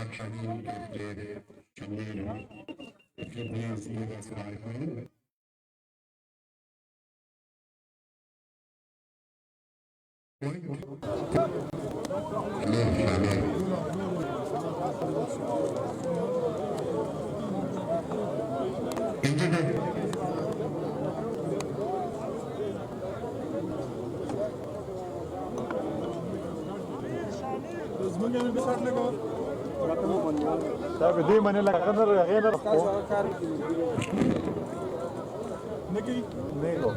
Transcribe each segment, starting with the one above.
Park Shaheen played Shamir. If you please leave us for icon. Sabe, dei mané la ganar غير نکی نہیں لو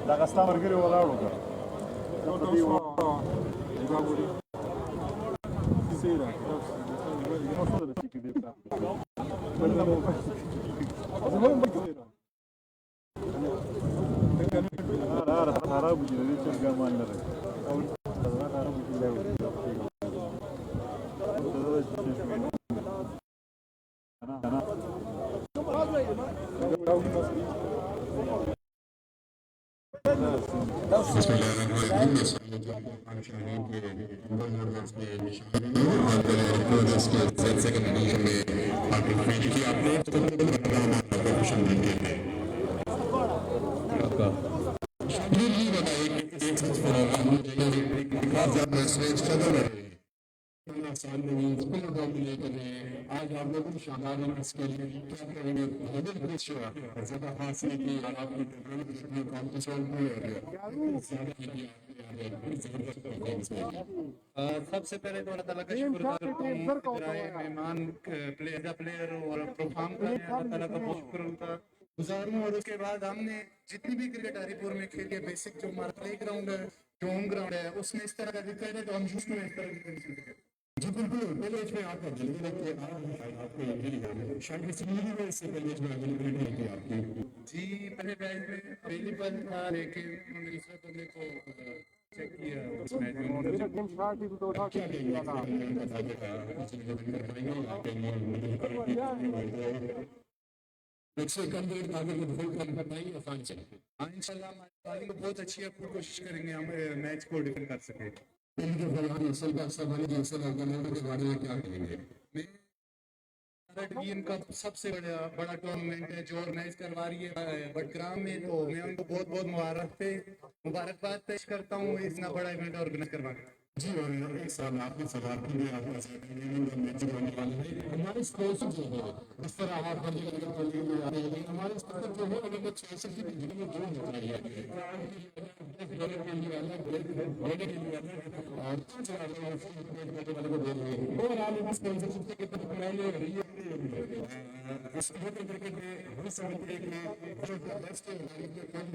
دا غستا مرګري ولاړو کا آج آپ لوگوں کو شاندار اس کے لیے کیا کریں گے زیادہ خاص ہے کہ آپ کی کمپٹیشن سب سے پہلے تو اللہ تعالیٰ کا شکر کرتا ہوں مہمان پلیئر اور پرفارم کر رہے ہیں اللہ تعالیٰ کا بہت شکر ان کا گزار ہوں اور اس کے بعد ہم نے جتنی بھی کرکٹ ہری پور میں کھیل کے بیسک جو ہمارا پلے گراؤنڈ ہے جو ہوم گراؤنڈ ہے اس میں اس طرح کا دکھتا ہے تو ہم اس میں اس طرح کی کنڈیشن دکھتے ہیں جی بالکل پہلے اس میں آپ کا جلدی لگتے آپ کو انجری ہے شاید اس لیے میں اس سے پہلے اس میں اویلیبلٹی نہیں تھی آپ کی جی پہلے میچ میں اویلیبل تھا لیکن انہوں نے دوسرے بندے کو چیک کیا اس میچ میں ایک سے کم دیر تاکہ دفعہ کم کرنا ہی آسان سے ہاں انشاءاللہ ہماری تعلیم بہت اچھی ہے پوری کوشش کریں گے ہم میچ کو ڈیفینڈ کر سکیں ان کے فیلحال اصل کا اکثر بنے گی اصل آرگنیٹر کے بارے میں کیا کہیں گے میں ٹیم کا سب سے بڑا ٹورنامنٹ ہے جو آرگنائز کروا رہی ہے بٹگرام میں تو میں ان کو بہت بہت مبارکباد پیش کرتا ہوں اتنا بڑا ایونٹ آرگنائز کروانے کا جی اور ایک سال آپ کی صدارتی میں آپ کا میچ ہونے والے ہیں ہمارے اسپانسر جو ہے اس طرح آپ ہمارے اسپانسر جو ہے اگر اسپانسر کی جگہ میں جو ہوتا ہے اور آپ اسپانسرشپ کے کتنے پڑھائی ہو رہی ہے اس کرکٹ میں ہو سکتے ہیں کہ جو بیسٹ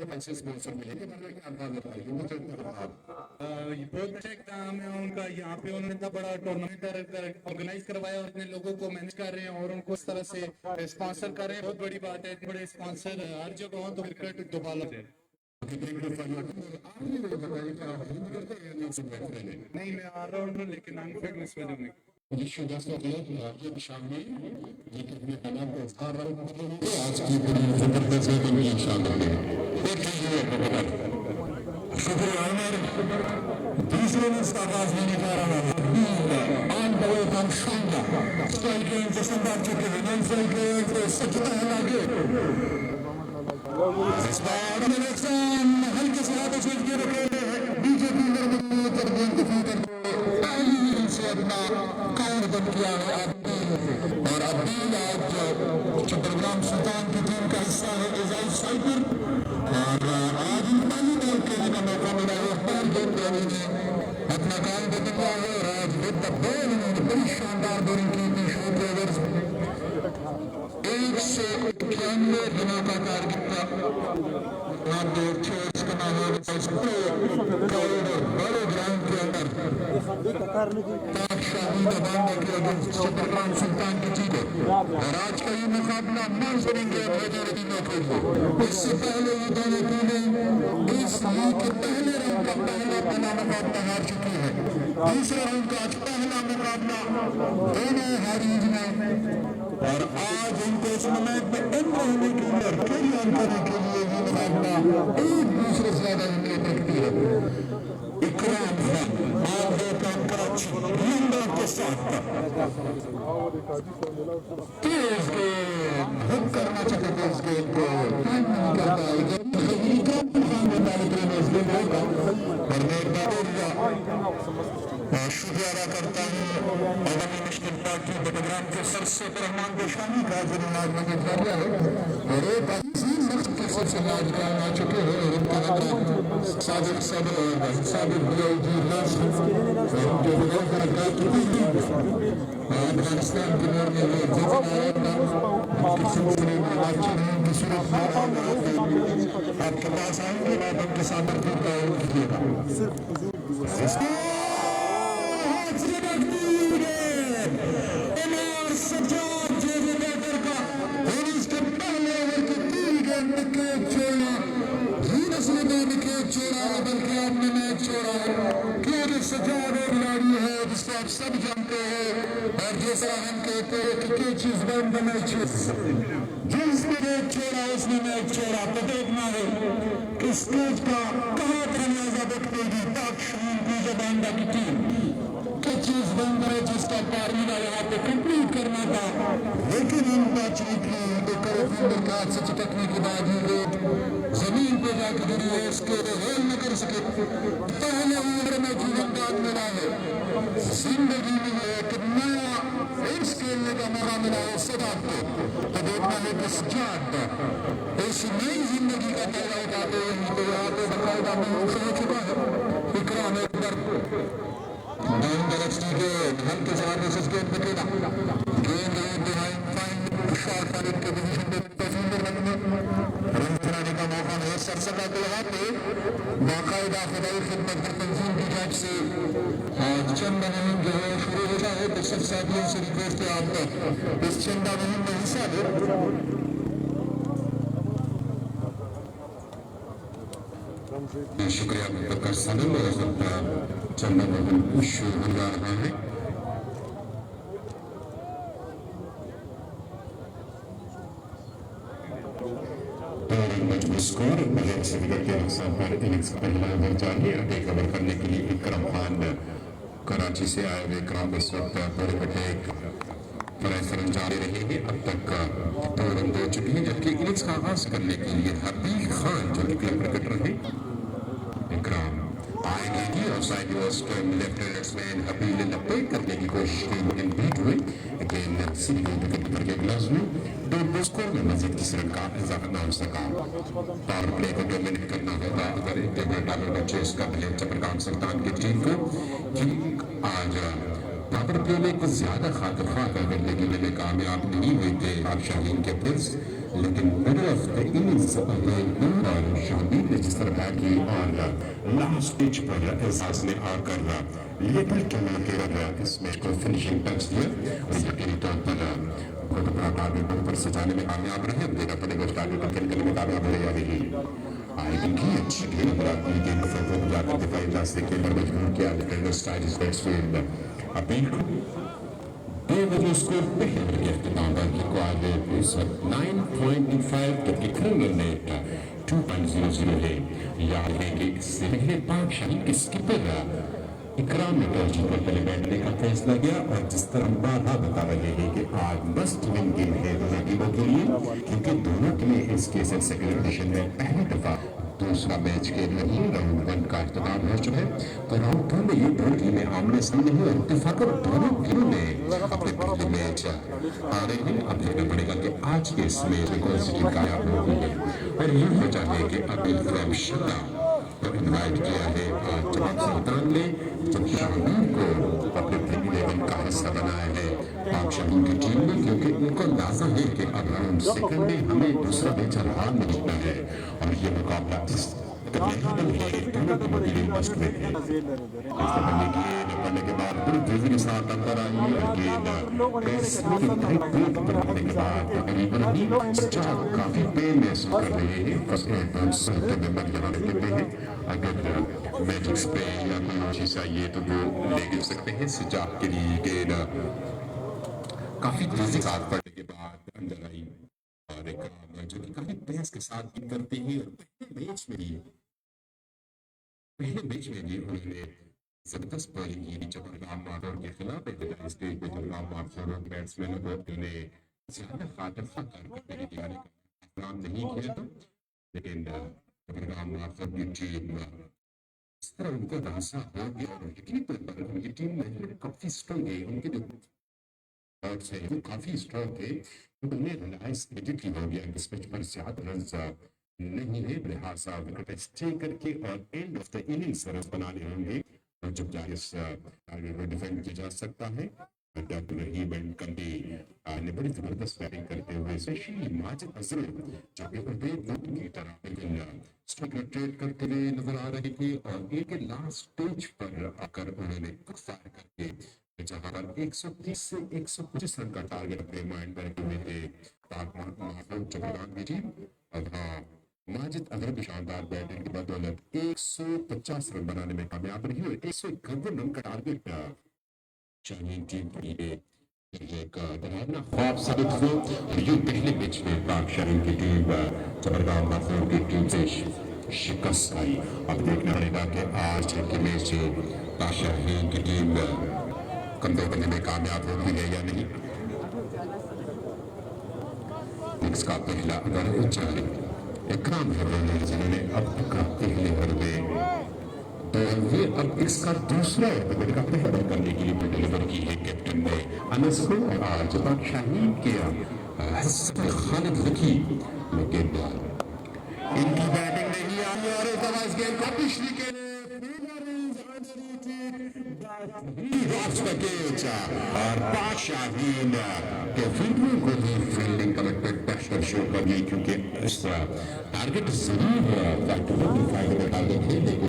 پیسے اسپانسر ملے گا بہت اچھا اقدام ہے ان کا یہاں پہ انہوں نے اتنا بڑا ٹورنامنٹ آرگنائز کروایا اور اتنے لوگوں کو مینج کر رہے ہیں اور ان کو اس طرح سے اسپانسر کر رہے ہیں بہت بڑی بات ہے اتنے بڑے اسپانسر ہر جگہ ہوں تو کرکٹ دوبالا ہے نہیں میں آ رہا ہوں لیکن ہم فٹنس میں نہیں دوسرے نے اس کا آغاز نہیں کر رہا آن بوئے کام شانگا اسٹائل کے جسم بار چکے ہیں نن سائل کے سجدہ ہے آگے اس بار میں نقصان ہلکے سے آدھے چیز کے رکھے ہیں بی جے پی نرمانی تربین دفیدر پہلی سے اپنا کون بن کیا ہے اور عبدیل آج چترگرام سلطان کی ٹیم کا حصہ ہے ازائی سائپر اور آج پہلی دور کے لیے موقع ملا ہے پہل دور دونی نے اپنا کام بدلوا ہے اور آج ود بول انہوں نے بڑی شاندار بولنگ کی تھی شوٹ اوورز 191 دنوں کا ٹارگٹ تھا نام دو چھوٹس کا نام ہے اس بڑے گراؤنڈ کے اندر پاک شاہین کا باندھا کیا گیا چترگرام سلطان کی ٹیم اور آج کا یہ مقابلہ منظریں گے میجورٹی میں کھیل اس سے پہلے یہ دونوں ٹیمیں اس لیگ کے پہلے رنگ کا پہلا مقابلہ ہار چکی ہے دوسرا رنگ کا آج پہلا مقابلہ دونوں ہاریز میں اور آج ان کو اس ممیت میں ان رہنے کے اندر کیری آن کرنے کے لیے یہ مقابلہ ایک دوسرے سے زیادہ ان کے رکھتی ہے اکرام تیز گیند ہک کرنا چاہتے تھے اس گیند کو شکریہ ادا کرتا ہوں عوامی مشکل پارٹی بٹگرام کے سر سے رحمان گوشانی کا جناب مجھے دیا ہے اور ایک عظیم وقت کے سر سے یاد کرنا آ چکے ہیں اور ان کا صادق صدر اور صادق بلائی جی ناصر اور جو بغیر کا افغانستان کے نور میں وہ جیسا آیا تھا کے سلسلے میں واچن کی صورت میں آپ کے پاس آئیں گے اور ان کے ساتھ اپنی تعاون کیے گا سجاد ایک کھلاڑی ہے جس کو آپ سب جانتے ہیں اور جیسا ہم کہتے ہیں کہ کیچز وین دا میچز جس نے میچ چھوڑا اس نے میچ چھوڑا تو دیکھنا ہے کہ اس کیچ کا کہاں خمیازہ بکتے گی پاک شام کی زباندہ کی team catches when the matches کا فارمولہ یہاں پہ کمپلیٹ کرنا تھا لیکن ان کا چیٹلی ایک فیلڈر کا ہاتھ سے چٹکنے کے بعد ہی ریٹ زمین پہ جا کے گری ہے اس کے ریل نہ کر سکے پہلے عمر میں جیوندات ملا ہے زندگی میں ایک نیا فیس کھیلنے کا موقع ملا ہے سجاد کو تو دیکھنا ہے کہ سجاد اس نئی زندگی کا پہلا اٹھاتے ہیں تو یہاں پہ باقاعدہ میں ہو چکا ہے اکرام اکبر ڈاؤن ڈائریکشن کے ہلکے سے آگے سے گیند پکڑا گیند بہائنڈ فائنڈ شارٹ فائنڈ کے پوزیشن پہ پسندر لگنے رن بنانے کا موقع ہے سرسکا کو یہاں پہ باقاعدہ خدائی خدمت کی تنظیم کی جانب سے چند مہم جو ہے شروع ہو جائے تو سب ساتھیوں سے ریکویسٹ ہے آپ کا اس چندہ مہم میں حصہ دے شکریہ مبکر صدر اور چندہ مہم شروع ہو جا رہا ہے اسکور بغیر سے وکٹ کے نقصان پر اننگز کا پہلا اوور جاری ہے ٹیک اوور کرنے کے لیے اکرم خان کراچی سے آئے ہوئے اکرم اس وقت پورے بٹے فرائض سر انجام دے رہے ہیں اب تک 2 رن دے چکے ہیں جبکہ اننگز کا آغاز کرنے کے لیے حبیب خان جو کہ کلب کرکٹر ہیں اکرم آئیں گے جی اور سائڈ وسٹ لیفٹ بیٹسمین حبیب نے لپیٹ کرنے کی کوشش کی لیکن بیٹ ہوئے اگین سنگل وکٹ پر کے گلاس میں اسکور میں مزید کسی رن کا اضافہ نہ ہو سکا پاور پلے کو ڈومینیٹ کرنا ہوگا اگر ڈالر کا چیس کر لے چپرکام سلطان کی ٹیم کو کہ آج پاور پلے میں کچھ زیادہ خاطر خواہ کرنے میں کامیاب نہیں ہوئے تھے آپ شاہین کیپٹنز لیکن میڈل آف دا اننگز اور شاہین نے جس طرح بیٹ کی اور لاسٹ پچ پر احساس نے آ کر لیٹل ٹیمر کے اس میچ کو فنشنگ ٹچ دیا اور یقینی طور پر ٹارگیٹ پر سجانے میں کامیاب رہے اب دیکھنا پڑے گا ٹارگیٹ پر کھیل کرنے میں کامیاب رہے یا نہیں آئی تھنک یہ اچھی گیم پر آپ کی گیم کو فوٹو کو جا کر دفاعی راستے کے پر مجبور کیا ڈیفینڈر اسٹائلش بیٹسمین اپیل کو بے وجہ اسکور پہلے کے اختتام پر کی کو آگے اس وقت 9.5 جبکہ کرنل ریٹ 2.00 ہے یاد ہے کہ اس سے پہلے پاک شاہین کے سکپر اکرام نے ٹاس جیت کر پہلے بیٹھنے کا فیصلہ کیا اور جس طرح ہم بار بتا رہے ہیں کہ آج مسٹ ون گیم ہے دونوں ٹیموں کے لیے کیونکہ دونوں ٹیمیں اس کے سیکنڈ ایڈیشن میں پہلی دفعہ دوسرا میچ کے رہی راؤنڈ 1 کا اختتام ہو چکا ہے تو راؤنڈ 2 میں یہ دونوں ٹیمیں آمنے سامنے ہوئی اور اتفاقاً دونوں ٹیموں نے اپنے پہلے میچ ہارے ہیں اب دیکھنا پڑے گا کہ آج کے اس میچ میں کون سی ٹیم کامیاب ہوگی ہے اور یہ ہو جانے کہ ابیل فریم شدہ کو انوائٹ کیا ہے جواب سلطان نے جب شاہین کو اپنے پہلی 11 کا حصہ بنایا ہے پاک شاہین کی ٹیم میں کیونکہ ان کو اندازہ ہے کہ اب راؤنڈ سیکنڈ میں ہمیں دوسرا میچ ہار میں جیتنا ہے اور یہ مقابلہ اس پڑنے کے بعد بڑی تیزی کے ساتھ اندر آئی کافی پین محسوس کر رہے ہیں اگر میجک اسپرے یا کوئی چیز چاہیے تو وہ لے گر سکتے ہیں سجاب کے لیے گیند کافی تیزی کے ساتھ پڑنے کے بعد اندر آئی اور ایک جو کہ کافی پیس کے ساتھ کرتے ہیں پہلے میچ میں بھی انہوں نے زبردست بولنگ کی چپرگام مارور کے خلاف اسٹیج پہ چپرگام مارور بیٹسمینوں کو انہیں زیادہ خاطر خواہ کارکردگی دکھانے کا احترام نہیں کیا تھا، لیکن چپرگام مارور کی ٹیم اس طرح ان کو راسا ہو گیا اور یقینی طور پر ان کی ٹیم میں کافی اسٹرانگ ہے، ان کے جو تھاٹس ہیں وہ کافی اسٹرانگ تھے، کیونکہ انہیں ریلائز امیڈیٹلی ہو گیا کہ اس میچ پر زیادہ رنز نہیں ہے، لہٰذا وکٹ اسٹے کر کے اور and of the innings runs بنانے ہوں گے، اور جب جا اس ٹارگیٹ کو ڈیفینڈ کیا جا سکتا ہے۔ ڈاکٹر رحیم اینڈ کمبی نے بڑی زبردست بیٹنگ کرتے ہوئے اسپیشلی ماجد اظہر جو کہ پردیپ لوٹ کی طرح بالکل اسٹرائک روٹیٹ کرتے ہوئے نظر آ رہے تھے، اور ایک لاسٹ اسٹیج پر آ کر انہوں نے کچھ فائر کر کے جہاں پر 130 سے 125 رن کا ٹارگیٹ اپنے مائنڈ پر رکھے ہوئے تھے پاک محمود چپرگام کی ٹیم، اور ہاں ماجد اظہر کی شاندار بیٹنگ کی بدولت 150 رن بنانے میں کامیاب رہی اور 151 رن کا ٹارگیٹ شاہین ٹیم کے لیے ایک ڈراؤنا خواب ثابت ہوا، اور یوں پہلے میچ میں پاک شاہین کی ٹیم چپرگام محمود کی ٹیم سے شکست آئی۔ اب دیکھنا پڑے گا کہ آج کے میچ سے پاک شاہین کی ٹیم کمزور بننے میں کامیاب ہوتی ہے یا نہیں۔ اس کا پہلا اگر جاری اکرام ہے جنہوں نے اب تک پہلے حربے یہ اب اس کا دوسرا وکٹ کا پہلا کرنے کے لیے ڈیلیور کی ہے کیپٹن نے انس کو، آج پاک شاہین کے حسن خالد لکی، لیکن ان کی بیٹنگ نہیں آئی اور اس دفعہ اس گیند کو پچھلی کے اور پاک شاہین کے فیلڈروں کو بھی فیلڈنگ کمٹمنٹ پریشر شو کر گئی، کیونکہ اس ٹارگیٹ ضرور ٹارگیٹ ہے، لیکن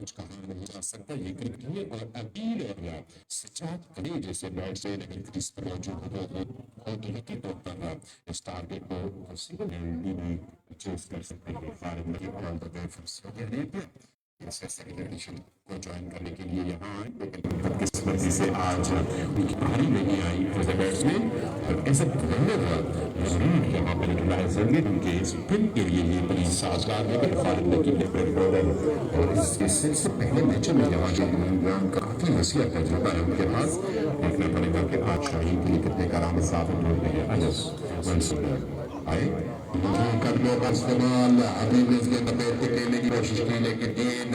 کچھ کہا نہیں جا سکتا، یہ کرکٹ ہے اور اپیل اور سچات کلی جیسے بیٹ سے لیکن کریس پر موجود ہوتی طور پر اس ٹارگیٹ کو سنگل ہینڈلی بھی چیز کر سکتے ہیں۔ فارغ نہیں all the way from Saudi Arabia اس سیکنڈ ایڈیشن کو جوائن کرنے کے لیے یہاں آئے، لیکن بدقسمتی سے آج ان کی پاری نہیں آئی ایز اے بیٹسمین، اور ایز اے بالر ضرور یہاں پر یوٹیلائز ہوں گے کیونکہ اس پن کے لیے یہ بڑی سازگار ہے کہ فارغ لکی کے بڑے بالر، اور اس سے پہلے میچوں میں یہاں جو انگلینڈ کا کافی وسیع تجربہ ہے ان کے پاس، دیکھنا پڑے گا کہ آج شاہین کے لیے کتنے کرامت ثابت ہوتے ہیں۔ انس منصور آئے قدموں کا استعمال ابھی بھی اس کے لپیٹ کے لینے کی کوشش کی، لیکن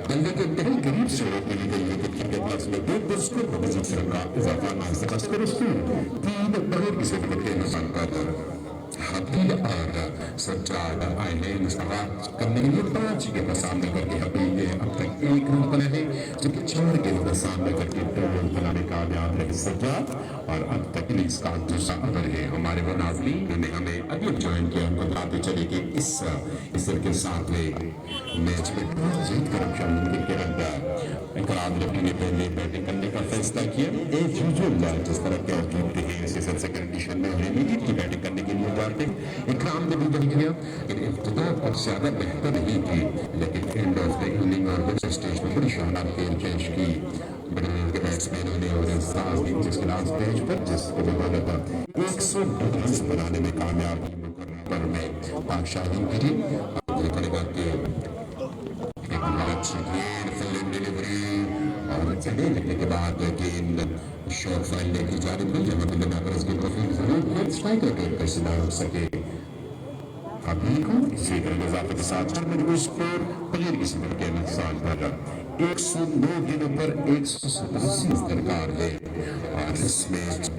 بندے کے بہت قریب سے روک لی گئی ہے کہ پاس میں دو پرسکر مزید سے کا اضافہ نازک تین بڑے کسی وقت کے نظام پر حبیل اور سجاد آئے ہیں مستقبل کرنے کے لیے 5 گیند کا سامنا کر کے حبیل نے اب تک 1 رن بنا ہے، جبکہ 4 گیند کا سامنا کر کے 2 رن بنانے کامیاب رہے سجاد، اور اب تک اننگز کا دوسرا اوور ہے۔ ہمارے وہ ناظرین جنہوں نے ہمیں ابھی جوائن کیا ان کو بتاتے چلے کہ اس کے ساتھ میچ میں ٹاس جیت کر شاہین کے اندر اکرام لکی نے پہلے بیٹنگ کرنے کا فیصلہ کیا، ایز یوزول جس طرح کے جوتے ہیں اس سیکنڈ ایڈیشن میں انہیں امیڈیٹ کی بیٹنگ کرنے کے لیے جاتے اکرام نے بھی وہی کیا، لیکن ابتدا کچھ زیادہ بہتر نہیں کی، لیکن اینڈ آف دا اننگ اور وقت اسٹیج میں بڑی شاندار کھیل پیش کی بڑے کے بیٹسمینوں نے، اور ساز دی جس کے لاسٹ پیج پر جس کو بدولت 102 رنز بنانے میں کامیاب مقرر میں پاک شاہین کی ٹیم اب یہ کرے گا کہ ایک بہت اچھی گیند فیلڈنگ ڈیلیوری اور چلے لگنے کے بعد گیند شارٹ فائل لے کی جانب میں جہاں پہ لگا کر اس کی پروفیل ضرور ہے اسٹرائک ریٹ کا استعمال ہو سکے ابھی کو اسی طرح اضافے کے ساتھ چرمن اسکور پلیئر کی سمجھ کے نقصان پر 109 گیندوں پر 187 درکار ہے، اور اس میچ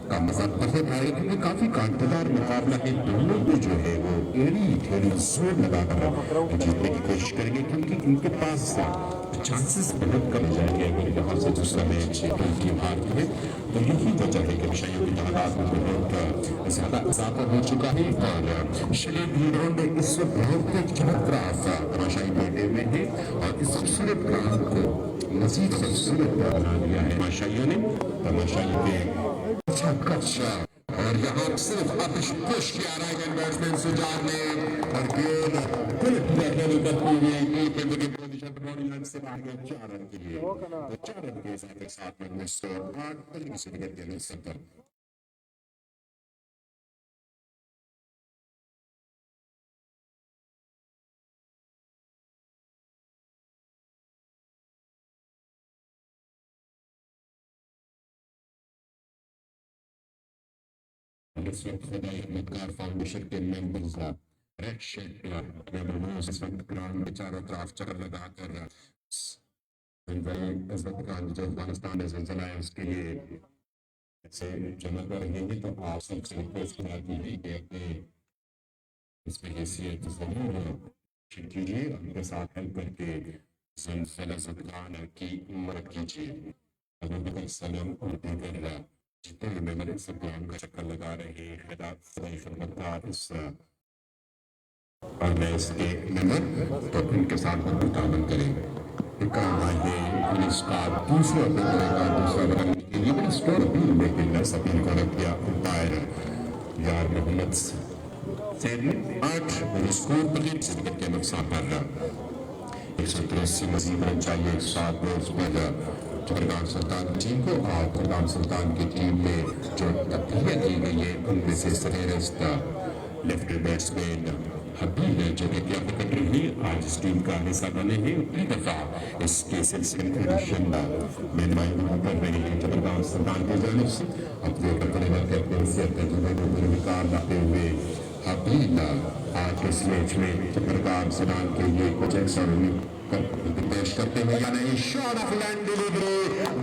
کا مزہ بہت آئے گا، کافی کانٹدار مقابلہ ہے، دونوں کو جو ہے وہ ایڑی ٹھیڑی زور لگا کر جیتنے کی کوشش کریں گے، کیونکہ ان کے پاس چانسز بہت کم جائیں گے اگر یہاں سے دوسرا میچ ٹیم ہارتی ہے، تو یہی وجہ ہے کہ شیوں کی تعداد میں بہت زیادہ اضافہ ہو چکا ہے، اور شلیب ہیرون نے اس وقت بہت تک چمکراف تماشائی بیٹھے ہوئے ہیں، اور اس خوبصورت گراؤنڈ کو مزید خوبصورت بنا دیا ہے تماشائیوں نے، تماشائی کے اچھا کچھا، اور یہاں صرف آتش پوش کیا رہا ہے بیٹسمین سجاد نے، اور گیند پلٹ بیٹھنے کرتے ہوئے ایک گیند کی پوزیشن پر باؤنڈری لائن سے باہر گئے 4 رن کے لیے، تو 4 رن کے اضافے کے ساتھ میں 108 پہلی سے وکٹ دینے سنتر इस वक्त खुदाई अहमदकार फाउंडेशन के मेंबर्स रेड शेड मेंबर इस वक्त ग्राउंड के चारों तरफ चक्कर लगाकर जो अफगानिस्तान में ज़लज़ला है उसके लिए से जमा कर रहे हैं। तो आप सबसे रिक्वेस्ट कराती है कि अपने इस पर हैसियत ज़रूर कीजिए, उनके साथ हेल्प करके ज़लज़ला की मदद कीजिए। अगर सनम और दीगर जितने भी मेंबर इस प्लान का चक्कर लगा रहे हैं इस और मैं इसके मेंबर तो इनके साथ तावन करें। काम आइए इसका दूसरा बनाने के लिए मैंने स्टोर अपील लेकिन सभी को रख दिया अंपायर यार मोहम्मद सैद ने 8 स्कोर पर सिद्दत के नुकसान पर 183 मजीद रन चाहिए 7 बॉल्स पर फरगान सुल्तान की टीम को और फरगान सुल्तान की टीम में जो तब्दीलियां की गई है उनमें से सरेरस्त लेफ्ट बैट्समैन हबीब है जो कि क्रिकेट रही आज इस टीम का हिस्सा बने हैं। पहली दफा इसके सिलसिले में नुमाइंदगी कर रहे हैं फरगान सुल्तान की जानिब से अपने तजुर्बे को पुरस्कार लाते हुए हबीब आज इस मैच में फरगान सुल्तान के लिए कुछ पेश करते हुए यानी shot of land delivery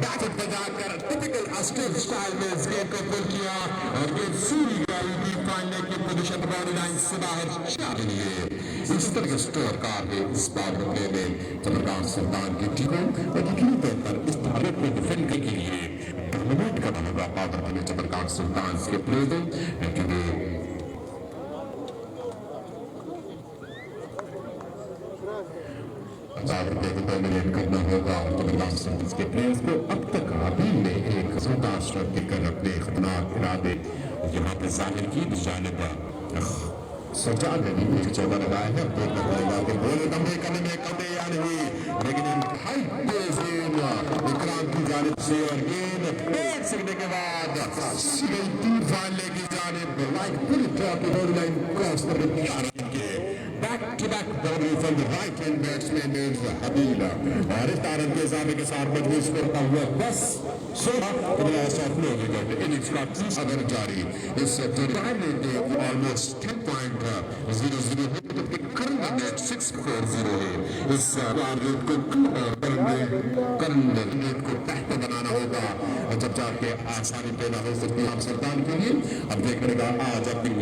bat बजाकर टिपिकल ऑस्ट्रेलियन स्टाइल में इस गेम को पुल किया और ये सीधी गई फाइनल की पोजीशन बाउंड्री लाइन से बाहर जा रही है। इस तरह के स्कोर का है इस बार मुकाबले में फरगान सुल्तान की टीम और यकीनी तौर पर इस भारत में डिफेंड के लिए टूर्नामेंट का होगा पावर में फरगान सुल्तान के प्लेयर डोमिनेट करना होगा के प्लेयर्स को। अब तक हाबीब ने एक जोरदार स्ट्रोक देकर अपने खतरनाक इरादे यहाँ पे जाहिर की जानिब सजाद ने भी एक चौका लगाया है। देखना पड़ेगा कि गोल लंबे करने में कमी या नहीं, लेकिन हाई तेज विक्रांत की जानिब से और गेंद पेट सीखने के बाद फाइनल की जानिब लाइक पूरी लाइन क्रॉस करके back-to-back boundary from the right-hand batsman named Habib और इस तारन के सामने के साथ मजबूत करता हुआ 10-16 in the last of no wicket innings का तीसरा दर जारी इस टूर्नामेंट में almost 10.00 जबकि करंट रन 640 है। इस टारगेट को करंट को बेहतर बनाना होगा जब जाके आसानी पैदा हो सकती है सुल्तान के लिए। अब देखने का आज अपनी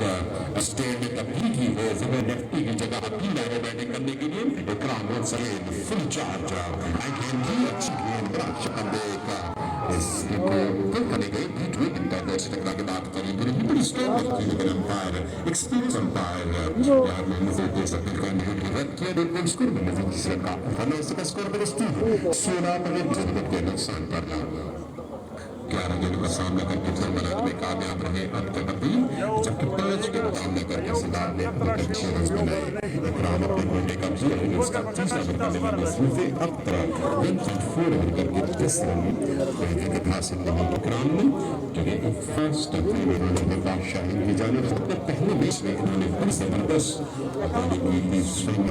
स्टेट में तब्दीली है जगह लेफ्टी की जगह अपील है बैटिंग करने के लिए इकराम सैयद फुल चार्ज आई गेंद की अच्छी गेंद बड़ा शक्ल इसको पुल करने गए बीट हुई इंटरनेट से टकरा के बात करें बड़ी स्ट्रॉन्ग लगती है लेकिन अंपायर एक्सपीरियंस अंपायर यार मैं मुझे देख सकते हैं कि रन किया बिल्कुल स्कोर में मुझे तीसरे का फलो इसका स्कोर पर 16 पर जरूरत के नुकसान पर 11 गेंदों का सामना करके फिर बनाने में कामयाब रहे अब तक अभी जबकि 5 के मुकाबले करके सिदार ने अपने अच्छे रन बनाए। इकराम अपने वनडे का दूसरा इनिंग्स का तीसरा मुकाबले में मसरूफ है। अब तक 1.4 ओवर करके 10 रन विकेट हासिल नहीं इकराम ने क्योंकि फर्स्ट बादशाही की जानिब से पहले मैच में इन्होंने बड़ी जबरदस्त अपनी स्विंग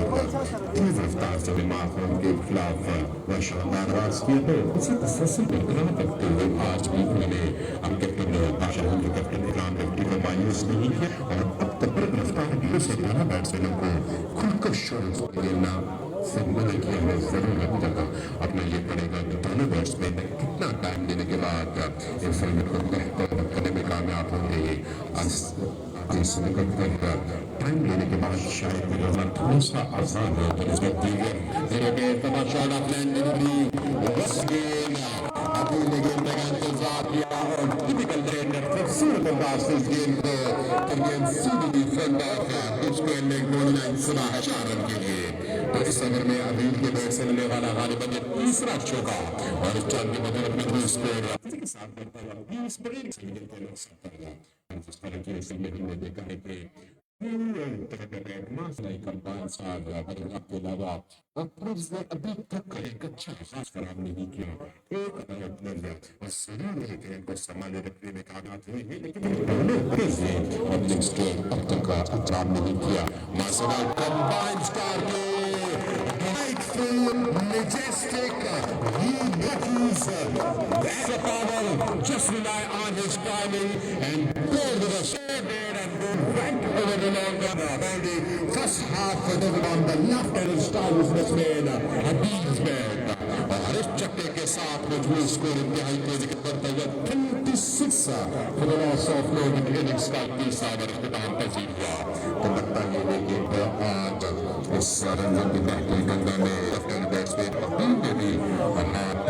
तेज रफ्तार से दिमाग के खिलाफ वह शानदार राज किया है। इसी तसल्सल बरकरार रखते हुए आज भी उन्होंने अब कैप्टन बादशाह के कैप्टन इकराम व्यक्ति को मायूस नहीं किया और अब तक रफ्तार से दोनों बैट्समैनों को खुलकर शॉट देना से मदद किया है। जरूरत तक अपना ये पड़ेगा कि दोनों बैट्समैन कितना टाइम देने के बाद इस फॉर्मेट को बेहतर करने में कामयाब होंगे। टाइम लेने के बाद शायद रोजा थोड़ा सा आसान हो तो इसमें दीगर तमाशा इंतजार किया और टिपिकल ट्रेंडर खूबसूरत अंदाज से इस गेम को गेम सीधी फ्रंट ऑफ उसको लेग बॉल लाइन सुना है 4 रन के लिए। तो इस ओवर में अभी के बैट से मिलने वाला गालिबन तीसरा चौका और इस चार के बदले में स्कोर के साथ करता हुआ 20 पॉइंट से मिलते हैं जिस तरह की इसमें हमने देखा है कि के अलावा अभी तक एक अच्छा एहसास खराब नहीं किया। एक को संभाले रखने में कामयाब हुए हैं लेकिन ओपनिंग स्ट्रोक अब तक अच्छा नहीं किया। मार्शल कंबाइंड स्टार के majestic Matthews, extra power, just rely on his timing and go with a short and go right over the long run. The first half on the left hand style was batsman Habib's man. और इस चक्के के साथ मजबूत score इंतहाई तेजी के बढ़ता है 26 for the loss of no innings का तीसरा ओवर इख्तिताम पजीर हुआ। तो लगता है कि आज इस रंजन की बैटिंग गंगा में लेफ्ट हैंड बैट्समैन अबील ने भी हाथ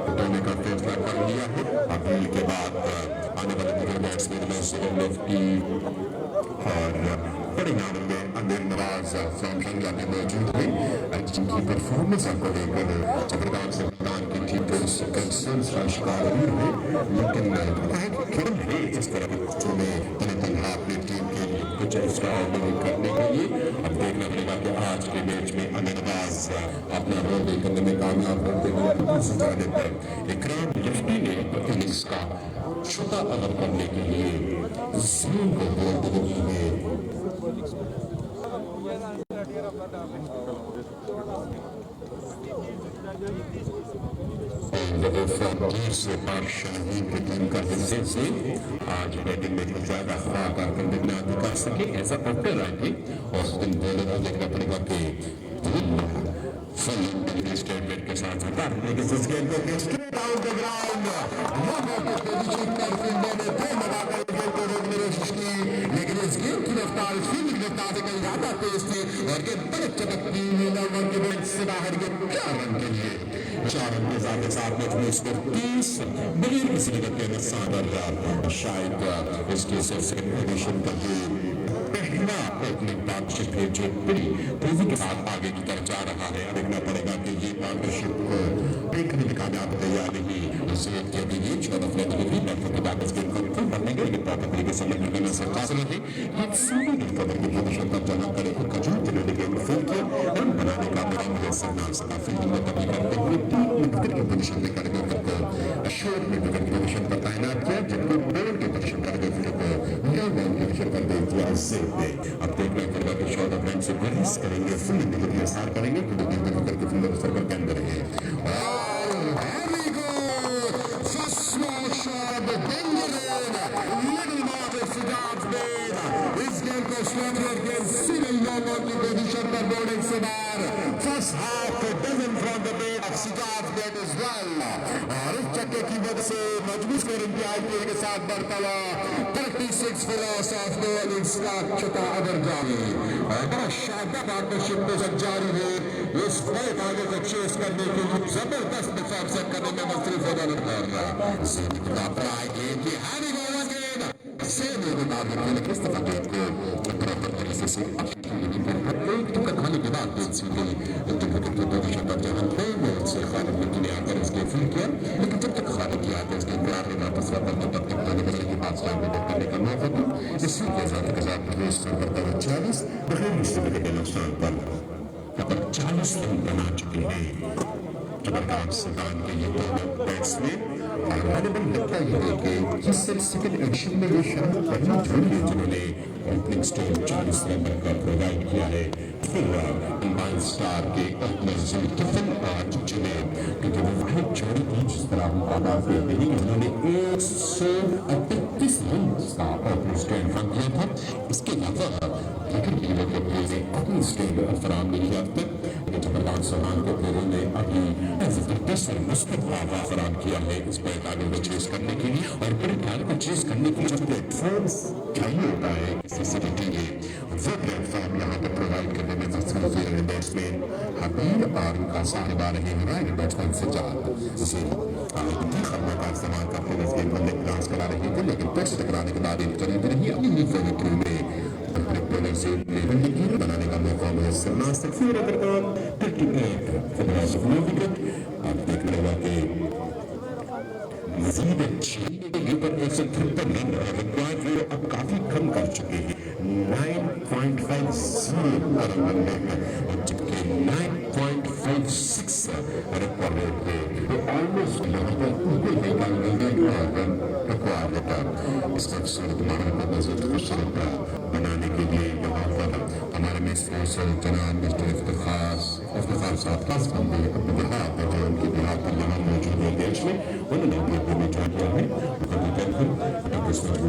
उठाने का फैसला कर लिया है। अबील के बाद आने वाले मिडिल बैट्समैन में से लेफ्टी और बड़े नाम में अमीर नवाज फ्रॉम गंगा में मौजूद है। जिनकी परफॉर्मेंस को लेकर जबरदस्त से मैदान की टीम कंसर्न्स का शिकार हुई है, लेकिन खेल है जिस तरह बच्चों में तनहा अपनी टीम के लिए कुछ एक्स्ट्रा करने के लिए अब देखना पड़ेगा कि आज के मैच में अमीर नवाज अपना रोल करने में कामयाब होते हुए जाने पर इकराम लिफ्टी ने इनिंग्स का छोटा अमल करने के लिए जमीन को बोल रही है। फ्रंटियर से पाक शाहीन की टीम का हिस्से से आज बैटिंग में कुछ ज्यादा ख्वाह कारकर्दगी ना दिखा सके ऐसा ओपनर आए थे और उस दिन बॉलर को देखना पड़ेगा कि फुल स्टेटमेंट के साथ हटाने के इस गेंद को स्ट्रेट आउट द ग्राउंड लोगों के पोजीशन पर फील्डर ने फिर लगाकर गेंद को रोकने की कोशिश की, लेकिन इस गेंद की रफ्तार फील्ड की रफ्तार से कहीं ज्यादा तेज थी और गेंद बड़े चटकती हुई नंबर के बेंच से बाहर के 4 रन के लिए 4 रन के साथ मजबूत स्कोर 30 बगैर किसी विकेट के नुकसान पर शायद इसके सेकंड एडिशन का जो पहला ओपनिंग पार्टनरशिप है जो बड़ी तेजी के साथ आगे की तरफ जा रहा है। देखना पड़ेगा कि ये पार्टनरशिप देखने में कामयाब है या नहीं। उसे के लिए 14 फरवरी बैठक के बाद इसके कंफर्म करने के लिए प्रॉपर तरीके से लड़ने के लिए सरकार है ये सारे डिस्कवर की पोजीशन पर जमा करे खुद का जो लेकिन फिर के रन बनाने का काम है सरनाम सका फील्ड में कभी करते हुए 3 विकेट की पोजीशन में करके खुद को शॉर्ट में विकेट की पोजीशन पर तैनात किया जबकि बॉलर की पोजीशन पर गए फिर को नो बॉल की पोजीशन पर दे दिया से अब देखना पड़ेगा कि शॉर्ट ऑफ रेंज से रिलीज करेंगे फुल विकेट की असर करेंगे तो विकेट विकेट के फील्डर सर्कल के अंदर है और very good first small shot little mark cigars में इस गेम को स्ट्राइकर के सिंगल नो बॉल की पोजीशन पर बोर्डिंग से बाहर first half dozen from the bat of cigars bat is well और इस चक्के की वजह से मजबूत स्कोर इंतहाई के साथ बढ़ता हुआ 36 for loss of no innings का छोटा ओवर जारी और बड़ा शानदार पार्टनरशिप में सब जारी है इस बड़े आगे को चेस करने के लिए जबरदस्त डिफेंस सेट करने में मसरूफ होना कर रहा है सीधी किताब आएगी कि हैवी गोल अगेन सेम है किताब के किस तरह गेट को प्रॉपर तरीके से एक तो कहानी के बाद गेंद सीधी विकेट की पोजीशन पर जहां पे से खालिद मिट्टी ने आकर इसके फील्ड किया लेकिन जब तक खालिद की आकर इसके ग्राफ में वापस वापस तब तक पानी बदलने के बाद स्टाइल में करने का मौका था इसी के साथ रेस करता हुआ 40 बगैर किसी विकेट के नुकसान पर अब 40 रन बना चुके हैं जबरदस्त सिद्धांत के ये दोनों बैट्समैन और मैंने लिखा है कि इस सेकंड एडिशन में ये शायद पहली जोड़ी है जिन्होंने ओपनिंग स्टोन 40 रन का प्रोवाइड किया है फिर कंबाइंड स्टार के ओपनर जुल्किफल आज चुने क्योंकि वो वही जोड़ी थी जिस तरह हम आगाज करते हैं उन्होंने 138 रन का ओपनिंग स्टोन रन किया था। इसके अलावा क्रिकेट टीमों के प्लेयर्स ने ओपनिंग स्टोन फराहम नहीं किया अब तक जबरदस्त समान के प्लेयरों ने अभी जबरदस्त मुस्बत आगाह फराहम किया है इस पैदाने को चेस करने के लिए और बड़े प्लान को चेस करने के लिए जो प्लेटफॉर्म चाहिए होता है किसी भी टीम में वो प्लेटफॉर्म यहाँ पर प्रोवाइड करने में मसरूफ है बैट्समैन हबीब और उनका साहिब आ रहे हैं बैट्समैन सज्जाद जिसे खबरों का इस्तेमाल करते हुए इस गेम को निकास करा रहे थे लेकिन पैर से टकराने के बाद एक करीब नहीं अपनी नीचे थ्रू में बॉलर से लेवल बनाने का मौका मुयसर ना सकती है अगर 58 for the loss of no wicket अब देखने लगा कि मजीद अच्छी पर 153 रन रिक्वायर्ड रहे अब काफी कम कर चुके हैं 9.50 रन और जबकि 9.56 रिक्वायर्ड है ऑलमोस्ट यहाँ पर ऊपर रिक्वायर्ड था इस सूरत मामले को मजीद खूबसूरत बनाने के लिए यहाँ पर हमारे मिस जनाब मिस्टर इफ्तिखार साहब खास बंदे अपने बिहार पर जो उनके बिहार पर यहाँ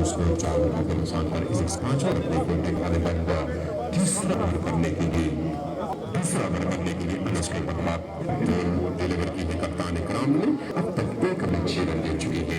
दूसरे चार लोगों के नुकसान पर इस पांचों रखने को दिखाने बंदा तीसरा करने के लिए अनस के बदलाव जो डिलीवर की है कप्तान इकराम ने अब तक एक अच्छी रन दे चुकी है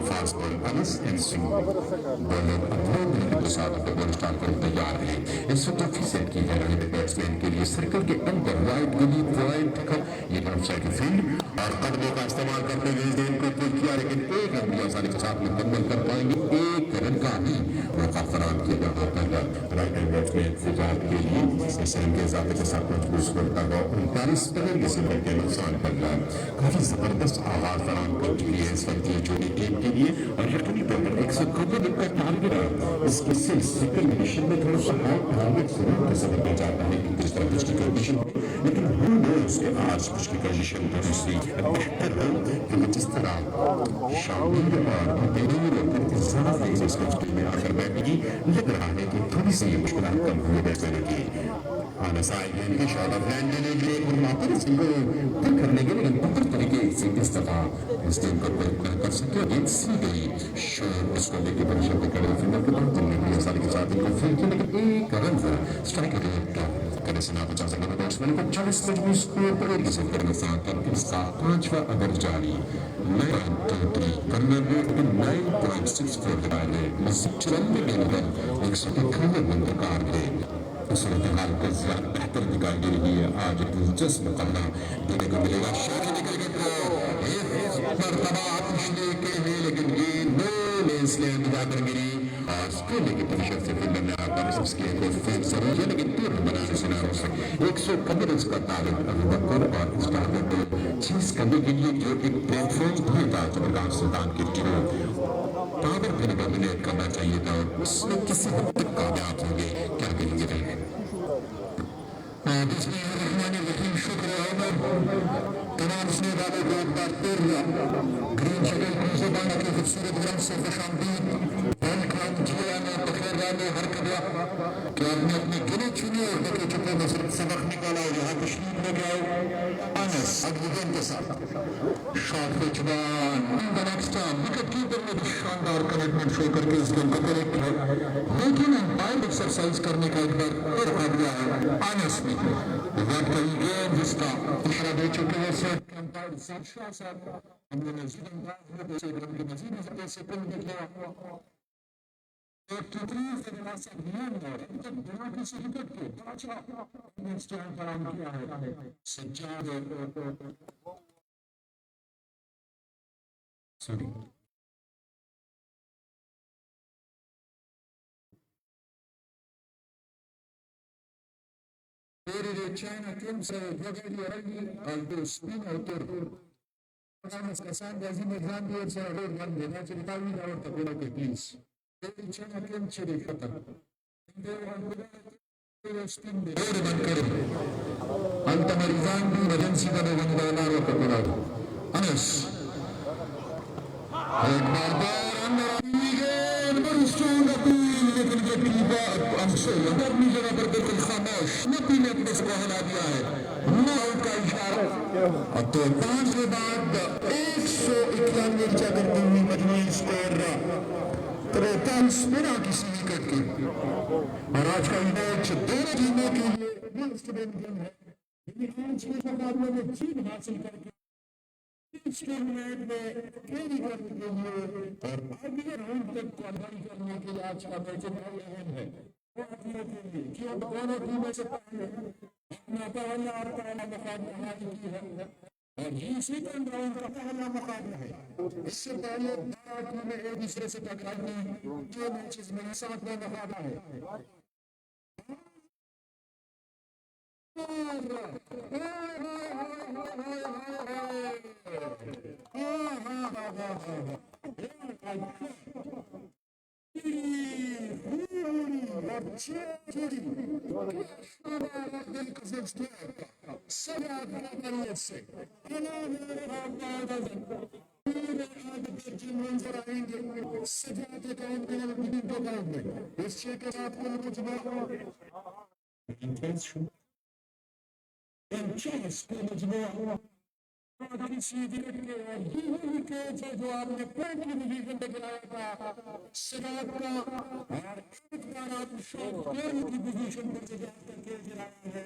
fast ball Anas and Singh bowler Abdul के साथ बॉल स्टार्ट करने तैयार है इस वक्त टॉफी सेट की है रही बैट्समैन के लिए सर्कल के अंदर वाइड गली वाइड का ये लेफ्ट साइड फील्ड और कदमों का इस्तेमाल करते हुए इस गेंद को पुल किया लेकिन एक रन भी आसानी के साथ मुकम्मल कर पाएंगे एक रन का भी मौका फराहम किया गया पहला राइट हैंड बैट्समैन फुजात के लिए जिसने सही के इजाफे के साथ मजबूत करता हुआ 39 रन के सिमर के नुकसान कर रहा है काफी जबरदस्त आगाज फराहम कर चुकी है इस वक्त ये जोड़ी टीम के लिए और यकीनी तौर पर 190 रन का टारगेट है इसके सिर्फ सेकंड डिवीजन में थोड़ा सा हाई टारगेट जरूर समझ में जाता है कि किस तरह पिच की कंडीशन लेकिन हु नोस के आज पिच की कंडीशन थोड़ी सी बेहतर है क्योंकि जिस तरह शामिल और बेरूर इंतजार है इस मैच में आकर बैठेगी लग रहा है कि थोड़ी सी मुश्किल कम हुई बैट्समैन की आना साइड गेंद की शॉट ऑफ हैंड लेने के लिए और मात्र इसको पुल करने के लिए बेहतर तरीके से किस तरह इस गेम को प्रयोग कर सके गेंद सी गई शॉट उसको लेके पोजीशन पे खड़े फील्डर के बाद तुमने भी आसानी के साथ इनको फील्ड किया लेकिन एक रन स्ट्राइक रेट करने से ना बचा सके बैट्समैन को 40 मजबूत स्कोर पर एक सिफर के साथ इसका पांचवा ओवर जारी 9.23 करने में 9.64 लगाए मजीद 94 गेंद पर 151 रन दरकार है सूरत हाल को ज्यादा बेहतर दिखाई दे रही है आज दिलचस्प मुकाबला देखने को मिलेगा शादी निकल गए मरतबा पिछले के लिए लेकिन ये नो लेंसलैंड जाकर गिरी और उसको लेके पोजीशन से फील्डर ने आकर उसके को फील्ड जरूर है लेकिन 3 रन बनाने से ना हो सके 115 रन का टारगेट अबू बकर और इस टारगेट को चीज करने के लिए जो एक प्लेटफॉर्म भी था चमरगांव सुल्तान की टीम पावर प्ले डोमिनेट करना चाहिए था और उसमें किसी हद तक कामयाब हो गए क्या कहेंगे तमाम सुनने वालों को एक बार फिर ग्रीन शगल खुशबाना की खूबसूरत रंग से खुशामदीद वेलकम जिया में बखेर वाले हर कदरा कि आपने अपने गिने चुने और बके चुके में सबक निकाला और यहाँ तशरीफ ले गए अनस अगली गेंद के साथ शॉट पे जुबान the next time wicket keeper ने भी शानदार कमिटमेंट शो करके इस गेंद को करेक्ट किया लेकिन अंपायर एक्सरसाइज करने का एक बार और आ गया है अनस ने विकेट का गेंद जिसका इशारा दे चुके हैं सर अंपायर सरशाह साहब हमने मजीद अंदाज में से रन के मजीद से पिन निकला एक तकरीर के मुनासिब नियम है अब तक बिना किसी विकेट के 5 इनिंग्स फराहम किया है Sajjad sorry China Kings Bulgaria Rugby altro spin autor Kasan Gazim Grandier से और वन देना चाहिए भी और तकोला के प्लीज China Kings चले खत्म स्पिन दे और बंद करो अंत मरीजान भी एजेंसी का लोगों ने डाला और तकोला अनस एक बार अंदर गेंद बड़ी स्ट्रांग अपील लेकिन ये कीपर अंशुल अपनी जगह पर बिल्कुल खामोश नबी ने अपने को हिला दिया है नो आउट का इशारा और तो 5 के बाद 191 जगह में मजमूई स्कोर 43 बिना किसी विकेट के और आज का मैच दोनों टीमों के लिए मस्त गेम है लेकिन आज के मुकाबले में जीत हासिल करके इस टूर्नामेंट में खेली करने के लिए और अगले राउंड तक क्वालिफाई करने के लिए आज का मैच बहुत अहम है कि अब दोनों टीमों से पहले अपना पहला मुकाबला हासिल की है और ये सेकंड राउंड का पहला मुकाबला है इससे पहले 12 टीमें एक दूसरे से टकराई जो मैचेस में 7वां मुकाबला है کسی وکٹ کے اور دوسری کیچ ہے جو آپ نے پینٹی ڈویژن میں کھلایا تھا سجاد کا، اور ایک بار آپ شاٹ پوری کی پوزیشن پر سجاد کا کیچ لایا ہے.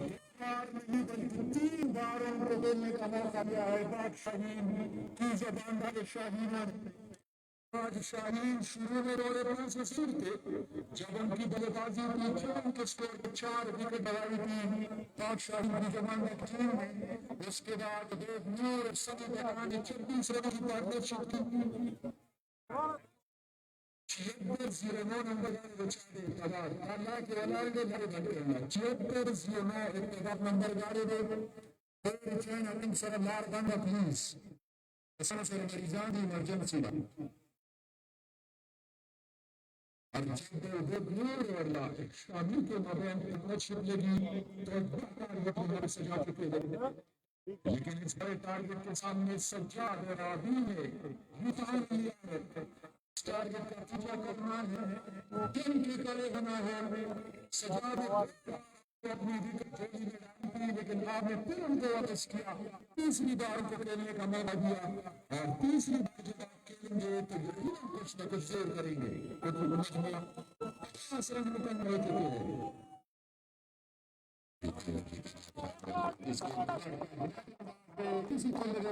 ایک بار نہیں بلکہ 3 بار ان کو بولنے کا موقع دیا ہے. بادشاہین کی زبان والے شاہین، آج شاہین شروع میں روڑے پان سے سر تھے جب ان کی بلے بازی کی ٹیم کے سکور پر 4 وکٹ بڑھائی تھی پاک شاہین کی زبان میں ٹیم میں. اس کے بعد دیو نور سنی بہران نے 26 رن کی پارٹنرشپ کی. 76-09 نمبر گاڑی بچا دے اقتدار اللہ کے علائے نے لڑے بن کرنا. 76-09 اقتدار نمبر گاڑی دے کوئی چین اپن سر لار بندہ پلیز اسنا سر مریضان دی ایمرجنسی دا اور جب وہ نور والا شامی کے مابین پارٹنرشپ لگی تو ٹارگیٹ ہمارے سجا چکے لگے، لیکن اس بڑے ٹارگیٹ کے سامنے سجاد اور آبی نے متعین لیا ہے. اس ٹارگیٹ کا پیچھا کرنا ہے، دن کی کرے بنا ہے. سجاد اپنی وکٹ جوڑی میں ڈالی تھی لیکن آپ نے پھر ان کو واپس کیا. تیسری بار کو کھیلنے کا موقع دیا اور تیسری بار جب آپ کھیلیں گے تو یقیناً کچھ نہ کچھ زور کریں گے. کچھ میں 50 رن مکمل ہو چکے ہیں. اس کے کسی کو لگا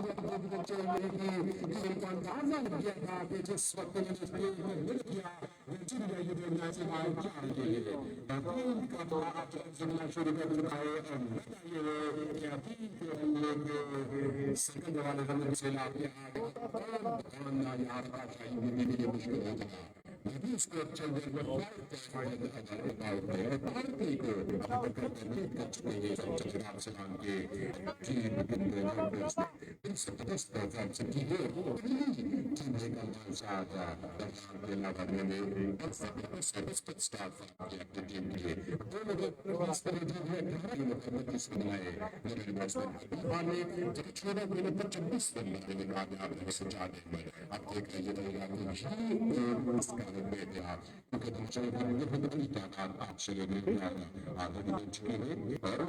چاہیے کہ ان کو اندازہ لگ گیا تھا کہ جس وقت میں جس پلیئر نے مل کیا وہ چل جائے گی دنیا سے باہر کیا رہے ہیں. ٹیم کا تو آپ زمینہ شروع کر چکا ہے اور بتائیے کہ ابھی لوگ سیکنڈ والے نمبر سے لا کے آگے یار کا چاہیے بھی مشکل ہو جائے. ابھی اس کو چل رہے بھارتی کو کمپلیٹ کر چکے ہیں جناب سلام کے ٹیم زبردست پرفارم سے کی ہے. ٹیم نے کمال ساتھ درخان کے علاقہ میں زبردست سٹارٹ کی اپنی ٹیم کے لیے دونوں اس طرح جو ہے ٹیم مکمل اس میں آئے میرے یونیورسٹی والے جب چھوڑا میں نے 25 رن لگے میں کامیاب ہے سجاد احمد. آپ دیکھ رہے ہیں اس کا بیٹے آپ کیونکہ تم چلے گئے بہت بڑی تعداد آپ چلے گئے آگے بھی چھوڑے گئے اور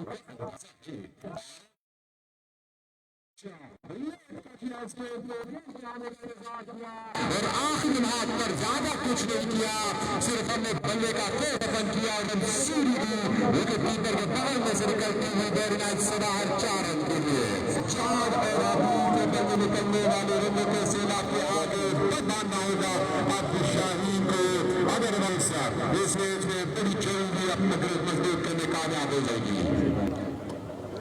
آخری ہاتھ پر زیادہ کچھ نہیں کیا، صرف ہم نے بلے کا کوٹ بند کیا اور سیڑھی دی وکٹ کیپر کے بغل میں سے نکلتی ہوئی ویری نائس سراہر 4 رن کے لیے. چار اور ابھی کے بلے نکلنے والے رنوں کے سیلاب کے آگے بدماننا ہوگا عبد الشاہین کو. اگر ویسا اس میچ میں بڑی جلدی اپنا گروپ مضبوط کرنے کامیاب ہو جائے گی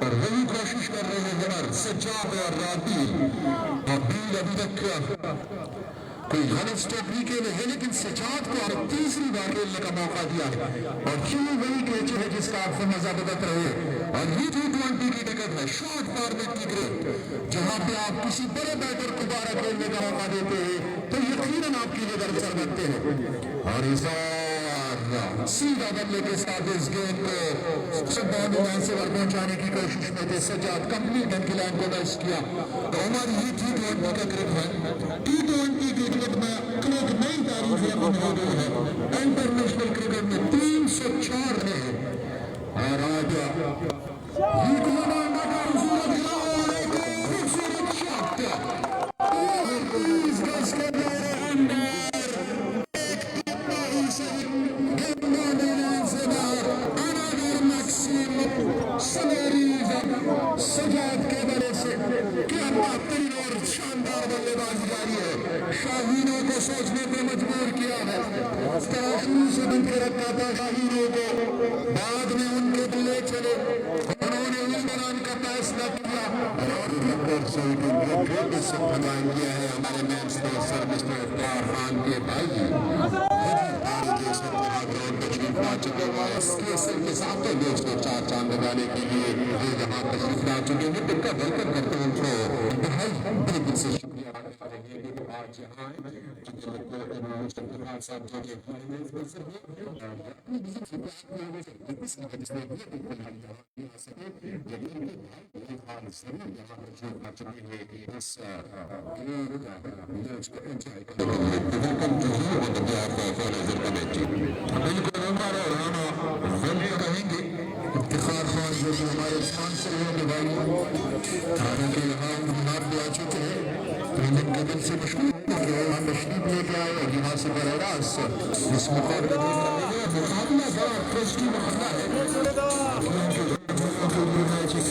اور وہی کوشش کر رہے ہیں جنر سجاد اور رابی. ابھی تک کوئی رن اسٹاپ نہیں کھیلے ہیں لیکن سجاد کو اور تیسری بار کھیلنے کا موقع دیا ہے اور کیوں وہی کیچ ہے جس کا آپ سے مزہ بدت رہے. اور یہ T20 کی ٹکٹ ہے شارٹ فارمیٹ کی کرکٹ جہاں پہ آپ کسی بڑے بیٹر کو دوبارہ کھیلنے کا موقع دیتے ہیں تو یقیناً آپ کی نظر سر بنتے ہیں. اور اس سیدھا بلے کے ساتھ اس گیند کو سب باؤنڈری لائن سے پہنچانے کی کوشش میں تھے سجاد. کمپلیٹ رن کی لائن کو بیس کیا. تو عمر یہ T20 کا کرکٹ ہے. T20 کی کرکٹ میں ایک نئی تاریخ یقین ہو گئی ہے. انٹرنیشنل کرکٹ میں 304 رن ہیں اور آج یہ کمانڈا کا خوبصورت گراؤنڈ ایک خوبصورت شاٹ 30 گز کے دائرے اندر سجاد کے بڑے سے کیا بہترین اور شاندار بلے بازی جاری ہے. شاہینوں کو سوچنے پہ مجبور کیا ہے. شروع سے بن کے رکھا تھا شاہینوں کو، بعد میں ان کے بلے چلے انہوں نے اس بنان کا فیصلہ کیا کیا ہے ہمارے میچ میں سر مسٹر اختیار خان کے بھائی اس کے سر کے ساتھ میچ کو 4 چاند لگانے کے لیے یہ جہاں تشریف لا چکے ہیں ان کا ویلکم کرتے ہیں. ان کو انتہائی بڑے دل سے شکریہ ادا کریں گے کہ آج یہاں آئے کیونکہ مصطفیٰ صاحب جو کہ ہمارے میچ میں سے اپنی وزٹ سے اس وجہ سے یہ آ سکے لیکن ان کے بھائی خان ضرور یہاں تشریف لا چکے ہیں اس میچ کو انجوائے کرنے کے لیے. Welcome to you on the behalf of all other committee. بالکل عمر اور ہم ویلکم کہیں گے افتخار خان جو کہ ہمارے اسپانسر ہیں کہ بھائی حالانکہ فیلڈنگ کے دل سے مشکل یہاں تشریف لے کے آئے اور یہاں سے براہ راست اس مقابلے میں مقابلہ بڑا ٹیسٹی مقابلہ ہے میچ ایک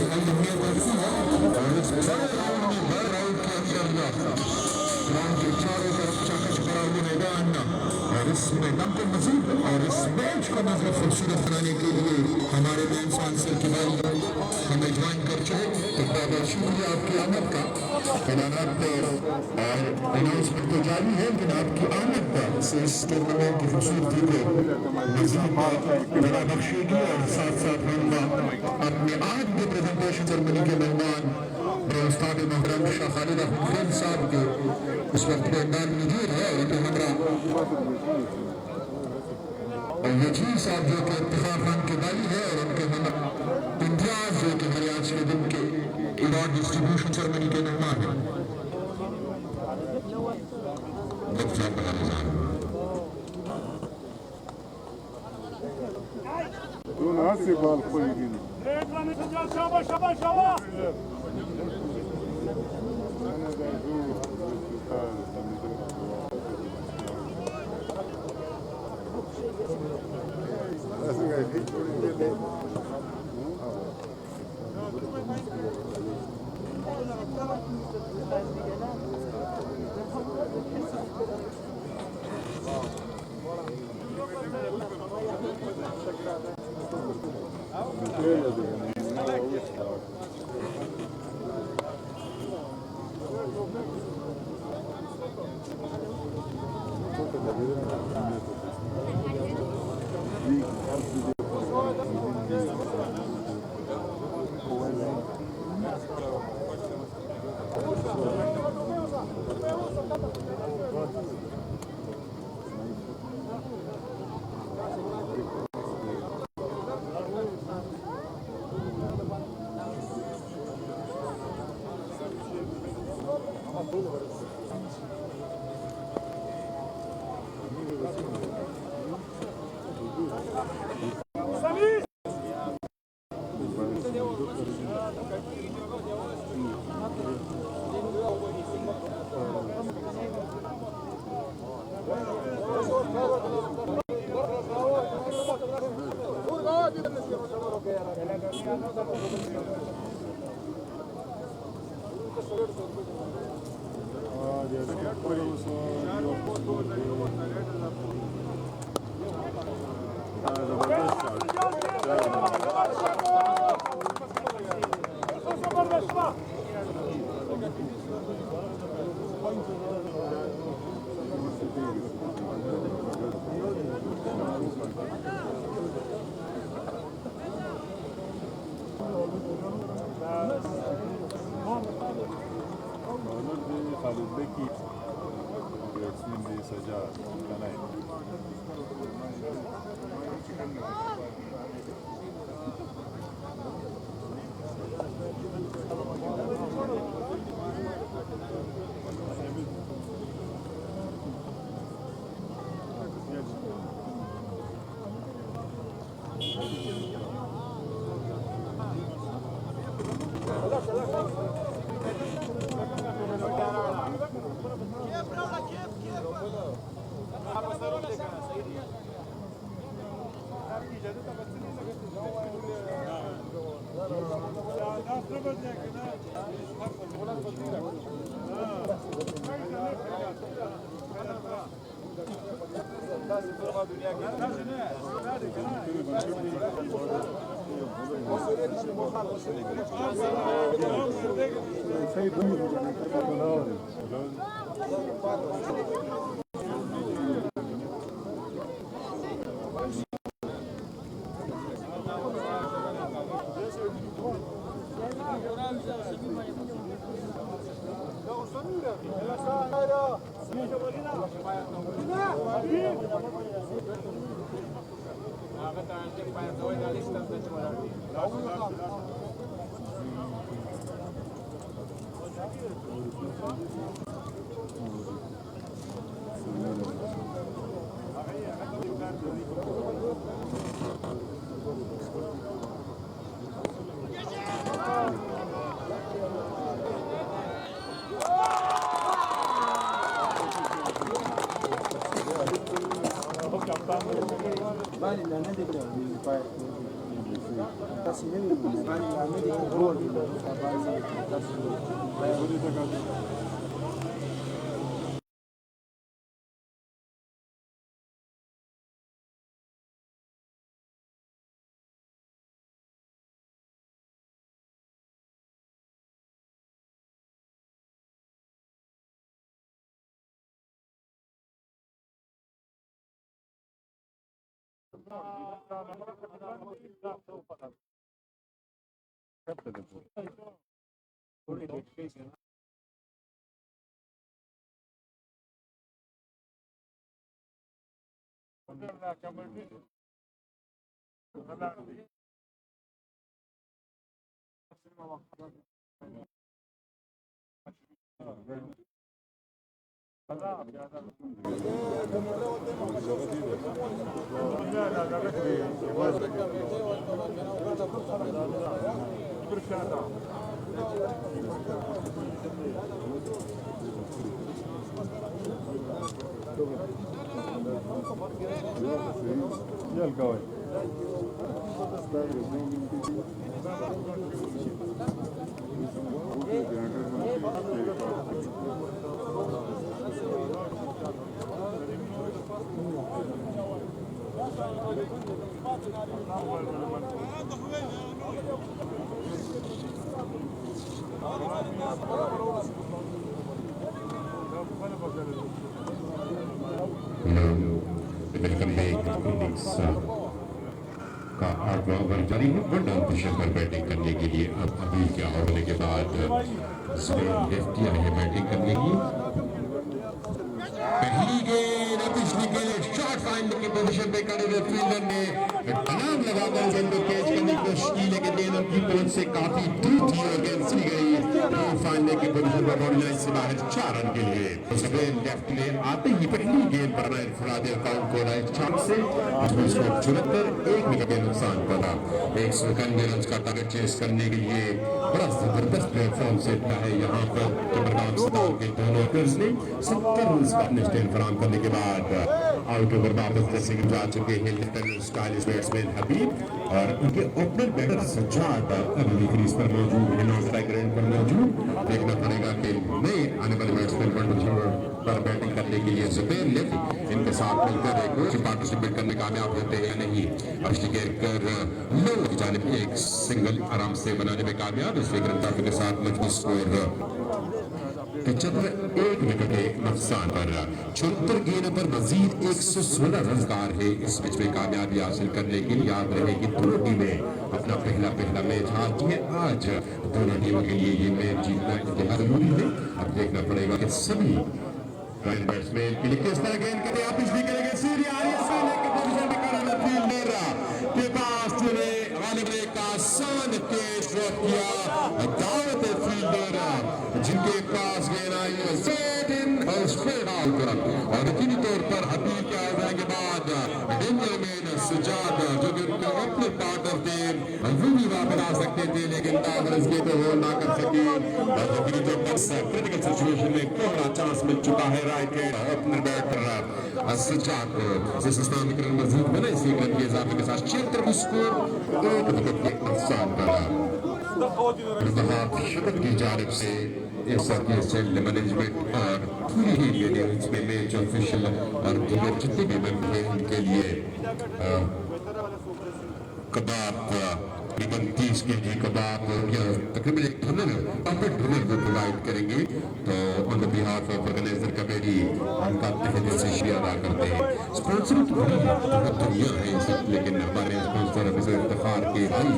اہمیت رکھتی ہے اور اس بڑے راؤنڈ میں بڑے راؤنڈ کے اندر گراؤنڈ کے چاروں طرف چکچ بڑا ہوا میدان اور اس میدان کو مزید اور اس میچ کو مزید خوبصورت بنانے کے لیے ہمارے مین سانسر کی بھائی ہمیں جوائن کر چکے تو بہت بہت شکریہ آپ کی آمد کا اعلانات پہ اور اناؤنسمنٹ تو جاری ہے لیکن آپ کی آمد پر سے اس ٹورنامنٹ کی خوبصورتی کو مزید بڑا بخشے گی اور ساتھ ساتھ ہم اپنے آج کے پریزنٹیشن سرمنی کے مہمان استاد محترم شاہ خالد احمد خان صاحب کے اس وقت میدان موجود ہے ان کے ہمراہ وزیر صاحب جو کہ اتفاق خان کے بھائی ہے اور ان کے ہمراہ امتیاز جو کہ ہمارے آج کے دن کے ایوارڈ ڈسٹریبیوشن سرمنی کے مہمان ہیں شاباش شاباش شاباش का आठवां ओवर जारी है। वन डाउन पोजीशन पर बैटिंग करने के लिए अब अभी के आउट होने के बाद लेफ्टी आए हैं बैटिंग करने की। पहली गेंद पिछली गेंद शॉर्ट फाइंड की पोजीशन पे खड़े हुए फील्डर ने छलांग लगाकर गेंद को कैच करने की कोशिश की, लेकिन गेंद उनकी पहुंच से काफी दूर थी और गेंद सी गई फाइंड की पोजीशन पर बॉडी लाइन से बाहर 4 रन के लिए। लेफ्ट में आते ही पहली गेंद पर राइट फुला दिया काउंट को राइट चांस से 74 1 विकेट के नुकसान पड़ा। 191 रन का टारगेट चेस करने के लिए बड़ा जबरदस्त प्लेटफॉर्म से है यहाँ पर जबरदस्त सदाओं के दोनों ओवर्स ने 70 रन का अपने स्टैंड फराहम करने के बाद आउट ओवर वापस ड्रेसिंग रूम जा चुके हैं लेफ्ट स्टाइलिश बैट्समैन हबीब और उनके ओपनर बैटर सज्जाद अभी क्रीज पर मौजूद है, नॉन स्ट्राइक रेंज पर मौजूद। देखना पड़ेगा कि नए आने वाले बैट्समैन पर बैटिंग करने के लिए जुबैर लेफ्ट इनके साथ मिलकर एक पार्टनरशिप बिल्ड करने कामयाब होते हैं या नहीं। अभिषेक कर लो की जानिब एक सिंगल आराम से बनाने में कामयाब, इसलिए गिरफ्तारी के साथ मजबूत स्कोर 75 1 विकेट के नुकसान पर 74 गेंद पर मजीद 116 रन कार है। इस मैच में कामयाबी हासिल करने के लिए याद रहे कि दोनों टीमें अपना पहला मैच हारती है। आज दोनों टीमों के लिए ये मैच जीतना इंतहा जरूरी है। अब देखना पड़ेगा कि सभी बैट्समैन के लिए किस तरह गेंद करें। आप पिछली करेंगे सूर्य के पास आसान कैच ड्रॉप किया दावत फील्डर जिनके पास गेंद आई और स्ट्रेट आउट और यकीनी तौर पर हबीब के आउट होने के बाद डेंजर मैन सजाद जो कि उनके अपने पार्टनर थे वो भी वापस आ सकते थे, लेकिन कांग्रेस के तो वो ना कर सके और यकीनी तौर पर क्रिटिकल सिचुएशन में कोहरा चांस मिल चुका है right hand opener batter Sajjad को जिस स्थान में मजबूत बने इसी रन के इजाफे के साथ 76 स्कोर 1 विकेट के नुकसान पर शुगर की जानिब से मैनेजमेंट और पूरी न्यूज़ में मैच ऑफिशियल और जितने भी मेंबर हैं उनके लिए कबाब तकरीबन 30 kg कबाब या तकरीबन एक डनर को प्रोवाइड करेंगे। तो on the behalf of organiser committee उनका तहे दिल से शुक्रिया अदा करते हैं। स्पॉन्सर की बहुत दुनिया है, लेकिन हमारे स्पॉन्सर अफसर इफ्तिखार के भाई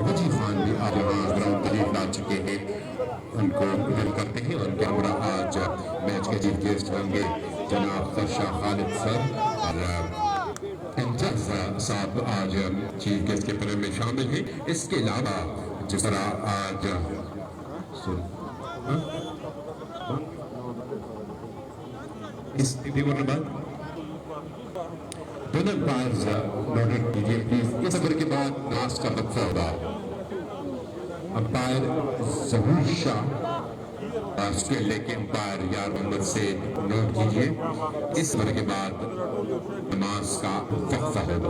वजी खान भी आज यहाँ ग्राउंड तरीफ ला चुके हैं, उनको वेलकम करते हैं। उनके हमरा आज मैच के चीफ गेस्ट होंगे जनाब शाह खालिद सर और साहब आज चीफ गेस्ट के पैनल में शामिल हैं। इसके अलावा जिस तरह आज इस दोनों अंपायर्स नोटेड कीजिए प्लीज। इस ओवर के बाद लास्ट का वक्फा होगा। अंपायर जहूर शाह آسٹریلیا کے امپائر یار محمد سے نوٹ کیجئے اس بار کے بعد نماز کا وقفہ ہوگا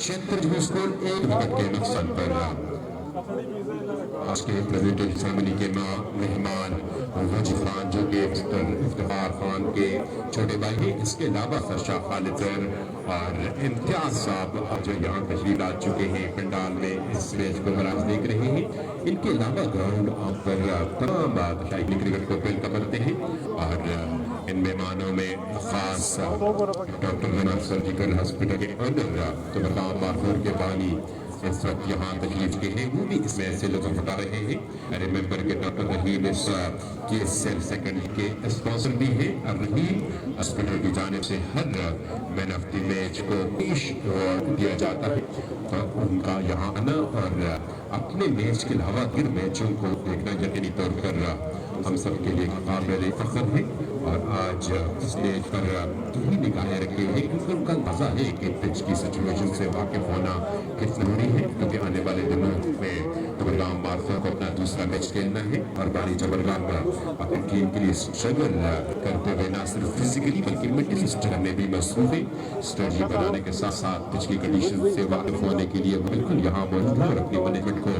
76 جو اسکول 1 وقت کے نقصان پر آج کے پریزنٹیشن سیرمنی کے مہمان وجی خان جو کہ افتخار خان کے چھوٹے بھائی ہیں اس کے علاوہ خرشہ خالد اور امتیاز صاحب جو یہاں تشریف لا چکے ہیں پنڈال میں اس میچ کو براز دیکھ رہے ہیں ان کے علاوہ گراؤنڈ پر تمام شائقین کرکٹ کو ویلکم کرتے ہیں اور ان مہمانوں میں خاص ڈاکٹر مناف سرجیکل ہاسپٹل کے اندر تو مقام مارکور کے بانی اس وقت یہاں تشریف کے ہیں وہ بھی اس میں سے لطف اٹھا رہے ہیں ریممبر کے ڈاکٹر رحیم اس کیس سیل سیکنڈ کے اسپانسر بھی ہیں اور رحیم ہاسپٹل کی جانب سے ہر مین آف دی میچ کو پیش دیا جاتا ہے تو ان کا یہاں آنا اور اپنے میچ کے علاوہ کن میچوں کو دیکھنا یقینی طور پر ہم سب کے لیے قابل فخر ہے اور آج اسٹیج پر یہی نگاہیں رکھے ہیں کیونکہ ان کا اندازہ ہے کہ پچ کی سچویشن سے واقف ہونا کتنا ضروری ہے کیونکہ آنے والے دنوں میں جبرگام مارکوں کو اپنا دوسرا میچ کھیلنا ہے اور بانی جبرگام اپنی ٹیم کے لیے اسٹرگل کرتے ہوئے نہ صرف فزیکلی بلکہ مینٹلی اسٹرگل میں بھی مصروف ہے اسٹریٹجی بنانے کے ساتھ ساتھ پچ کی کنڈیشن سے واقف ہونے کے لیے بالکل یہاں موجود ہے اور اپنی مینجمنٹ کو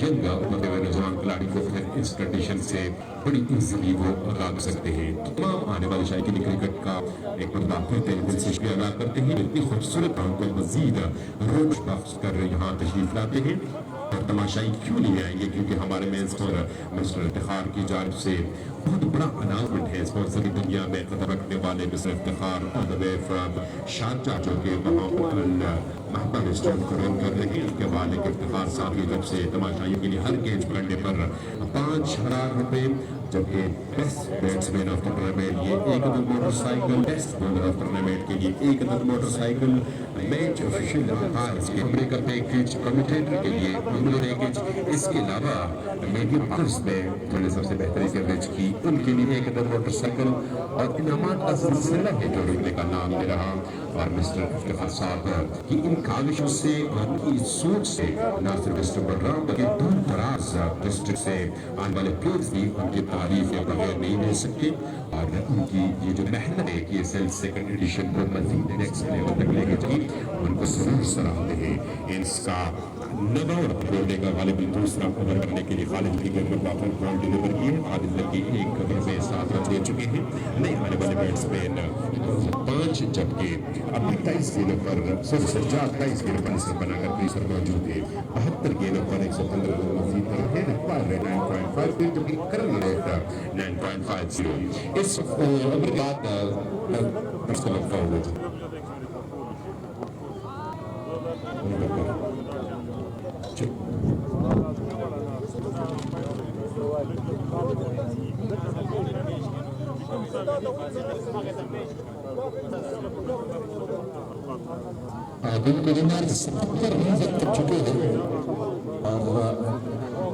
ینگ ہوتے ہوئے نوجوان کھلاڑی کو پھر اس کنڈیشن سے بڑی ایزیلی وہ لگا سکتے ہیں تمام آنے والے شائقین کرکٹ کا ایک مرتبہ پھر دل سے شکریہ ادا کرتے ہیں اتنی خوبصورت کام کو مزید روش بخش کر یہاں تشریف لاتے ہیں اور تماشائی کیوں نہیں آئیں گے کیونکہ ہمارے مینس پر مسٹر افتخار کی جانب سے بہت بڑا اناؤنسمنٹ ہے اسپانسر کی دنیا میں قدم رکھنے والے mister Iftikhar all the way from Sharjah جو کہ وہاں پر محبت اسٹون کو رن کر رہے ہیں ان کے والد افتخار صاحب کی طرف سے تماشائیوں کے لیے ہر کیچ پکڑنے پر 5,000 روپے جبکہ best batsman of the tournament یہ 1 عدد motorcycle best bowler of tournament کے لیے 1 عدد motorcycle match official umpires کے عمرے کا پیکیج کمیٹیٹر کے لیے عمرے پیکیج اس کے علاوہ میڈیا پارٹنرز میں جو نے سب سے بہترین کوریج کی ان کے لیے 1 عدد موٹر سائیکل اور انعامات کا سلسلہ ہے جو رکنے کا نام لے رہا اور مسٹر افتخار صاحب کی ان کاوشوں سے اور ان کی سوچ سے نہ صرف مسٹر بلرام بلکہ دور دراز ڈسٹرکٹ سے آنے والے پلیئرز بھی ان کی تعریف یا بغیر نہیں لے سکتے اور ان کی یہ جو محنت ہے کہ سیل سیکنڈ ایڈیشن کو مزید نیکسٹ لیول تک لے کے جائے ان کو ضرور سراہتے ہیں اس کا نگاؤ بولنے کا غالب دوسرا اوور کرنے کے لیے خالد کی گرمت واپر بال ڈیلیور کی ہے خالد لکی 1 اوور میں 7 رن دے چکے ہیں نئے آنے والے بیٹسمین 5 جبکہ اب 28 گیندوں پر سجاد 28 گیندوں پر نصر بنا کر پیسر موجود ہے 72 گیندوں پر 115 رن مزید پر ہے ریکوائر ہے 9.5 جبکہ کرنٹ ریٹ 9.50 اس اوور کے بعد پرسنل فاؤل دن کو دنار 77 رن کر چکے ہیں اور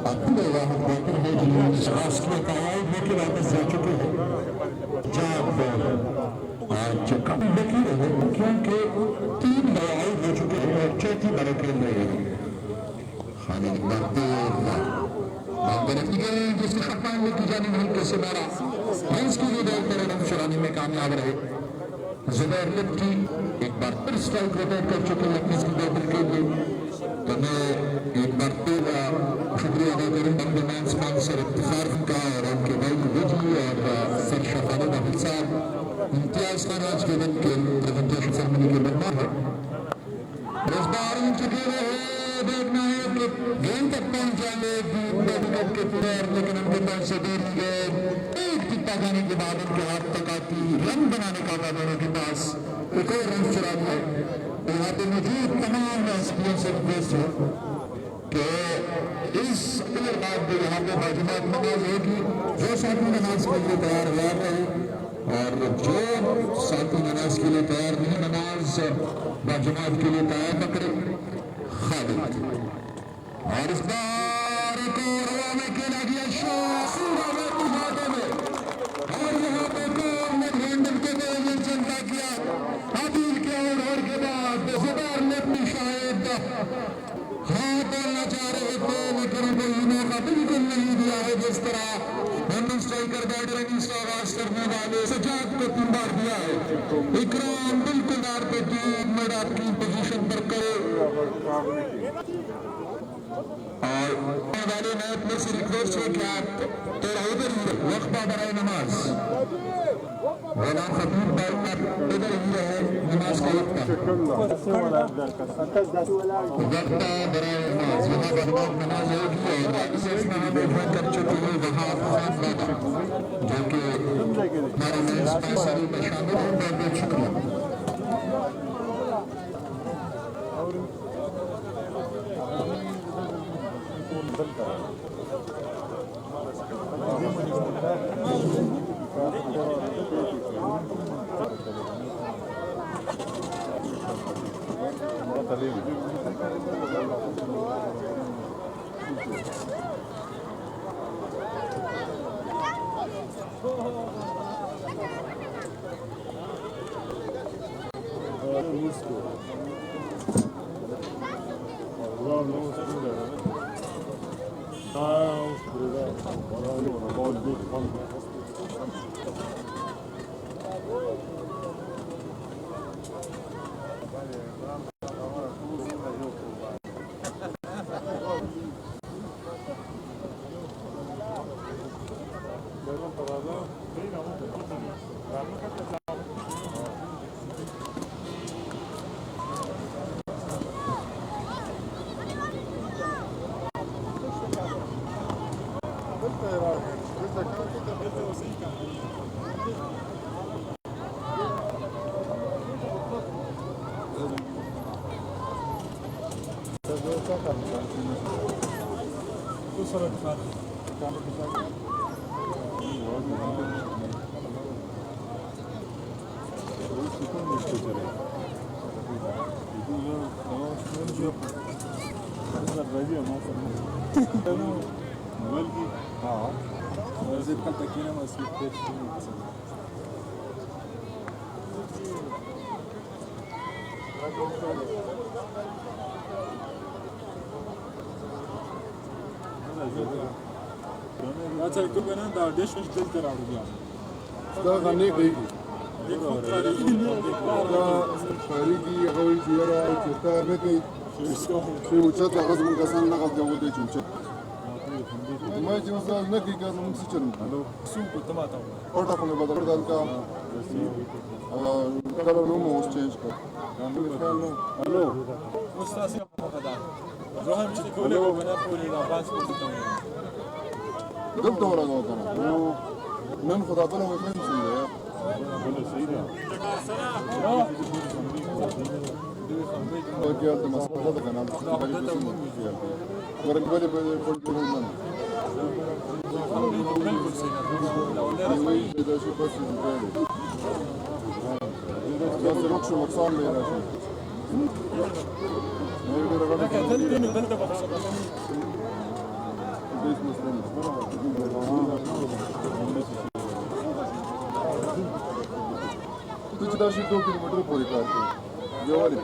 اپنے واحد بیٹر ہے جنہوں نے شخص کیا قواعد میں کے واپس جا چکے ہیں جاب آج کافی لکی رہے کیونکہ 3 بڑائی ہو چکے ہیں اور چوتھی بڑے کھیل رہے ہیں خالد جس کے خطان میں کی جانے ہلکے سے مارا رنز کی لیے دور پر رن چرانے میں کامیاب رہے زبیر لپٹی ایک بار پھر سٹرائک روٹیٹ کر چکے ہیں اپنے بیٹر کے لیے تو میں ایک بار پھر شکریہ ادا کروں بندے مین اسپانسر افتخار کا اور ان کے بھائی وجی اور سرشا خالد احمد صاحب امتیاز خان آج کے دن کے پریزنٹیشن سیرمنی کے مہمان ہے اس بار ان چکے رہے دیکھنا ہے کہ گیند تک پہنچ جائیں گے بیٹنگ کے پلیئر لیکن ان کے پاس سے دیر گئے ایک ٹپا جانے کے بعد ان کے ہاتھ تک آتی رن بنانے کا تھا دونوں کے پاس ایک اور رن چرا ہے یہاں پہ موجود تمام ایسپیوں سے ریکویسٹ ہے کہ اس کے بعد یہاں پہ باجماعت نماز ہوگی جو ساتھی نماز کے لیے تیار ہوا رہے اور جو ساتھی نماز کے لیے تیار نہیں نماز باجماعت کے لیے تیار پکڑے خالد اور اس بار ایک اور ہوا میں کھیلا گیا شاہ اور یہاں پہ کون نے لینڈن کے دے چلتا کیا عادل کے اور کے بعد زبیر نے اپنی شاید ہاں بولنا چاہ رہے تھے لیکن کوئی موقع بالکل نہیں دیا ہے جس طرح اسٹرائکر بیٹر اننگز کا آغاز کرنے والے سجاد کو 3 بار دیا ہے. اکرام بالکل دار پہ 3 منٹ آپ کی پوزیشن پر کرے اور والے نیت میں سے ریکویسٹ ہے کہ آپ تھوڑا ادھر ہی وقفہ برائے نماز غلام خطیب بھائی آپ ادھر ہی رہے نماز کا وقفہ برائے نماز یہاں پر نماز ہوگی اور اس میں ہم ایڈوائن کر چکے ہیں وہاں خان بابا جو کہ ہمارے میں اسپیشلی میں شامل ہیں. بہت بہت شکریہ. That's a good one, and the dish was built around you. دا غني کوي دا خارجي هغوی چې یاره چې کار نه کوي چې اوچت هغه زموږ کسان نه غږ دی چې اوچت ما چې مثلا نه کوي کار موږ څه چلو اوټه خو مې بدل کړل کا کله نو مو اوس چینج کړ الو استاذ خدا روحم چې کوله وبنا پوری را باس کوته دلته ورغاو کنه نن خدا تعالی وایي څنګه صحیح ده او کې د مسله ده کنه ورنګ بده په پورته نه بالکل صحیح ده وایي دا شی پس دا څه وخت نقصان دی راشي لکه دلته بخښه تو چې دا شي 2 کیلومتر پورې کار کوي یو وری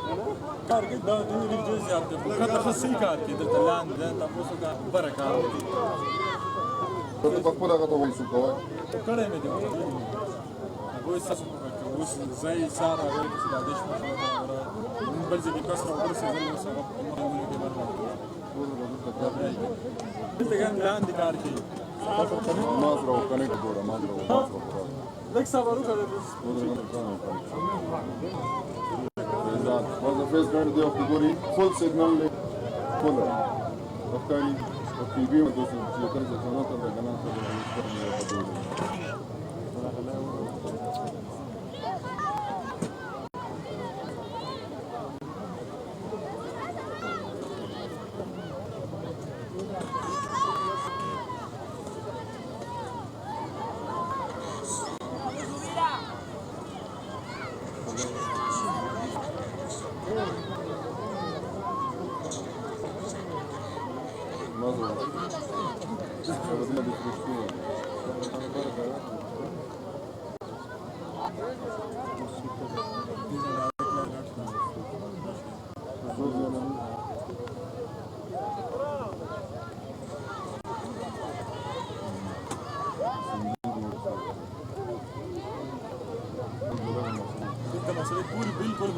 کار کې دا د دې ډیر زیات دی خو کله خاصي کار کې د تلان د تاسو کا برکات دی ته په خپل هغه ته وایي څه کوي کړه مې دی وایي تاسو اوس ځای ساره وایي چې دا د شپه بل ځای کې کسر او ورسې زموږ سره په مهمه کې برابر دلته ګان لاندې کار کوي ما سره کنیکټ جوړه ما سره لکه صبر وکړه was the first guard of the Gori, full signal, full. Afghani, TV, and those who can say, not the Ghana.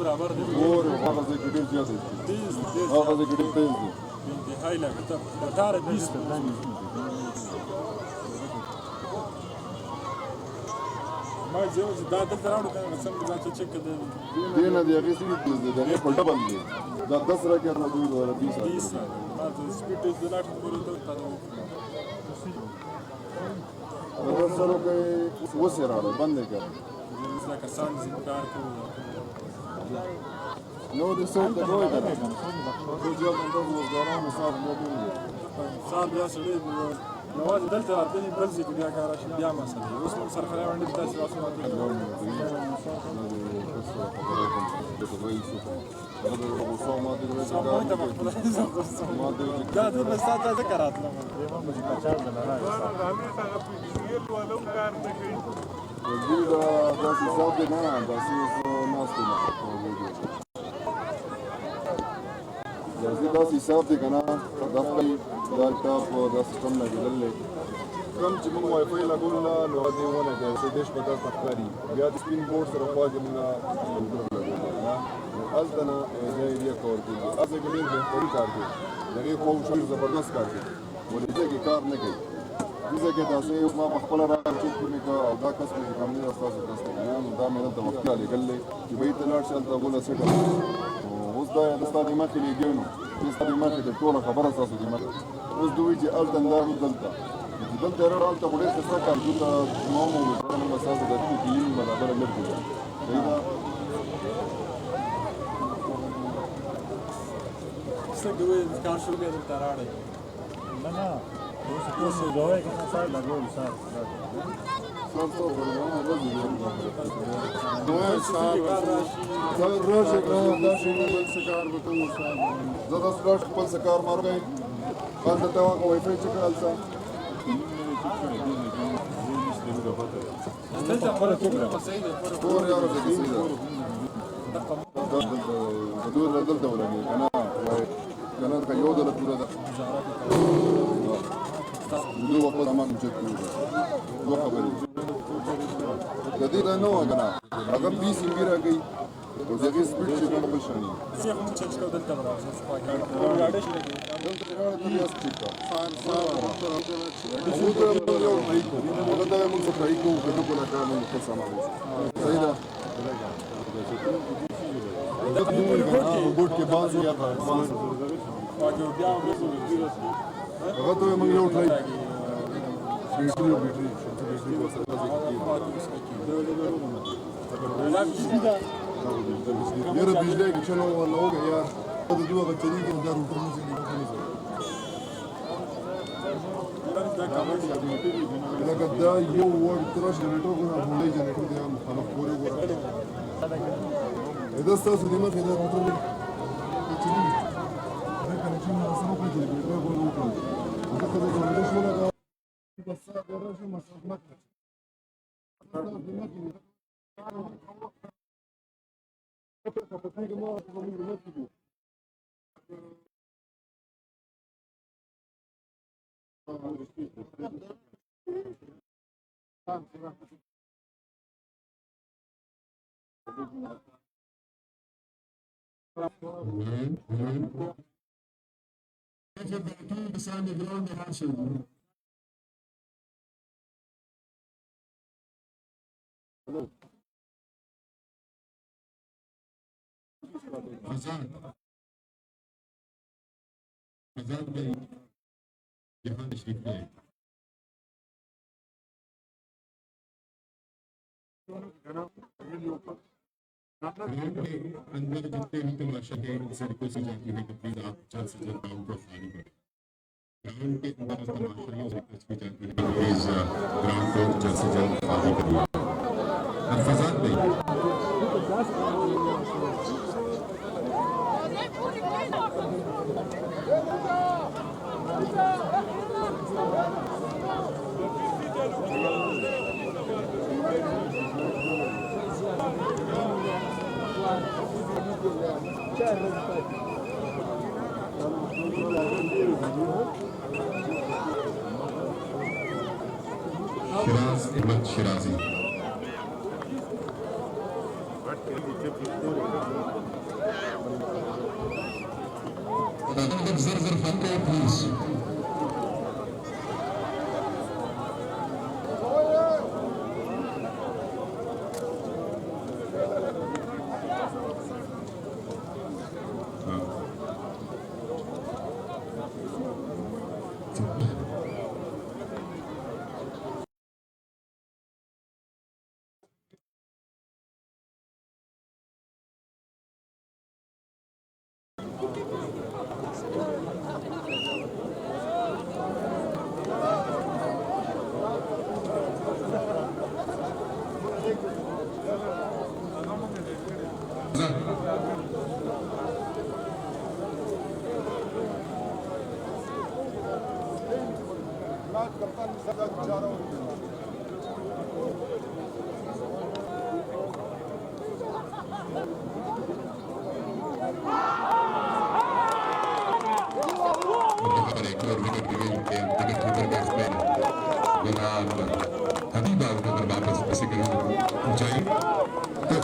برابر دی اور هغه ځای کې ډېر زیات دی تیز هغه ځای کې ډېر تیز دی انتهایی لګ ته 18-20 ما جو دا دلته راوړو کنه سم دا چې چک دی دې نه دی هغې سړي تیز دی د هغې په ډبل دی دا 10 راکې نه دوی 20 ما د سپیډ د لاټ پورې ته تا اگر سره کوي وسه راړو باندې کړ دا کسان چې کار کوي نو د څو ته کوي کنه خو جو باندې وګورم صاحب مو دی صاحب یا سړی نواز دلته راځي بل ځای کې بیا کار شي بیا مسله اوس موږ سره خلای باندې تاسو واسو ماته دا د مساته ذکر راتله دا داسې حساب دی نه داسې ناست دی نه داسې حساب دی که نه دا خپل دا کتاب دا سیسټم لګېدل دی کوم چې موږ وای فای لګولو نه نو هغه دې ونه کړی چې دیش په تاسو ښکاري بیا د سپین بورډ سره خوا کې موږ هلته نه دا ایریا کور کېږي هلته کې ډېر بهتري کار کوي د هغې خوا ډېر زبردست کار کوي ولې دې کې کار نه کوي دې ځای کې داسې ما په خپله راغلی چک مې کړه او دا کس مې چې کوم دی دا ستاسو کس دی نو دا مې دلته وختي رالېږل دی چې بهر ته لاړ شي هلته غوله سیټه اوس دا د ستا دماغ کې لېږي نو چې ستا دماغ کې د ټوله خبره ستاسو دماغ اوس دوی چې هلته اندازو دلته چې دلته یې راوړه هلته خو ډېر ښایسته کار دلته ما هم وویل موږ به ستاسو د ټکي یو برابره لږ کړو صحیح ده څنګه وایي کار شروع کړی دلته راوړی نه اوس دوی کې سره لګول سره راشه دا شي بل څه کار به کوو زه تاسو راشه خپل څه کار مارګئ هلته ته هغه وای فای چک هلته دلته خبره کوله صحیح ده ټول یاره دې صحیح ده دوی دلته ولګي کنه کنه که یو ډول پوره ده دوی په سامان چک کوي دوه خبرې د دې نه و کنه هغه 20 امبي راګي او دغه سپیډ چې کوم بل شنی څه هم چک کړو دلته راځي څه پای راډه شي دلته راځي ته یاس چک کا موږ ته یو ټریک هغه ته موږ څه ټریک کوو کله کوله کار موږ په سامان صحیح ده بوټ کې باز یا باز هغه ته موږ یو ټریک بیټری یاره بجلی کې چلو ولا هو یار د دوه بچی کې دا روټر مو ځینې لکه دا یو ور ترش جنریټر غو نه بولې جنریټر دی مخالف پورې وره دا ستاسو د مخې دا روټر دی چې دا کنه نه سره په جنریټر غو نه وکړو دا کله چې موږ شو لګا بس دا راځي مسافت आजाद भाई यहाँ तशरीफ है अंदर जितने भी तमाशा है उनसे रिक्वेस्ट जाती है कि प्लीज आप जल्द से जल्द ग्राउंड को खाली करें ग्राउंड के अंदर तमाशा है रिक्वेस्ट की जाती है कि प्लीज ग्राउंड को जल्द से जल्द खाली करिए आजाद भाई शिराज अहमद शिराजी زر فانکو پلیز.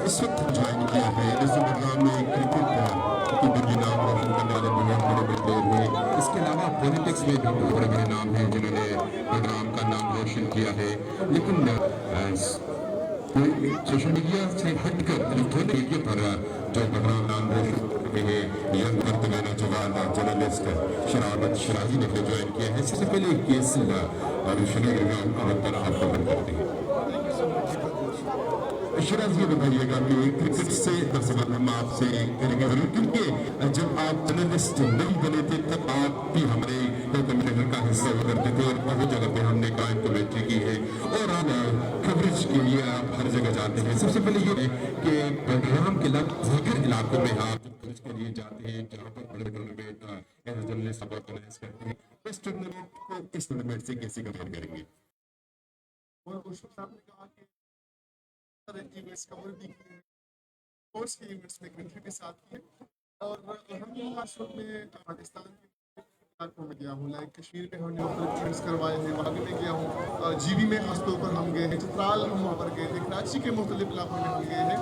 اس وقت جوائن کیا ہے اس پروگرام میں کرکٹ کی بڑی نام روشن کرنے والے بہت بڑے بڑے پلیئر ہوئے. اس کے علاوہ پولیٹکس میں بھی بہت بڑے بڑے نام ہیں جنہوں نے پروگرام کا نام روشن کیا ہے. لیکن سوشل میڈیا سے ہٹ کر الیکٹرانک میڈیا پر جو پروگرام نام روشن کرتے ہیں ینگ مرتبہ نوجوان جرنلسٹ شرابت شراحی نے جوائن کیا ہے. سب سے پہلے ایک کیس روشنی پر آپ کو کرتے ہیں. شراز یہ بتائیے گا کہ کرکٹ سے درسگت ہم آپ سے کریں گے ضرور کیونکہ جب آپ جرنلسٹ نہیں بنے تھے تب آپ بھی ہمارے کمیٹیٹر کا حصہ ہوا کرتے تھے اور بہت جگہ پہ ہم نے قائم کمیٹی کی ہے اور آپ کوریج کے لیے آپ ہر جگہ جاتے ہیں. سب سے پہلے یہ ہے کہ پروگرام کے دیگر علاقوں میں آپ کوریج کے لیے جاتے ہیں جہاں پر بڑے ٹورنامنٹ ایز جرنلسٹ آپ آرگنائز کرتے ہیں. اس ٹورنامنٹ کو اس ٹورنامنٹ سے کیسے کمپیئر کریں گے؟ اور اس وقت آپ نے کہا کہ ایونٹس کور بھی کیے اسپورٹس کے ایونٹس میں کنٹری کے ساتھ کیے اور ہم خاص طور میں پاکستان کے علاقوں میں گیا ہوں لائک کشمیر میں ہم نے مختلف ایونٹس کروائے ہیں. وہاں بھی میں گیا ہوں. جی بی میں خاص طور پر ہم گئے ہیں. چترال ہم وہاں پر گئے تھے. کراچی کے مختلف علاقوں میں ہم گئے ہیں.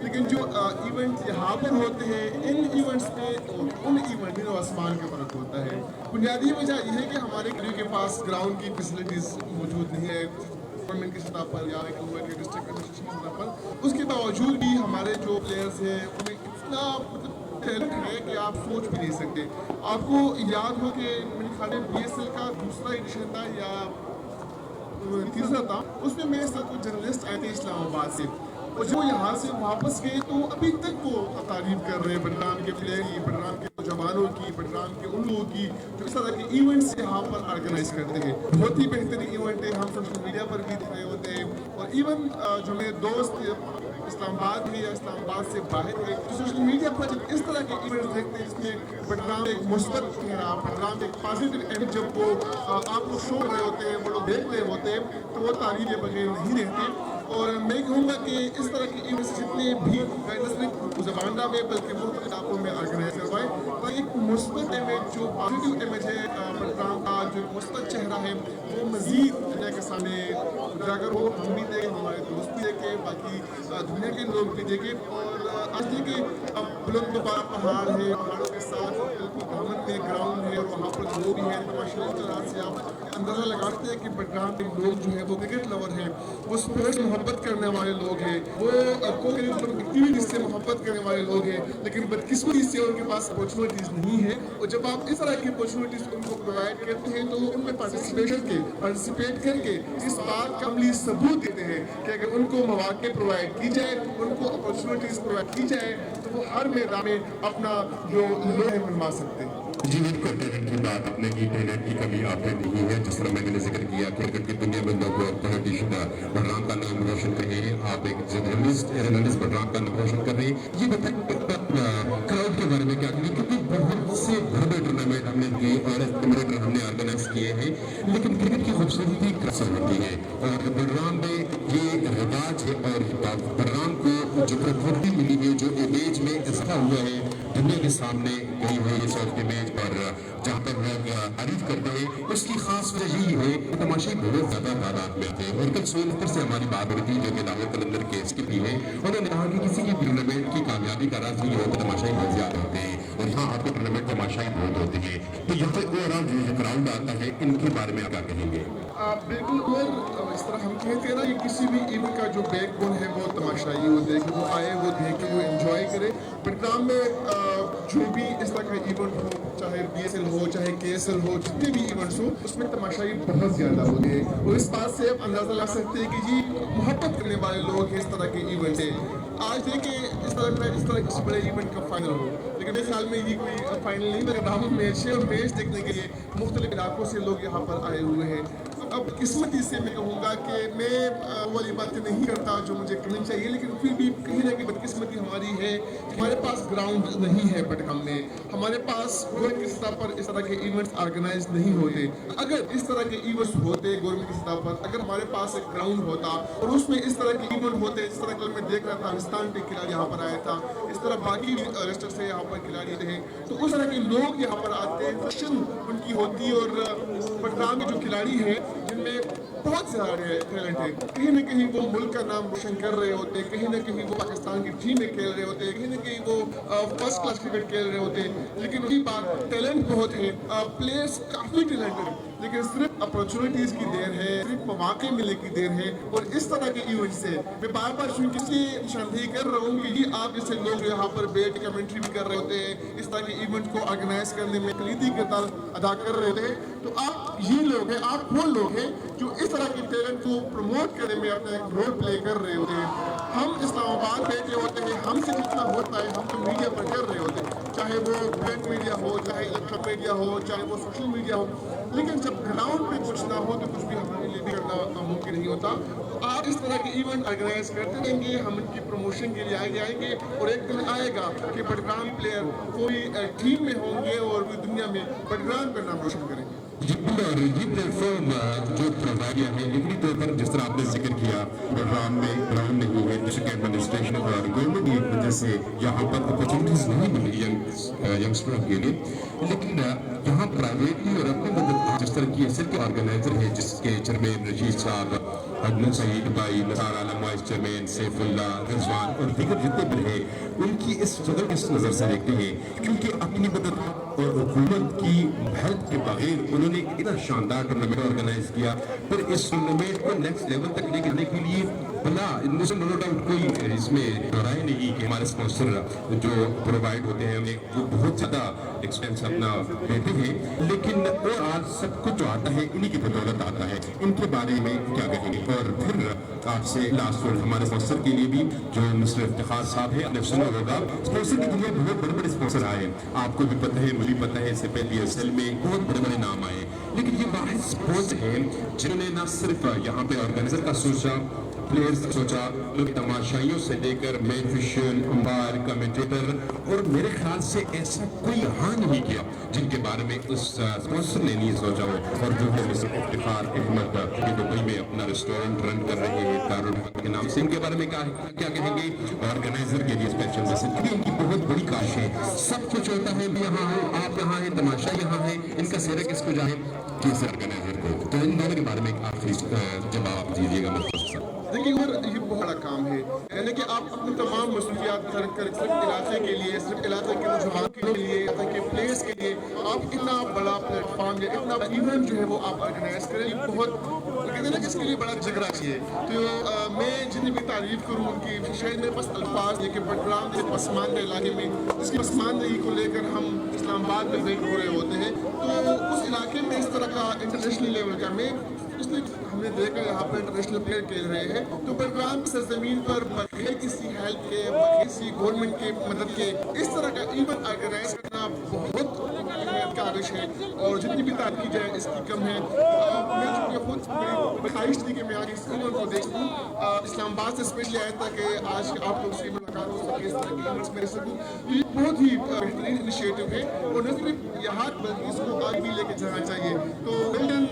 لیکن جو ایونٹ یہاں پر ہوتے ہیں ان ایونٹس میں ان ایونٹ میں آسمان کا فرق ہوتا ہے. بنیادی وجہ یہ ہے کہ ہمارے کریو کے پاس گراؤنڈ کی فیسلٹیز موجود نہیں ہے گورنمنٹ کی سطح پر یا ڈسٹرکٹ ایڈمنسٹریشن کی سطح پر. اس کے باوجود بھی ہمارے جو پلیئرز ہیں انہیں اتنا ٹیلنٹ ہے کہ آپ سوچ بھی نہیں سکتے. آپ کو یاد ہو کہ میرے خیال میں بی ایس ایل کا دوسرا ایڈیشن تھا یا تیسرا تھا. اس میں میرے ساتھ کچھ جرنلسٹ آئے تھے اسلام آباد سے اور جو یہاں سے واپس گئے تو ابھی تک وہ تعریف کر رہے ہیں بڈگرام کے پلیئر کی, بڈگرام کے نوجوانوں کی, بڈگرام کے ان لوگوں کی جو اس طرح کے ایونٹس یہاں پر آرگنائز کرتے ہیں. بہت ہی بہترین ایونٹ ہے. ہم سوشل میڈیا پر بھی دیکھ رہے ہوتے ہیں اور ایون جو میرے دوست اسلام آباد میں یا اسلام آباد سے باہر ہے جو سوشل میڈیا پر جب اس طرح کے ایونٹس دیکھتے ہیں جس میں بڈگرام ایک مثبت چہرہ, بڈگرام ایک پازیٹیو ایونٹ جب وہ آپ کو شو رہے ہوتے ہیں, وہ لوگ دیکھ رہے ہوتے ہیں تو وہ تعریف بغیر نہیں رہتے. اور میں کہوں گا کہ اس طرح کے ایونٹس جتنے بھی صرف زبانہ میں بلکہ مختلف علاقوں میں آرگنائز کروائے تو ایک مثبت امیج جو پازیٹیو امیج ہے بڈگرام کا جو مثبت چہرہ ہے وہ مزید دنیا کے سامنے اجاگر ہو. ہم بھی دیکھیں, ہمارے دوست بھی دیکھیں, باقی دنیا کے لوگ بھی دیکھیں. اور آج دیکھیں بلند بلند پہاڑ ہے, پہاڑوں کے ساتھ بالکل دامن میں گراؤنڈ ہے اور وہاں پر لوگ ہیں. ماشاء اللہ سے آپ اندازہ لگاتے ہیں کہ بڈگرام کے لوگ جو ہیں وہ کرکٹ لور ہیں, وہ اسپورٹس محبت کرنے والے لوگ ہیں, وہ ایکٹیویٹیز سے محبت کرنے والے لوگ ہیں. لیکن بدقسمتی سے ان کے پاس اپارچونیٹیز نہیں ہے اور جب آپ اس طرح کی اپارچونیٹیز ان کو پرووائڈ کرتے ہیں تو وہ ان میں پارٹیسپیٹ کر کے اس بات کا عملی ثبوت دیتے ہیں کہ اگر ان کو مواقع پرووائڈ کی جائے, ان کو اپارچونیٹیز پرووائڈ کی جائے تو وہ ہر میدان میں اپنا جو لوہے منوا سکتے ہیں. جی بالکل ٹیلنٹ کی بات آپ نے کی, ٹیلنٹ کی کمی آپ میں نہیں ہے. جس طرح میں نے ذکر کیا کرکٹ کی دنیا میں لوگ پولیٹیشین بڈگرام کا نام روشن کر رہے ہیں, آپ ایک جرنلسٹ بڈگرام کا نام روشن کر رہے ہیں. یہ بتائیں کراؤڈ کے بارے میں کیا کہیں کیونکہ بہت سے بڑے بڑے ٹورنامنٹ ہم نے کیے اور ٹورنامنٹ ہم نے آرگنائز کیے ہیں لیکن کرکٹ کی خوبصورتی کسر ہوتی ہے اور بڈگرام میں یہ رواج ہے اور بڈگرام کو جو پرکرتی ملی ہے, جو امیج میں اضافہ ہوا ہے دنیا کے سامنے گئی ہوئی ہے سافٹ امیج پر جہاں پر لوگ تعریف کرتے ہیں, اس کی خاص وجہ یہی ہے کہ تماشائی بہت زیادہ تعداد میں آتے ہیں. اور کل سہیل اختر سے ہماری بات ہوئی تھی جو کہ لاہور قلندر کے ایس کے پی ہیں, انہوں نے کہا کہ کسی کی ٹورنامنٹ کی کامیابی کا راز یہی ہو کہ تماشائی بہت زیادہ ہوتے ہیں اور یہاں آپ کو ٹورنامنٹ तमाशाई बहुत होते हैं, तो यहाँ पे ओवरऑल जो क्राउड आता है इनके बारे में क्या कहेंगे? बिल्कुल, और इस तरह हम कहते हैं ना कि किसी भी इवेंट का जो बैकबोन है वो तमाशाई वो देखे, वो आए, वो देखे, वो एंजॉय करे। बडगाम में जो भी इस तरह का इवेंट हो, चाहे BSL हो, चाहे KSL हो, जितने भी इवेंट्स हो, उसमें तमाशाई बहुत ज़्यादा होते हैं। और इस बात से आप अंदाज़ा लगा सकते हैं कि जी मोहब्बत करने वाले लोग हैं इस तरह के इवेंट से। आज देखें इस तरह किसी बड़े इवेंट का फाइनल हो, लेकिन मेरे ख्याल में ये कोई फाइनल नहीं लग रहा। मैच है और मैच देखने के लिए मुख्तलिफ इलाकों से लोग यहाँ पर आए हुए हैं। अब किस्मती से मैं कहूँगा कि मैं वाली बातें नहीं करता जो मुझे करनी चाहिए, लेकिन फिर भी कहीं ना कहीं बदकिस्मती हमारी है। हमारे पास ग्राउंड नहीं है बडगाम में, हमारे पास गवर्नमेंट की सतह पर इस तरह के इवेंट्स ऑर्गेनाइज नहीं होते। अगर इस तरह के इवेंट्स होते गवर्नमेंट की सतह पर, अगर हमारे पास एक ग्राउंड होता और उसमें इस तरह के इवेंट होते, इस तरह कल मैं देख रहा था पाकिस्तान के खिलाड़ी यहाँ पर आया था, इस तरह बाकी रेस्टर से यहाँ पर खिलाड़ी रहे, तो उस तरह के लोग यहाँ पर आते हैं, फैशन उनकी होती है। और बडगाम में जो खिलाड़ी हैं जिनमें बहुत ज़्यादा टैलेंट है, कहीं ना कहीं वो मुल्क का नाम रोशन कर रहे होते हैं, कहीं ना कहीं वो पाकिस्तान की टीम में खेल रहे होते हैं, कहीं ना कहीं वो फर्स्ट क्लास क्रिकेट खेल रहे होते हैं। लेकिन वही बात, टैलेंट बहुत है, प्लेयर्स काफ़ी टैलेंटेड है, लेकिन सिर्फ अपॉर्चुनिटीज़ की देर है, सिर्फ मौके मिलने की देर है। और इस तरह के इवेंट से मैं बार बार निशानदेही कर रहा हूँ कि आप जैसे लोग यहाँ पर बैठ कमेंट्री भी कर रहे होते हैं, इस तरह के इवेंट को ऑर्गेनाइज करने में कलीदी किरदार अदा कर रहे होते हैं, तो आप ये लोग हैं, आप वो लोग हैं जो इस तरह के टैलेंट को प्रमोट करने में अपना एक रोल प्ले कर रहे होते हैं। हम इस्लामाबाद बैठे होते हैं, हमसे जितना होता है हम तो मीडिया पर कर रहे होते हैं, चाहे वो प्रिंट मीडिया हो, चाहे इलेक्ट्रॉनिक मीडिया हो, चाहे वो सोशल मीडिया हो, लेकिन जब ग्राउंड पे कुछ ना हो तो कुछ भी हमारे लिए भी करना मुमकिन नहीं होता। तो आप इस तरह के इवेंट ऑर्गेनाइज करते रहेंगे, हम इनकी प्रमोशन के लिए आगे आएंगे, और एक दिन आएगा कि बडगाम प्लेयर कोई टीम में होंगे और भी दुनिया में बडगाम का नाम रोशन करेंगे। जी, और ये प्लेटफॉर्म जो प्रोवाइड किया है, एक तौर पर जिस तरह आपने जिक्र किया बडगाम में ग्राउंड नहीं है, डिस्ट्रिक्ट एडमिनिस्ट्रेशन और गवर्नमेंट की वजह से यहाँ पर अपॉर्चुनिटीज नहीं मिल रही यंगस्टरों के लिए, लेकिन यहाँ प्राइवेटली और अपनी मदद जिस तरह की एसएल के ऑर्गेनाइजर है, जिसके चेयरमैन रशीद साहब, अदनन सईद भाई, नसार आलम वाइस चेयरमैन, सैफुल्ला, रिजवान और दीगर जितने भी रहे, उनकी इस फिक्र किस नज़र से देखते हैं, क्योंकि अपनी मदद और हुकूमत की हेल्प के बगैर उन्होंने इतना शानदार टूर्नामेंट ऑर्गेनाइज किया, पर इस टूर्नामेंट को नेक्स्ट लेवल तक लेके जाने के लिए बना नो डाउट कोई इसमें राय नहीं कि हमारे स्पॉन्सर जो प्रोवाइड होते हैं हमें वो बहुत ज़्यादा एक्सपेंस अपना देते हैं, लेकिन और आज सब कुछ जो आता है इन्हीं की बदौलत आता है। इनके बारे में क्या कहेंगे? और फिर आपसे लास्ट वर्ड हमारे स्पॉन्सर के लिए भी जो मिस्टर इफ्तिखार साहब है, आपने सुना होगा स्पॉन्सर की दुनिया बहुत बड़े बड़े स्पॉन्सर आए, आपको भी पता है, मुझे पता है, इससे पहले एसएल में बहुत बड़े बड़े नाम आए, लेकिन ये वाहिद स्पॉन्सर है जिन्होंने न सिर्फ यहाँ पे ऑर्गेनाइजर का सोचा, प्लेयर्स का सोचा, तमाशाइयों से लेकर मैफिशियल, अंपायर, कमेंटेटर, और मेरे ख्याल से ऐसा कोई यहाँ नहीं किया जिनके बारे में उस स्पॉन्सर ने नहीं सोचा हो। और जो है मिस्टर इफ्तिखार अहमद ये दुबई में अपना रेस्टोरेंट रन कर रहे हैं दारुल हक के नाम से, इनके बारे में क्या कहेंगे? ऑर्गेनाइजर के लिए स्पेशल मैसेज, इनकी बहुत बड़ी काश है, सब कुछ होता है, यहाँ है, आप यहाँ है, तमाशा यहाँ है, इनका सेहरा किसको जाए? किस ऑर्गेनाइजर को? तो इन दोनों के बारे में आखिरी जवाब दीजिएगा। देखिए, और ये बहुत बड़ा काम है, यानी कि आप अपनी तमाम मसरूफियात कर सिर्फ इलाके के लिए, सिर्फ इलाके के नौजवान के लिए, इलाके के प्लेयर्स के लिए आप इतना बड़ा प्लेटफॉर्म या इतना इवेंट जो है वो आप ऑर्गेनाइज करें, ये बहुत कहते हैं ना, इसके लिए बड़ा जिगरा चाहिए। तो मैं जितनी भी तारीफ करूँ उनकी, शायद मेरे पास अल्फाज है कि बडगाम के पसमानदा इलाके में जिसकी पसमानदगी को लेकर हम इस्लामाबाद में वेट हो रहे होते हैं, तो उस इलाके में इस तरह का इंटरनेशनल लेवल का मैं इसलिए हमने देखा यहाँ पर इंटरनेशनल प्लेयर खेल रहे हैं, तो बडगाम सरजमीन पर बगैर किसी हेल्प के, बगैर किसी गवर्नमेंट के मदद के इस तरह का इवेंट ऑर्गेनाइज करना बहुत काबिश है, और जितनी भी तारीफ की जाए इसकी कम है। मैं चूँकि खुद मेरी ख्वाहिश थी कि मैं आज इस इवेंट को देख सकूँ, इस्लामाबाद से स्पेशली आया था कि आज आप लोग से मुलाकात हो सके, इस तरह के इवेंट्स में रह सकूँ। ये बहुत ही बेहतरीन इनिशिएटिव है, और न सिर्फ यहाँ बल्कि इसको आगे भी लेके जाना चाहिए। तो लंदन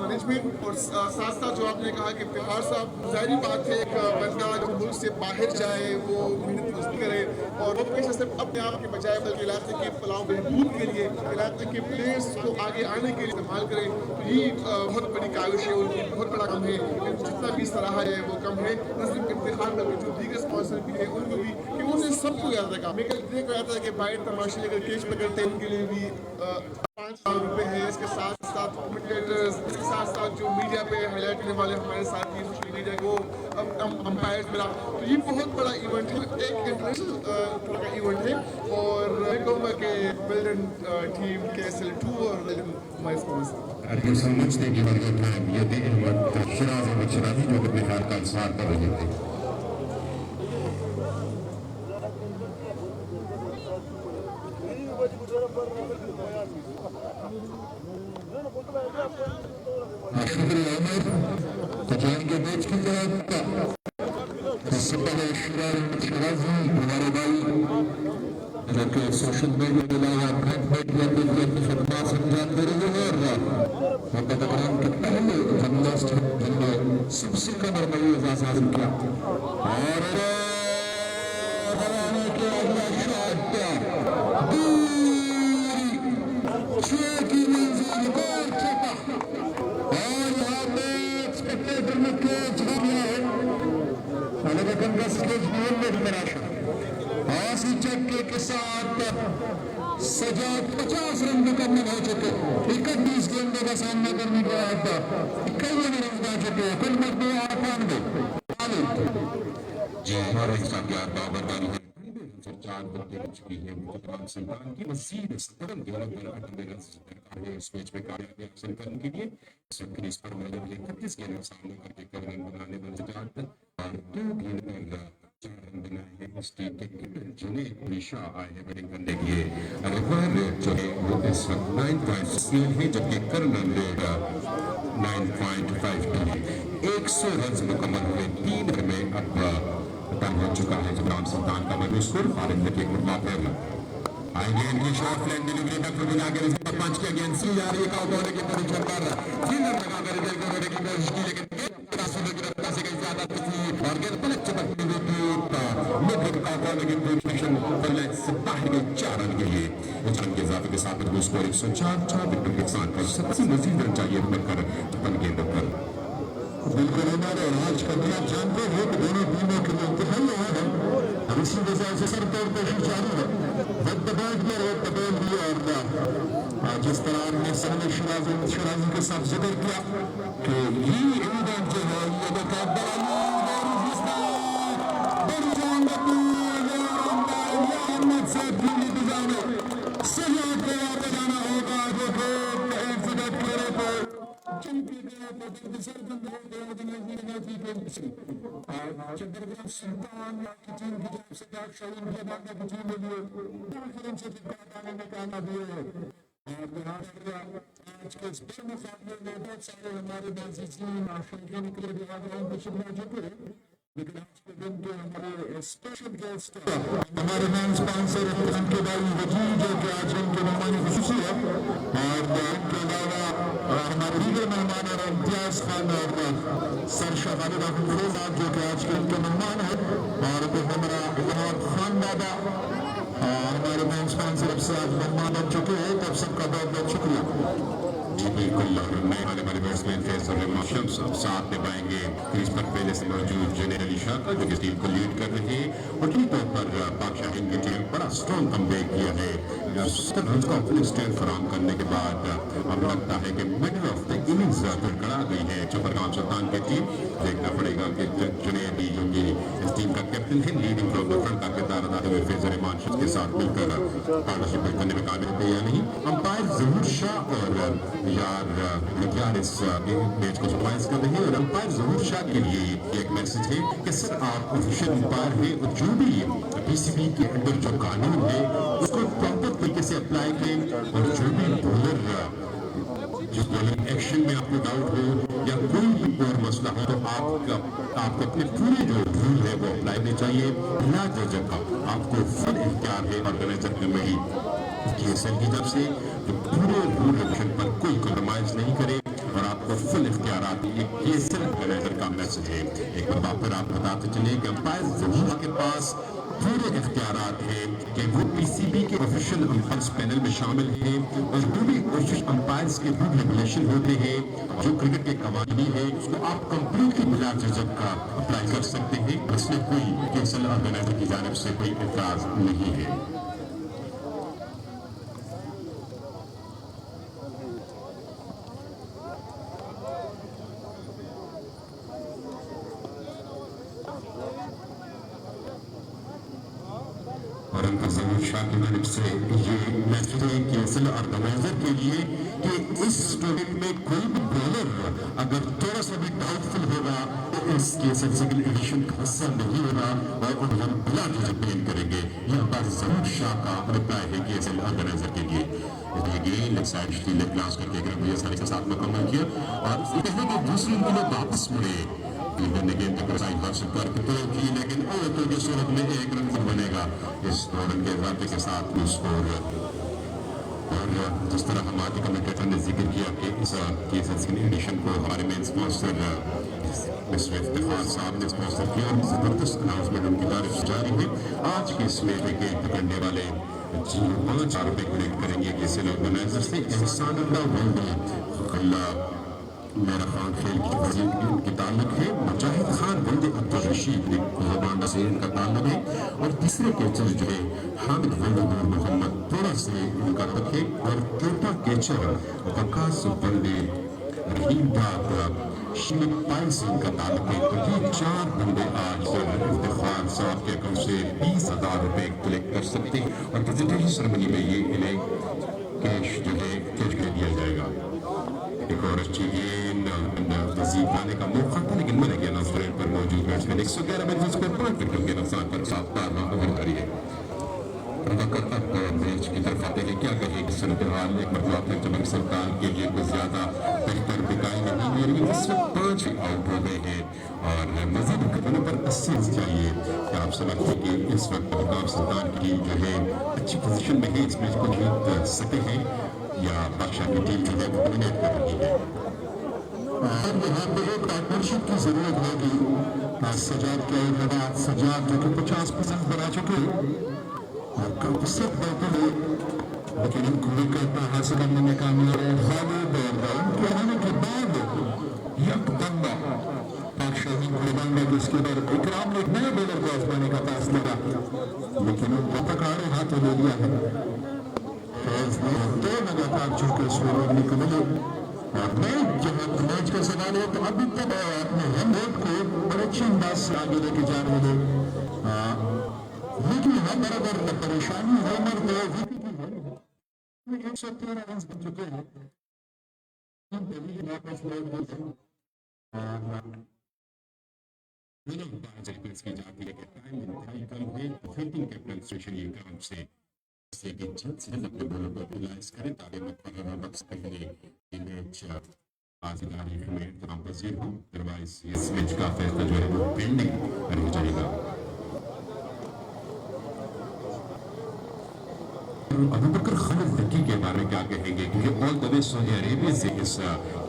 मैनेजमेंट और साथ साथ जो आपने कहा कि इफ्तिखार साहब, जाहिर बात है एक बंदा जो मुल्क से बाहर जाए वो मेहनत मजदूरी करे और वो पेशा सिर्फ अपने आप के बजाय बल्कि इलाके के फलाह बहबूद के लिए, इलाके के प्लेयर्स को आगे आने के लिए इस्तेमाल करें, तो ये बहुत बड़ी काविश है, उनकी बहुत बड़ा कम है। जितना भी सराहा है वो कम है। न सिर्फ इफ्तिखार बल्कि जो दीगर स्पॉन्सर भी है उनको भी, कि उन्हें सबको याद रखा। मैं कल देखने को आता है कि बाहर तमाशे अगर केस पकड़ते हैं उनके लिए भी 5,000 रुपये है। इसके साथ साथ कमेंटेटर्स, इसके साथ साथ जो मीडिया पे हाईलाइट करने वाले हमारे साथी सोशल मीडिया को अंपायर्स मिला, तो ये बहुत बड़ा इवेंट है, एक इंटरनेशनल का इवेंट है। और मैं कहूँगा कि वेल डन टीम KSL2 और well done my sponsor. Thank you so much. Thank you for your time. ये थे अहमद शराजी जो अपने ख्याल का इज़हार कर रहे थे। तो जाएंगे मैच की तरफ। इससे पहले शराजी हमारे भाई जो कि सोशल मीडिया के अलावा प्रिंट मीडिया के लिए अपनी खदमात से अंजाम दे रहे हैं और मुकदमान के पहले जर्नलिस्ट जिन्होंने सबसे कम रमैया हासिल किया और हराने के अगला शॉट छह की मंजिल गोल छक्का और यहाँ पे स्पेक्टेटर ने कैच लिया है लेकिन का स्टेज में तराशा आसी चक्के के साथ सजाद 50 रन मुकम्मल हो चुके, 31 गेंदों का सामना करने के बाद 51 रन बना चुके, कुल मजमूआ 98। जी हमारे हिसाब के बाबरदारी है 4 बल्ले बच चुकी है। मुकदमान सुल्तान की मजीद 17 गेंदों पर 98 रन दरकार है इस मैच में कामयाबी हासिल करने के लिए। इस वक्त क्रीज पर 31 गेंदों का सामना करके 1 रन बनाने पर सजाद और 2 गेंद पर 4 रन बनाए हैं। इस टीम के कैप्टन जुनैद निशा आए हैं बैटिंग करने के लिए। रिक्वायर्ड जो है वो इस वक्त 9.3 है जबकि कर्नल लेगा 9.52 है। 100 रन मुकम्मल हुए 3 में अब तय हो चुका है जबरान सुल्तान का मजबूर फारिग के मुर्दा फैल आएंगे इनकी शॉर्ट लाइन डिलीवरी तक को बिना के रिजल्ट पंच के अगेंस्ट सी जा रही है काउ बॉल की परीक्षण कर फील्डर लगा कर दिल को रोकने की कोशिश की लेकिन रास्ते की रफ्तार से कहीं ज्यादा थी और गेंद पलट चमकती हुई थी मिड काउ बॉल की परीक्षण पर लाइन से बाहर गई 4 रन के लिए। इस रन के इजाफे के साथ मजबूर स्कोर 104 विकेट के नुकसान पर 87 मजीद रन चाहिए बनकर 55 गेंदों पर। बिल्कुल हमारे आज का दिन आप जानते हैं कि दोनों टीमों के लिए इंतहाई है और इसी वजह से सरकार कोशिश जारी है वक्त बैठ भी और जिस तरह हमने सहने शराजी के साथ जिक्र किया कि ये इवेंट जो है ये जाना होगा चंद्रग्राम सुल्तान की टीम की तरफ से शाहीन की बात की टीम के लिए में कामयाबी है और यहाँ पर आज के इस बड़े मुकाबले में बहुत सारे हमारे बाजीन आशंका निकले बिहार में शिमला जीते लेकिन आज के दिन के हमारे स्पेशल गेस्ट हमारे मेन स्पॉन्सर उनके भाई वजीर जो कि आज उनके मेहमान खुशी है और उनके अलावा हमारे दीगर मेहमान और इम्तियाज खान और सर शाह खालिद अफरोज साहब जो कि आज के उनके मेहमान हैं और हमारा इलाहाबाद खान दादा हमारे मेन स्पॉन्सर अब से आज मेहमान बन चुके हैं तब सबका बहुत बहुत शुक्रिया। जी बिल्कुल नए वाले हमारे बैट्समैन फैसल रहमान शम्स अब साथ में पाएंगे क्रीज पर पहले से मौजूद जुनैद अली शाह का जो कि टीम को लीड कर रहे हैं और टीम तौर पर पाक शाहीन की टीम बड़ा स्ट्रॉन्ग कमबैक किया है 70 रन का ओपनिंग स्टैंड फराहम करने के बाद अब लगता है कि मिडल ऑफ द इनिंग्स गड़गड़ा गई है चपरगाम सुल्तान की टीम। देखना पड़ेगा कि जुनैद जो कि इस टीम का कैप्टन है लीडिंग फ्रॉम द फ्रंट का किरदार अदा हुए फैसल रहमान शम्स के साथ मिलकर पार्टनरशिप करने में काबिल है या नहीं। अंपायर जहूर शाह और यार इस मैच को चॉइस कर रहे हैं और अंपायर जहूर शाह के लिए एक मैसेज है कि सर आप ऑफिशियल अंपायर है और जो भी पीसीबी के अंदर जो कानून है उसको प्रॉपर तरीके से अप्लाई करें और जो भी बॉलर जिस बॉलिंग एक्शन में आपको डाउट हो या कोई भी और मसला हो तो आपको अपने पूरे जो रूल है वो अप्लाई करने चाहिए बिना जजक का आपको फुल इख्तियार है ऑर्गेनाइजर कमेटी KSL की तरफ से पूरे रूल रिविजन पर कोई कॉम्प्रोमाइज नहीं करे और आप اور فل اختیارات یہ صرف آرگنائزر کا میسج ہے. ایک بار پھر آپ بتاتے چلیں کہ امپائر ضرور کے پاس پورے اختیارات ہیں کہ وہ پی سی بی کے آفیشیل امپائرز پینل میں شامل ہیں اور جو بھی کوشش امپائرز کے رول ریگولیشن ہوتے ہیں جو کرکٹ کے قوانین ہیں اس کو آپ کمپلیٹلی بلا جھجک کا اپلائی کر سکتے ہیں. اس میں کوئی کینسل آرگنائزر کی جانب سے کوئی اعتراض نہیں ہے. اور ان کا ضرور شاہ کی جانب سے یہ میسج ہے کینسل آرگنائزر کے لیے کہ اس ٹورنامنٹ میں کوئی بھی بولر اگر تھوڑا سا بھی ڈاؤٹ فل ہوگا تو اس کینسل سیکنڈ ایڈیشن کا حصہ نہیں ہوگا اور ان ہم بلا جھجک پین کریں گے. یہ بات ضرور شاہ کا رپلائی ہے کینسل آرگنائزر کے لیے. لیگ سائڈ لیگ کلاس کر کے ایک رن سارے کے ساتھ مکمل کیا اور کہنے کہ دوسری انہیں واپس مڑے نے گیم تک رسائی حاصل کر کے طور کی لیکن اوٹر کی صورت میں ایک رن بنے گا اس رن کے اضافے کے ساتھ اسکور. اور جس طرح ہمارے کمیٹیٹر نے ذکر کیا کہ اس سیکنڈ ایڈیشن کو ہمارے مین اسپانسر مسٹر افتخار صاحب نے اسپانسر کیا اور زبردست اناؤنسمنٹ ان کی طرف سے جاری ہے. آج کے اس میچ میں گیم پکڑنے والے 5,000 روپے کلیکٹ کریں گے کسی آرگنائزر سے. احسان اللہ ولدی اللہ میرا خان کھیل کی وزیر کی تعلق ہے. مجاہد خان ولد عبدالرشید زبان سے ان کا تعلق ہے اور تیسرے کیچر جو ہے حامد ولد نور محمد تھوڑا سے ان کا تک ہے اور چوتھا کیچر وقاص ولد رحیم ڈاک شیخ پائل سے ان کا تعلق ہے. تو یہ 4 بندے آج افتخار صاحب کے اکاؤنٹ سے 20,000 روپے کلیکٹ کر سکتے ہیں اور پریزنٹیشن سرمنی میں یہ انہیں کیش جو ہے کیش دے دیا جائے گا. ایک اور اچھی وزیر پانے کا موقع تھا لیکن میں نے کیا ناصرین پر موجود بیٹسمین 111 میں جس کو 5 وکٹوں کے نقصان پر 7 اوور کری ہے. میچ کی طرف آتے ہیں کیا کہے کہ صورتحال ایک مرتبہ پھر چمک سلطان کے لیے کوئی زیادہ بہتر دکھائی نہیں دے رہی. اس وقت 5 آؤٹ ہو گئے ہیں اور مزید وکٹوں پر 80 چاہیے. کیا آپ سمجھتے ہیں کہ اس وقت افغان سلطان کی جو ہے اچھی پوزیشن میں ہے اس میچ کو جیت سکتے ہیں یا بادشاہ کی ٹیم جو ہے وہ ڈومینیٹ کر رہی ہے؟ یہاں پہ ایک پارٹنرشپ کی ضرورت ہوگی. سجاد کے بعد سجاد جو کہ 50% بنا چکے اور کافی سب بہتر ہے لیکن ان کو وکٹ حاصل کرنے میں کامیاب ہے. خالد اور ان کے آنے کے بعد یک بندہ پاک شاہین کو بندہ جس کے بعد اکرام نے ایک نئے بولر کو آزمانے کا فیصلہ کیا لیکن ان کو پکاڑے ہاتھوں لے لیا ہے. فیض نے 2 لگاتار چوکے سورج نکلے اور میچ کا سوال ہے تو ابھی تک اپنے ہیموٹ کو بڑے اچھے انداز سے آگے لے کے جانے دے لیکن ہم برابر پریشانی ہے مرد ہے ویپی کی ہے 113 رنز بن چکے ہیں. کی جاتی ہے کہ ٹائم انتہائی کم ہے. فیلڈنگ کیپٹن سٹیشن یہ کام سے کہ جلد سے جلد اپنے بولر کو ریلائز کریں تاکہ مقررہ وقت پہلے یہ میچ آج تاریخ میں احترام پذیر ہوں. ادروائز اس میچ کا فیصلہ جو ہے وہ پینڈنگ رہ جائے گا. ابو بکر خالد لکی کے بارے میں کیا کہیں گے کیونکہ آل دا وے سعودی عربیہ سے اس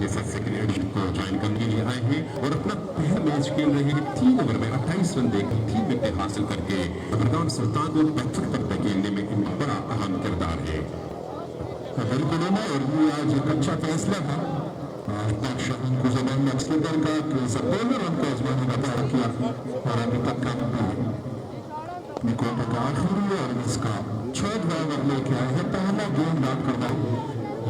سیکنڈ ایڈیشن کو جوائن کرنے کے لیے آئے ہیں اور اپنا پہلا میچ کھیل رہے ہیں. 3 اوور میں 28 رن دے کر 3 وکٹیں حاصل کر کے افغان سلطان کو 75 تک دھکیلنے میں ان کا بڑا اہم کردار ہے. بالکل ہے اور یہ آج ایک اچھا فیصلہ تھا. پاک شاہین کو زبان میں اکثر کر کا کہ سپولر ان کو آزمانے کا دعویٰ کیا اور ابھی تک کام نکوٹا کا آخری اور اس کا 6 اوور لے کے آئے ہیں. پہلا گیم ڈاٹ کرنا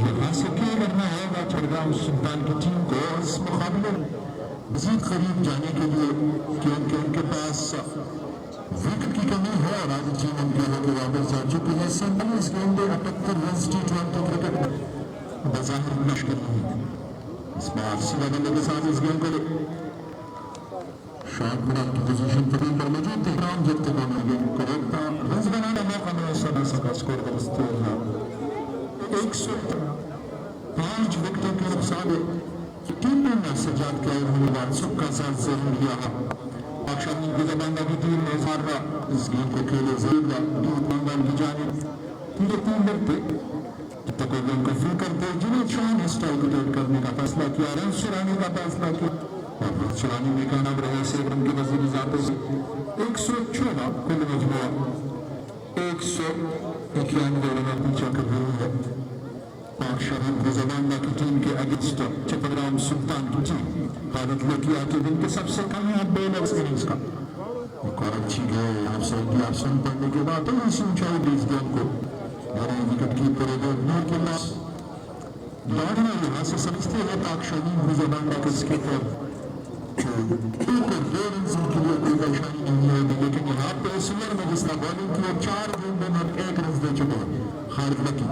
یہاں سے کیا کرنا ہے گا چڑگاؤں سلطان کی ٹیم کو اس مقابلے مزید قریب جانے کے لیے کیونکہ ان کے پاس وکٹ کی کمی ہے اور آج ٹیم ان کے لوگ واپس آ چکی ہے. 47 گیم میں 78 رنز T20 کرکٹ بظاہر مشکل نہیں. اس بار سیدھا بندے کے ساتھ اس گیم کو شاید مراد کی پوزیشن فریم پر موجود تھے. کام جب تک ہمیں گیم کو روکتا رنز بنانا موقع میں سنا سکا اسکور درست ہوگا 105 وکٹوں کے نقصان ٹیم میں سجاد کے ہونے بعد سب کا ساتھ ضرور لیا. پاک شاہین کی زبان کی ٹیم نے ہارا اس گیم کو کھیلے زیادہ دودھ منگل کی جانب پورے 3 وقت को फ्री करते जिन्हें चौन स्ट्राइक रेट करने का फैसला किया, रन चुराने का फैसला किया और रन चुराने में कामयाब रहे। 6 रन के वजीर जाते से 114 कुल मजमूआ 191 रन पीछा कर रही है। पाक शहीद गुजबांडा की टीम के अगेंस्ट चट्टग्राम सुल्तान की टीम भारत लकिया के दिन के सबसे कामयाब बॉलर्स इनिंग्स का और अच्छी गए ऑप्शन पढ़ने के बाद तो इस ऊंचाई बीस गेंद को विकेट कीपर के पास दौड़ना यहाँ से समझते हैं पाक शहीद गुजबांडा के स्कीपर एक और 2 रन के लिए कोई परेशानी नहीं है, लेकिन यहाँ पे सिमर में जिसने बॉलिंग की 4 गेंदों में 1 रन दे चुके हैं खालिद लकी।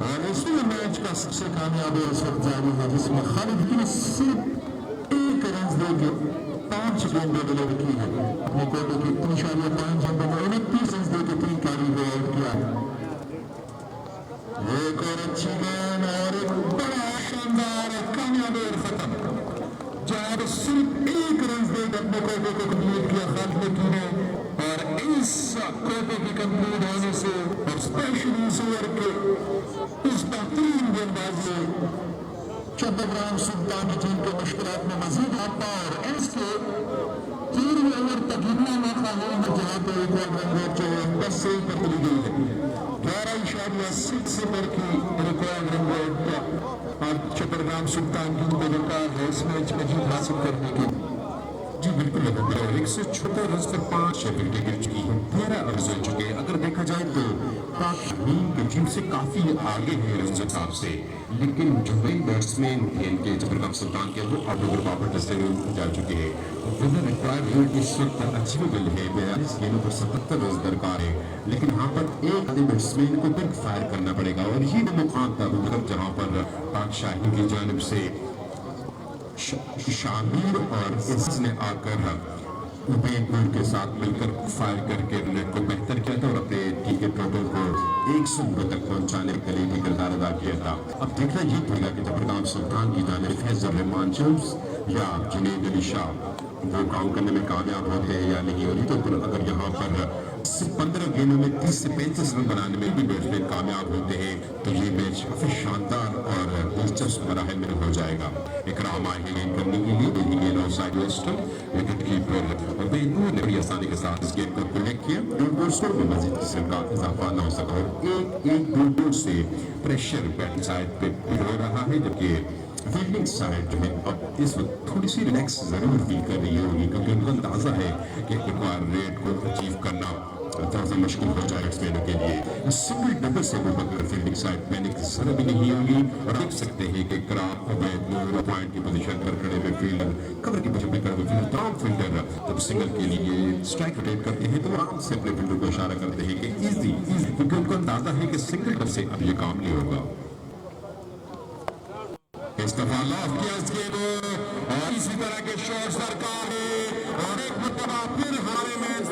और इसलिए मैच का सबसे कामयाब इस वक्त जारी है जिसमें खालिद की सिर्फ 1 रन देके 5 गेंदें डिलीवर की है। अपने कोटे की 3.5 गेंदों में 29 रन देके 3 कैरी को आउट किया है। एक और अच्छी गेंद और एक बड़ा शानदार कामयाब खत्म जहां पर सिर्फ 1 रन देकर अपने कोटे को कंप्लीट किया खालिद लकी ने। और इस कोटे की कंप्लीट होने से और स्पेशली इस ओवर के इस बेहतरीन गेंदबाजी चट्टग्राम सुल्तान की टीम के मुश्किलात में मजीद आता और इसके 3वें ओवर तक इतना मौका है जहां पर एक और रन रेट जो 10 से ऊपर चली गई है। 11.6 की रिकॉर्ड रन रेट और चट्टग्राम सुल्तान की बेकार है इस मैच में जीत हासिल करने की। जी बिल्कुल और 176 रन पर 5 विकेटें गिर चुकी हैं, 13 ओवर हो चुके हैं। अगर देखा जाए तो पाक की टीम से काफी आगे है रन हिसाब से, लेकिन जो नए बैट्समैन थे इनके चट्टग्राम सुल्तान के वो अब ओवर वापस टेस्ट में जा चुके हैं। विनर रिक्वायर्ड रेट इस वक्त अचीवेबल है, 42 गेंदों पर 77 रन दरकार है, लेकिन यहाँ पर एक आधे बैट्समैन को बिग फायर करना पड़ेगा और ये वो मुकाम था जहाँ पर पाक शाहीन की जानिब से शामिर और इसने आकर उबैदुल के साथ मिलकर फायर करके नेट को बेहतर किया था और अपने टीम के टोटल को 100 तक पहुंचाने के लिए भी किरदार अदा किया था। अब देखना ये पड़ेगा कि चट्टग्राम सुल्तान की जानिब फैजल रहमान शम्स या जुनैद अली शाह वो काम करने में कामयाब होते हैं या नहीं होती। तो अगर यहाँ पर 15 गेंदों में 30 से 35 रन बनाने में भी बैट्समैन कामयाब होते हैं तो ये मैच काफी शानदार और दिलचस्प मराहल में हो जाएगा। इकराम आहिर गेंद करने के लिए दिल्ली गेंद आउटसाइड वेस्टर्न विकेट कीपर उबैदुल ने बड़ी आसानी के साथ इस गेंद को कलेक्ट किया। डोर स्कोर में मजीद किसी का इजाफा न हो सका और एक डोर से प्रेशर बैटिंग साइड पे हो रहा है, जबकि फील्डिंग साइड जो है अब इस वक्त थोड़ी सी रिलैक्स जरूर फील कर रही होगी क्योंकि उनको अंदाजा है कि रिक्वायर्ड रेट को अचीव करना थोड़ा सा मुश्किल हो जाएगा बैट्समैनों के लिए। सिंगल डबल से ऊपर फील्डिंग साइड पैनिक जरा भी नहीं होगी और देख सकते हैं कि इकराम उबैदुल पॉइंट की पोजीशन पर खड़े हुए फील्डर कवर की पोजीशन पर खड़े हुए फील्डर तमाम फील्डर जब सिंगल के लिए स्ट्राइक रोटेट करते हैं तो आराम से अपने फील्डर को इशारा करते हैं कि इजी क्योंकि उनको अंदाजा है कि सिंगल डब से अब ये काम नहीं होगा। इस दफा लॉफ किया इस गेंद और इसी तरह के शॉट सरकार है और एक मरतबा फिर हमारे मैच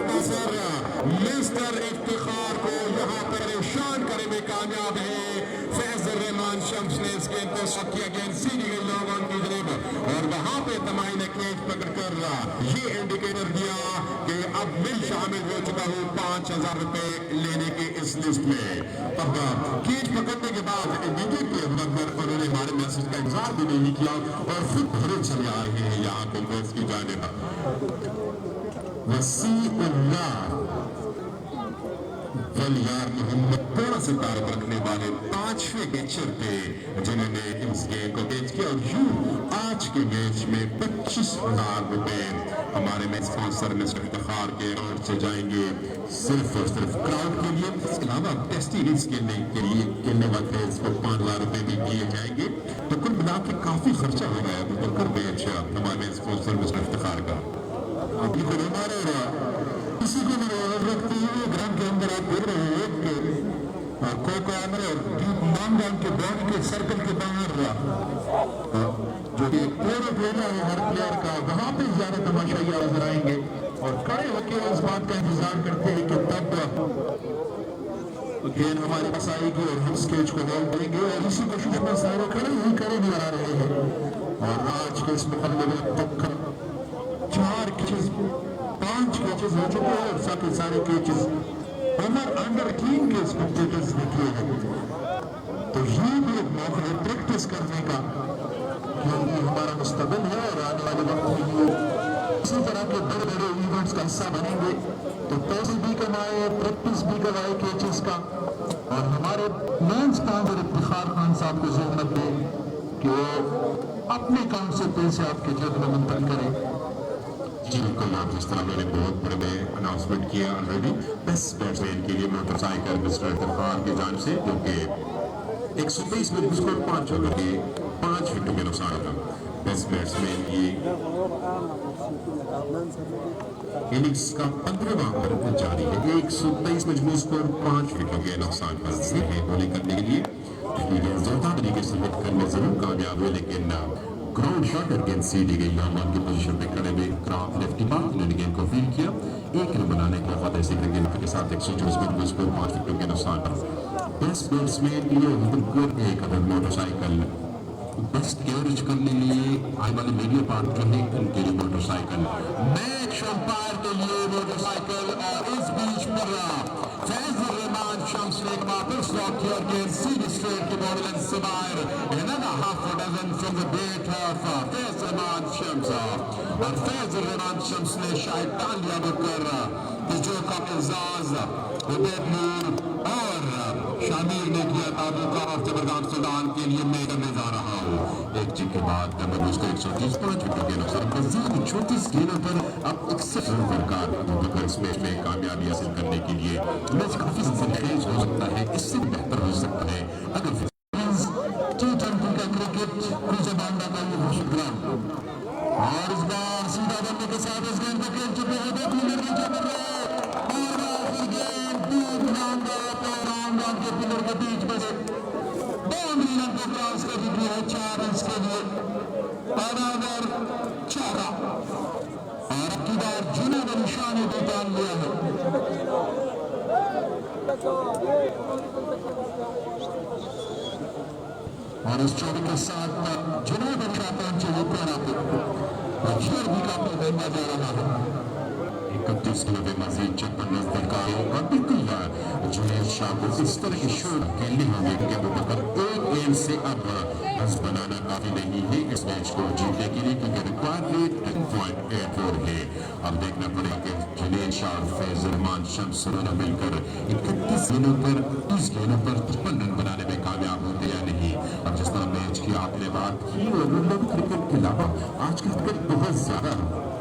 मिस्टर इफ्तिखार को यहाँ पर परेशान करने में कामयाब है। फैजल रहमान शम्स ने इस गेंद को शॉट किया, गेंद सीधी गई लॉन्ग की तरफ और वहां पे तमाई ने कैच पकड़कर ये इंडिकेटर दिया कि अब मैं शामिल हो चुका हूँ 5000 रुपए लेने के इस लिस्ट में। अब कैच पकड़ने के बाद उन्होंने हमारे मैसेज का इंतजार भी नहीं किया और खुद भरे चले आ रहे हैं यहाँ कांग्रेस की जानिब। वसीउल्लाह वलियार मोहम्मद थोड़ा से तारक रखने वाले 5वें कैचर थे जिन्होंने इस गेम को कैच किया और यूं आज के मैच में 25,000 रुपए हमारे मैच स्पॉन्सर मिस्टर इफ्तिखार के अकाउंट से जाएंगे सिर्फ और सिर्फ क्राउड के लिए। इसके अलावा टेस्ट सीरीज खेलने के लिए खेलने वाले फैंस को 5,000 रुपए भी दिए जाएंगे। तो कुल मिला के काफी खर्चा हो गया मुबक्कर मैच हमारे स्पॉन्सर मिस्टर इफ्तिखार का। अभी तो हमारे किसी को भी रखते हुए ग्राउंड के अंदर आप देख रहे हैं कि कोई को अंदर मानगांव के बॉल के सर्कल के बाहर जो कि पूरा प्लेयर है हर प्लेयर का वहां पे ज्यादा तमाशाइया नजर आएंगे और खड़े होकर इस बात का इंतजार करते हैं कि तब गेंद हमारे पास आएगी और हम स्केच को बॉल देंगे और इसी कोशिश में सारे खड़े ही खड़े नजर आ रहे हैं। और आज के इस मुकाबले में तक 4 कैचेस 5 कैचेस हो चुके हैं और साथ ही सारे कैचेस समर अंडर 18 के स्पेक्टेटर्स ने किए हैं। तो ये भी एक मौका है प्रैक्टिस करने का, क्योंकि हमारा मुस्तकबिल है और आने वाले वक्त में ये इसी तरह के बड़े बड़े इवेंट्स का हिस्सा बनेंगे। तो पैसे भी कमाए, प्रैक्टिस भी करवाए कोचेस का, और हमारे मेन स्पॉन्सर इफ्तिखार खान साहब को जरूरत दे कि वो अपने अकाउंट से पैसे आपके जेब में मुंतकिल करें। जी बिल्कुल, आप जिस तरह मैंने बहुत बड़े में अनाउंसमेंट किया ऑलरेडी, बेस्ट बैट्समैन के लिए मोटरसाइकिल मिस्टर इफ्तिखार की जान से, क्योंकि 123 में उसको 5 ओवर के 5 विकेटों के नुकसान था। बेस्ट बैट्समैन की इनिंग्स का 15वां ओवर जारी है। 123 मजमूई स्कोर 5 विकेटों के नुकसान पर है बॉलिंग करने के लिए। जोरदार तरीके से हिट करने जरूर कामयाब हुए, लेकिन ग्राउंड शॉट गेंद सीधी गई। यामान की पोजीशन पे खड़े हुए क्राफ्ट लेफ्टी बाउंड ने गेंद को फील्ड किया। 1 रन बनाने के बाद ऐसे गेंद के साथ 124 मजमूई स्कोर 5 विकेटों के नुकसान पर। बेस्ट बैट्समैन के लिए बिल्कुल एक अदर मोटरसाइकिल, बेस्ट कवरेज करने लिए आने वाले मीडिया पार्ट करने उनके लिए मोटरसाइकिल, मैच अंपायर के लिए मोटरसाइकिल। और इस बीच पर फैजल रहमान शम्स ने एक वापस लॉक किया और सीधी स्ट्रेट की बॉल एंड सवायर another half a dozen from the bat of Faisal Rahman Shams. और फैजल रहमान शम्स ने शायद टाल लिया बुकर जो का एजाज उबैद नूर और शामिर ने किया ताबू का और जबरदस्त सुल्तान के लिए मैं करने जा रहा हूँ। एक जी के बाद नंबर उसको 130 5 विकेट के नुकसान पर 34 गेंदों पर अब 61 रन दरकार होकर इस मैच में कामयाबी हासिल करने के लिए। मैच काफी सनसनीखेज हो सकता है, इससे बेहतर हो सकता है अगर T20 का क्रिकेट नीचे बांधा का ये घोषित ग्राउंड। और इस बार सीधा बनने के साथ इस गेंद को खेल चुके हैं 2 मिनट नीचे बढ़ रहे के पिलर के बीच में से बाउंड्री रन को क्रॉस कर दी है 4 रन के लिए। अनादर 4 और अब की बार जुनैद अली शाह ने भी डाल लिया है। और इस चौके के साथ जुनैद अली शाह पहुंचे ऊपर आते और शेर भी काफी महंगा जा रहा है। 31 किलो मजीद 56 नजदीक आए और बिल्कुल जुनैद शाह को इस तरह की शॉट खेलने होंगे कि वो मतलब एक गेंद से अब रन बनाना काफी नहीं है इस मैच को जीतने के लिए, क्योंकि रिक्वायर्ड रेट 10.84 है। अब देखना पड़ेगा कि जुनैद शाह और फैजल रहमान शम्स दोनों मिलकर 31 गेंदों पर 30 गेंदों पर 53 रन बनाने में कामयाब होते या नहीं। अब जिस तरह मैच की आपने बात की और क्रिकेट के अलावा आज का क्रिकेट बहुत ज्यादा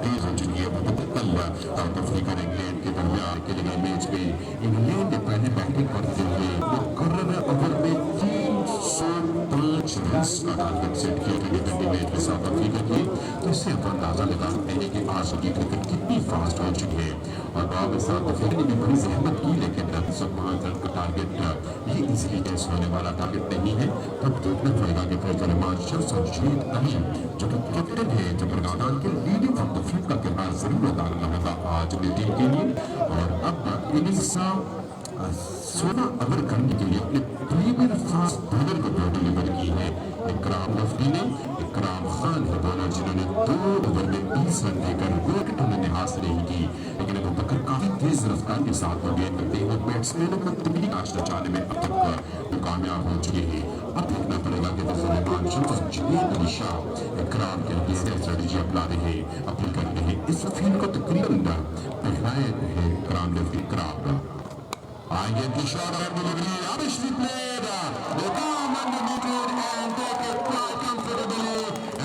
तेज हो चुकी है। कल साउथ अफ्रीका और इंग्लैंड के दरमियान खेले गए मैच में इंग्लैंड ने पहले बैटिंग करते हुए मुकर्रर ओवर में 305 रन का टारगेट सेट किया T20 मैच में साउथ अफ्रीका की। तो इससे आप अंदाजा लगा सकते हैं कि आज की क्रिकेट कितनी फास्ट हो चुकी है। और बाद में साउथ अफ्रीका ने भी बड़ी जहमत की, लेकिन 105 रन का टारगेट ये इजीली कैच होने वाला टारगेट नहीं है। तब देखना पड़ेगा कि फैजल रहमान शम्स और जुनैद अली जो कि कैप्टन है जबरदस्त के लीडिंग साउथ अफ्रीका का किरदार जरूर अदा करना होगा आज अपनी टीम के लिए। और अब इनिंग्स 16 ओवर करने के लिए अपने प्रीमियर फास्ट बॉलर को डिलीवर की है इकराम मुफ्ती ने। इकराम खान है बॉलर जिन्होंने 2 ओवर में 20 रन देकर विकेट उन्होंने हासिल नहीं की, लेकिन अबू बकर काफी तेज रफ्तार के साथ गेंद करते हुए बैट्समैनों को तकलीफ पहुंचाने में अब तक कामयाब हो चुके हैं। अब देखना पड़ेगा कि रहमान शम्स और जुनैद अली शाह इकराम के लिए स्ट्रेटजी अपना रहे अपनी कर रहे हैं। इस फील्ड को तकरीबन पहनाए है इकराम ने इकराम का आगे की शॉट और delivery obviously played they come underneath and take it quite comfortably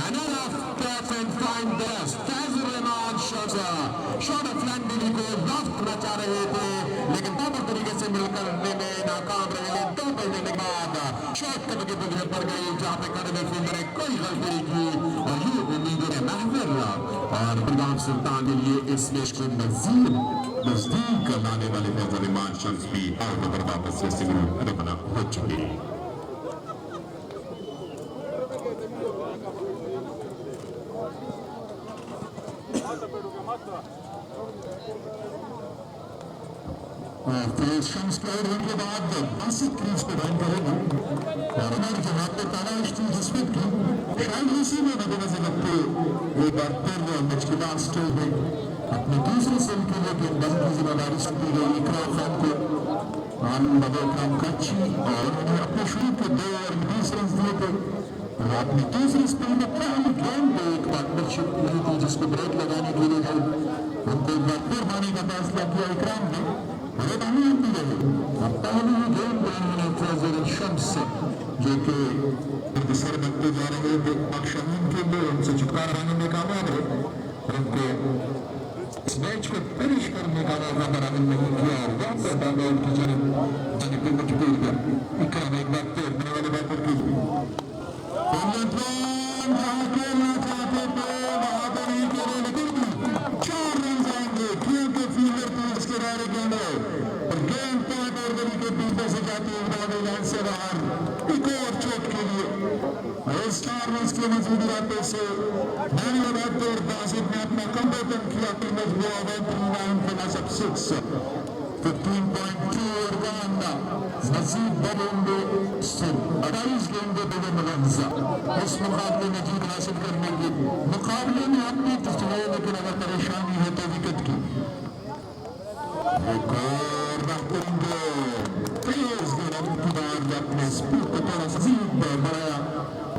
and enough catch and find best Fazil Rahman shot of Landini को लॉफ्ट करना चाह रहे थे, लेकिन दोनों तरीके से मिलकर में नाकाम रहे। 2 बजने के बाद शॉट करके पोजीशन पर गई जहां पे खड़े हुए फील्डर ने कोई गलती नहीं की और ये उम्मीदों ने महफिल और बलगाम सुल्तान के लिए इस मैच को नजदीक लाने वाले फैजल रहमान शम्स भी और वापस से सिंगल बना हो चुके हैं। शम्स प्राइड होने के बाद बासिक क्रीज पे बैन करेगा और उन्होंने जो हाथ में तालाश थी जिसमें की शायद इसी में नजर लगते एक बार फिर मैच के लास्ट में अपने दूसरे सेल के लिए गेंदबाजी की जिम्मेदारी सौंपी गई इकराम खान को। बगैर काम कच्ची और उन्होंने अपने शुरू के 2 ओवर में 20 रन दिए थे। और अपनी दूसरी स्पेल में पहली गेंद पे एक पार्टनरशिप मिली थी जिसको ब्रेक लगाने के लिए उनको एक बार फिर मारने का फैसला किया इकराम ने। मैदानी आती रही अब पहली ही गेंद पे उन्होंने फैजल शम्स जो कि सर बनते जा रहे थे पाक शाहीन के लिए उनसे छुटकारा पाने में कामयाब है। उनको इस मैच को फिनिश करने का मौका बराबर नहीं किया और वापस डाला उनकी जन्म जाने पर मजबूर किया। इकराम एक बार फिर बने वाले बैटर की जहाँ खेलना चाहते थे वहाँ पर ही खेले लेकिन 4 रन आएंगे क्योंकि फील्डर को इसके दायरे के अंदर और गेंद 5 और गली के पीछे से जाती है बाउंड्री लाइन से बाहर एक और चोट के लिए। इस 4 रन की मजबूरी आते से दानिया बैटर बासित ने अपना कम वेतन किया कि मजबूर 15.2 और गाना नजीब बरेंगे 28 गेंदे बड़े मगनजा इस मुकाबले में जीत हासिल करने के मुकाबले में अपनी तस्वीर है लेकिन अगर परेशानी है तो विकेट की तेज अपने स्पीड को थोड़ा सा बढ़ाया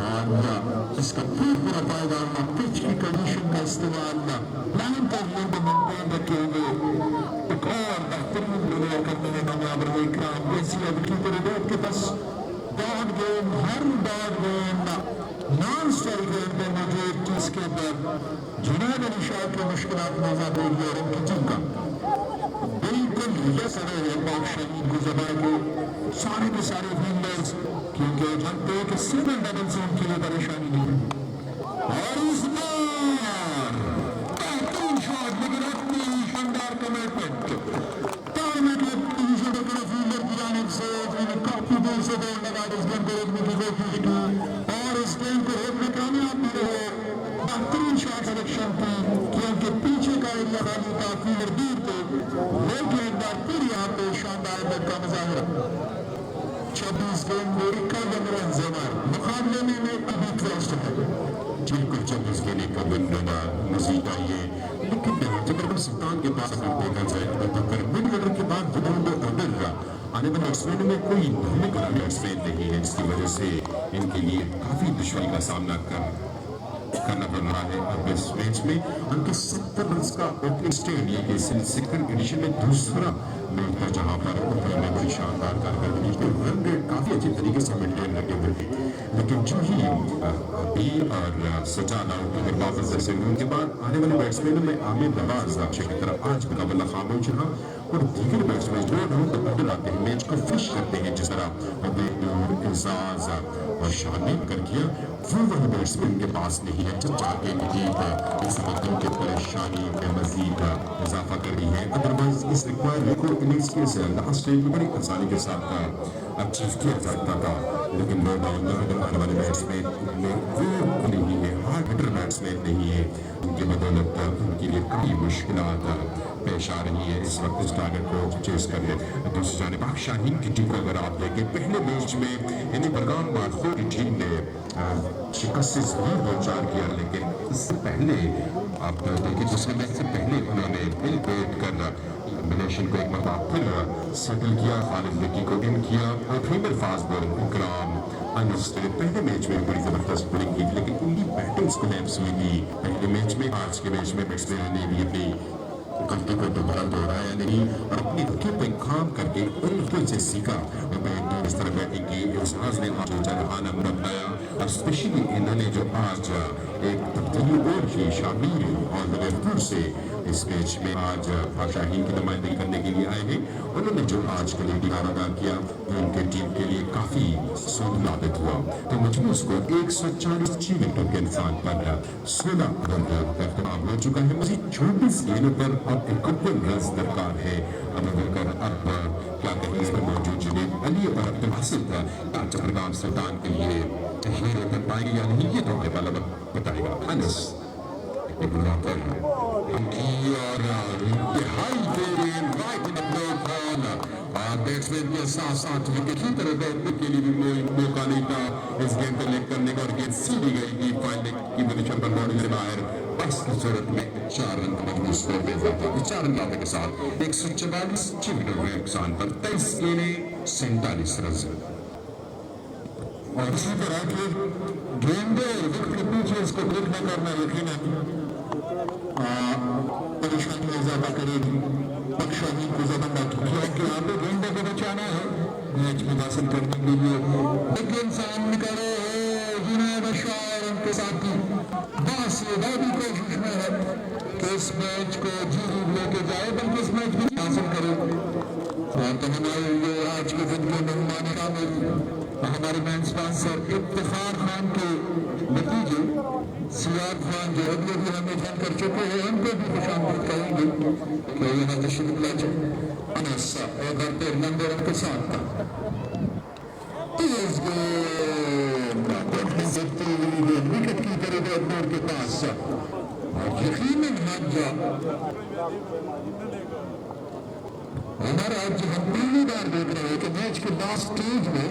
और इसका पूरा फायदा पिच की कंडीशन का इस्तेमाल लाइन पर मेंटेन रखे हुए एक और बेहतरीन डिलीवर करने में कामयाब रहे इकराम। जैसी अब की तरह के पास डॉट गेम हर dot game non strike game पर मौजूद जिसके ऊपर जुनैद अली शाह की मुश्किलात मौजूद होगी और उनकी टीम का बिल्कुल ये समय है पाक शाहीन को जमा के सारे के सारे फील्डर्स क्योंकि जानते हैं कि सिंगल डबल से उनके लिए परेशानी नहीं है। और इस बार बेहतरीन शॉट लेकिन अपनी शानदार कमिटमेंट फील्डर की जानिब से काफी दूर से दौड़ लगा इस गेंद को रोकने की कोशिश की और इस गेंद को रोकने कामयाब भी रहे। बेहतरीन शॉट सिलेक्शन थी क्योंकि पीछे का एरिया खाली था फील्डर दूर थे लेकिन एक बार फिर यहाँ पे शानदार बैट का मुजाहरा 26 गेंद में 51 रन जमा मुकाबले में अभी फर्स्ट है बिल्कुल 26 गेंद का विन मजीद आई है लेकिन जब सुल्तान के पास अगर देखा जाए तो मिड ऑर्डर के बाद विदाउट ऑर्डर आने वाले बैट्समैन में कोई नॉर्मल बैट्समैन नहीं है जिसकी वजह से इनके लिए काफी दुश्मनी का सामना करना पड़ रहा है। अब इस मैच में उनके 70 रन का ओपनिंग स्टैंड ये कि सेकंड एडिशन में दूसरा मैच था जहां पर उन्होंने बड़ी शानदार कारकर्दगी की रन रेट काफी अच्छे तरीके से मेंटेन रखे हुए थे लेकिन जो ही अभी और सजाद आउट अगर वापस जैसे उनके बाद आने वाले बैट्समैनों में आमिर नवाज की तरफ आज मुकाबला खामोश रहा और दीगर बैट्समैन जो अंदर आते हैं मैच को फिश करते हैं जिस तरह एजाज और शान ने कर किया वो वही बैट्समैन के पास नहीं है जब जाके जीत इस वक्त उनकी परेशानी में मजीद इजाफा कर रही है। अदरवाइज इस रिक्वायर्ड को इनिंग्स के लास्ट स्टेज में बड़ी आसानी के साथ अचीव किया जाता था लेकिन नो डाउन आने वाले बैट्समैन में वो नहीं है हार्ड हिटर बैट्समैन नहीं है उनकी बदौलत उनके लिए कई मुश्किलात पेश आ रही है इस वक्त इस टारगेट को चेस करने। दूसरी जानिब पाक शाहीन की टीम को अगर आप देखें पहले मैच में यानी बरगाम मार्फो की टीम ने शिकस्त से जरूर दो-चार किया लेकिन इससे पहले आप देखिए दूसरे मैच से पहले उन्होंने बिल बैट कर मलेशियन को एक मरतबा फिर सेटल किया खालिद लकी को इन किया और फीमेल फास्ट बॉलर इकराम अनस ने पहले मैच में बड़ी जबरदस्त बॉलिंग की लेकिन उनकी बैटिंग कोलैप्स हुई थी पहले मैच में। आज के मैच में बैट्समैन ने भी अपनी गलती को दोबारा दोहराया नहीं और अपनी धक्के पे काम करके उन से सीखा और बैटिंग इस तरह बैटिंग की एहसास ने आज जहाना बनाया और स्पेशली इन्होंने जो आज एक तब्दीली और की शामिल और लिवरपूल से इस मैच में आज पाक शाहीन की नुमाइंदगी करने के लिए आए हैं उन्होंने जो आज के लिए अदा किया वो उनकी टीम के लिए काफी सूद साबित हुआ। तो मजमूस को 140 मिनटों के इंसान पर 16 रन का हो चुका है मजीद 24 गेंदों पर अब 51 रन दरकार है। अब क्या कहें इस पर मौजूद जुनेद अली और अब्दुल हासिल चपरगाम सुल्तान के लिए तशहीर कर पाएंगे या नहीं ये तो आने वाला बताएगा। अनस बैट्समैन के साथ साथ विकेट की तरफ बैठने के लिए भी मौका नहीं था इस गेंद को लेकर करने का और गेंद सीधी गई की फाइनल की पोजीशन पर बॉडी से बाहर बस की सूरत में 4 रन का मजमूई स्कोर में इजाफा। 4 रन लाने के साथ 144 मिनट हुए नुकसान पर 23 गेंदें 47 रन। और इसी तरह के गेंदे विकेट के पीछे इसको क्लिक न करना यकीनन परेशानी में इजाफा करेगी। पक्षाहीन को जबरदस्त क्योंकि यहाँ पे गेंदे को बचाना है मैच में हासिल करने के लिए। लेकिन सामने करे जुनैद अशरार उनके साथी बस ये भी कोशिश में है कि इस मैच को जीत लेके जाए, बल्कि इस मैच में हासिल करे। और तो हमारे आज के दिन के मेहमान शामिल हमारे मैन स्पॉन्सर इफ्तिखार खान के नतीजे सियाद खान जो अभी हमें ज्वाइन कर चुके हैं, उनको भी खुशामदीद करेंगे कि यहाँ तशरीफ लाए। अनस और घर पे नंबर के साथ था तेज गेंद विकेट की तरफ अकबर के पास और यकीनन हाजा हमारा आज हम पहली बार देख रहे हैं कि मैच के लास्ट स्टेज में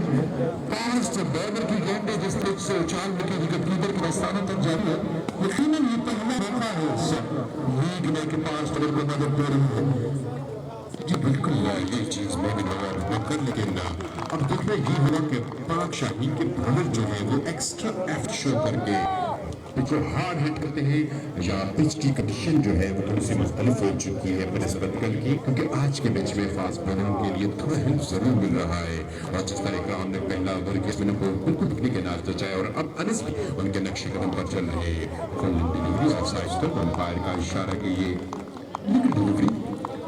फास्ट बॉलर की गेंदें जिस तरह से उछाल के विकेट कीपर के दस्ताने तक जारी है। यकीनन ये पहला मौका है लीग में कि फास्ट बॉलर को मदद दे रही है। जी बिल्कुल ये चीज मैं भी नजर कर, लेकिन अब देख रहे ये हुआ कि पाक शाहीन के बॉलर जो है वो एक्स्ट्रा एफर्ट शो करके जो हार्ड हिट करते हैं या पिच की कंडीशन जो है वो थोड़ी सी मुख्तलिफ हो चुकी है बनस्बत कल की, क्योंकि आज के मैच में फास्ट बॉलरों के लिए थोड़ा हेल्प जरूर मिल रहा है। और जिस तरह का हमने पहला ओवर के स्पिनर को बिल्कुल बिकने के नाच बचाया और अब अनस भी उनके नक्शे कदम पर चल रहे डिलीवरी ऑफ साइड पर अंपायर का इशारा कि ये डिलीवरी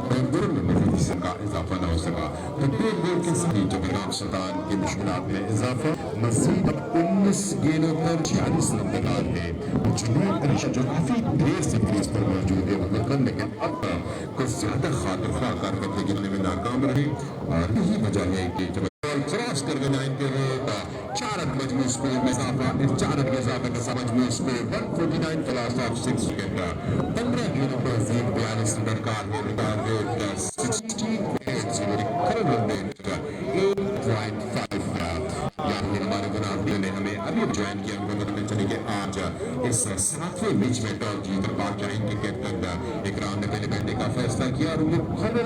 का इजाफा न हो सका। तो दो गोल के सभी जबरदस्त सुल्तान की मुश्किलात में इजाफा। मजीद 19 गेंदों पर 46 नंबरदार है। जुनैद अली जो काफी देर से क्रीज पर मौजूद है वो कल, लेकिन अब कुछ ज्यादा खातिर कारकर्दगी गिनने में नाकाम रहे और यही वजह है कि जब क्रॉस कर गए 9 के रोड 4 अंक मजमूई स्कोर में इजाफा। 4 अंक इजाफे का मजमूई स्कोर 149 क्लास ऑफ 6 विकेट। 15 गेंदों पर 42 दरकार है। टारगेट 16 हमारे गुनाह ने हमें अभी ज्वाइन किया। उनको बताने चले कि आज इस 7वें मैच में टॉस जीतकर पाक शाहीन के कैप्टन इकराम ने पहले बैठने का फैसला किया और उन्होंने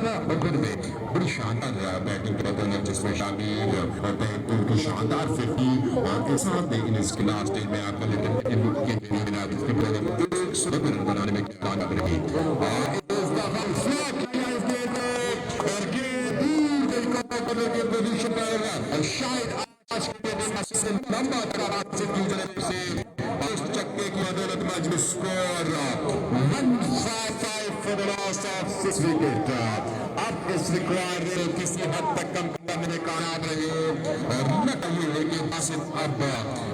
में बड़ी शानदार बैटिंग के बदौलत जिसमें शामिल की शानदार 50 और इस साथ लेकिन इसके लास्ट डे में आकर रन बनाने में कामयाब रही। शायद आज के दिन लंबा चक्के की बदौलत मजमूई score 155 for the loss of 6 wicket। अब इस रिकॉर्ड को किसी हद तक कम करने में कामयाब रहे और न कहिए है कि आसिफ अब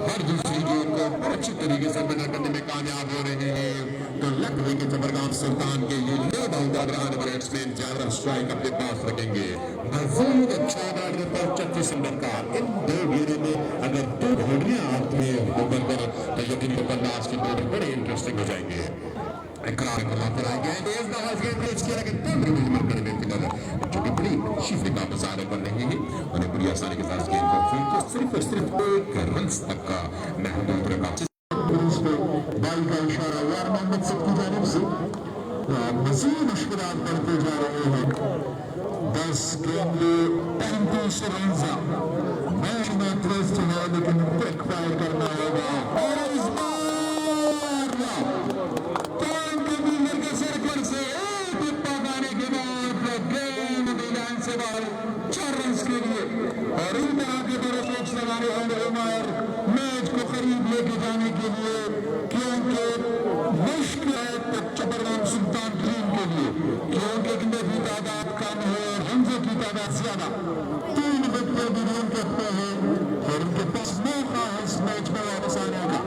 हर दूसरी गेंद को अच्छी तरीके से बना करने में कामयाब हो रहे हैं। तो लग रही कि जबरदस्त सुल्तान के ये नो डाउन आने बैट्समैन ज्यादा स्ट्राइक अपने पास रखेंगे। मजबूत 14 रन पर 36 रन का इन 2 गेंदों में अगर 2 बाउंड्रियां आती है ऊपर पर तो यकीन पर लास्ट की 2 बड़े इंटरेस्टिंग हो जाएंगे। पर आएंगे जो कि बड़ी शिफे का मुजाहरा कर रहे हैं उन्हें बड़ी आसानी के साथ गेंद को खेल के सिर्फ और सिर्फ 1 रन तक का महदूद रखा। बाई का इशारा यार मोहम्मद सिख की जानिब से मजीद मुश्किलात बढ़ते जा रहे हैं। 10 गेंदे 35 रन मैच में ट्विस्ट है, लेकिन ब्रेक फायर करना होगा और इस बार सर्कल से टिप्पा गाने के बाद गेंद लाइन से बाहर 4 रन के लिए और इन तरह के बड़े शॉट्स लगाने होंगे उमर मैच को करीब लेके जाने के लिए, क्योंकि मुश्किल है जबरदस्त सुल्तान टीम के लिए, क्योंकि की तादाद कम है और हमजे की तादाद ज्यादा। 3 विकेट भी गेंद करते हैं और उनके पास मौका है इस मैच में वापस आने का।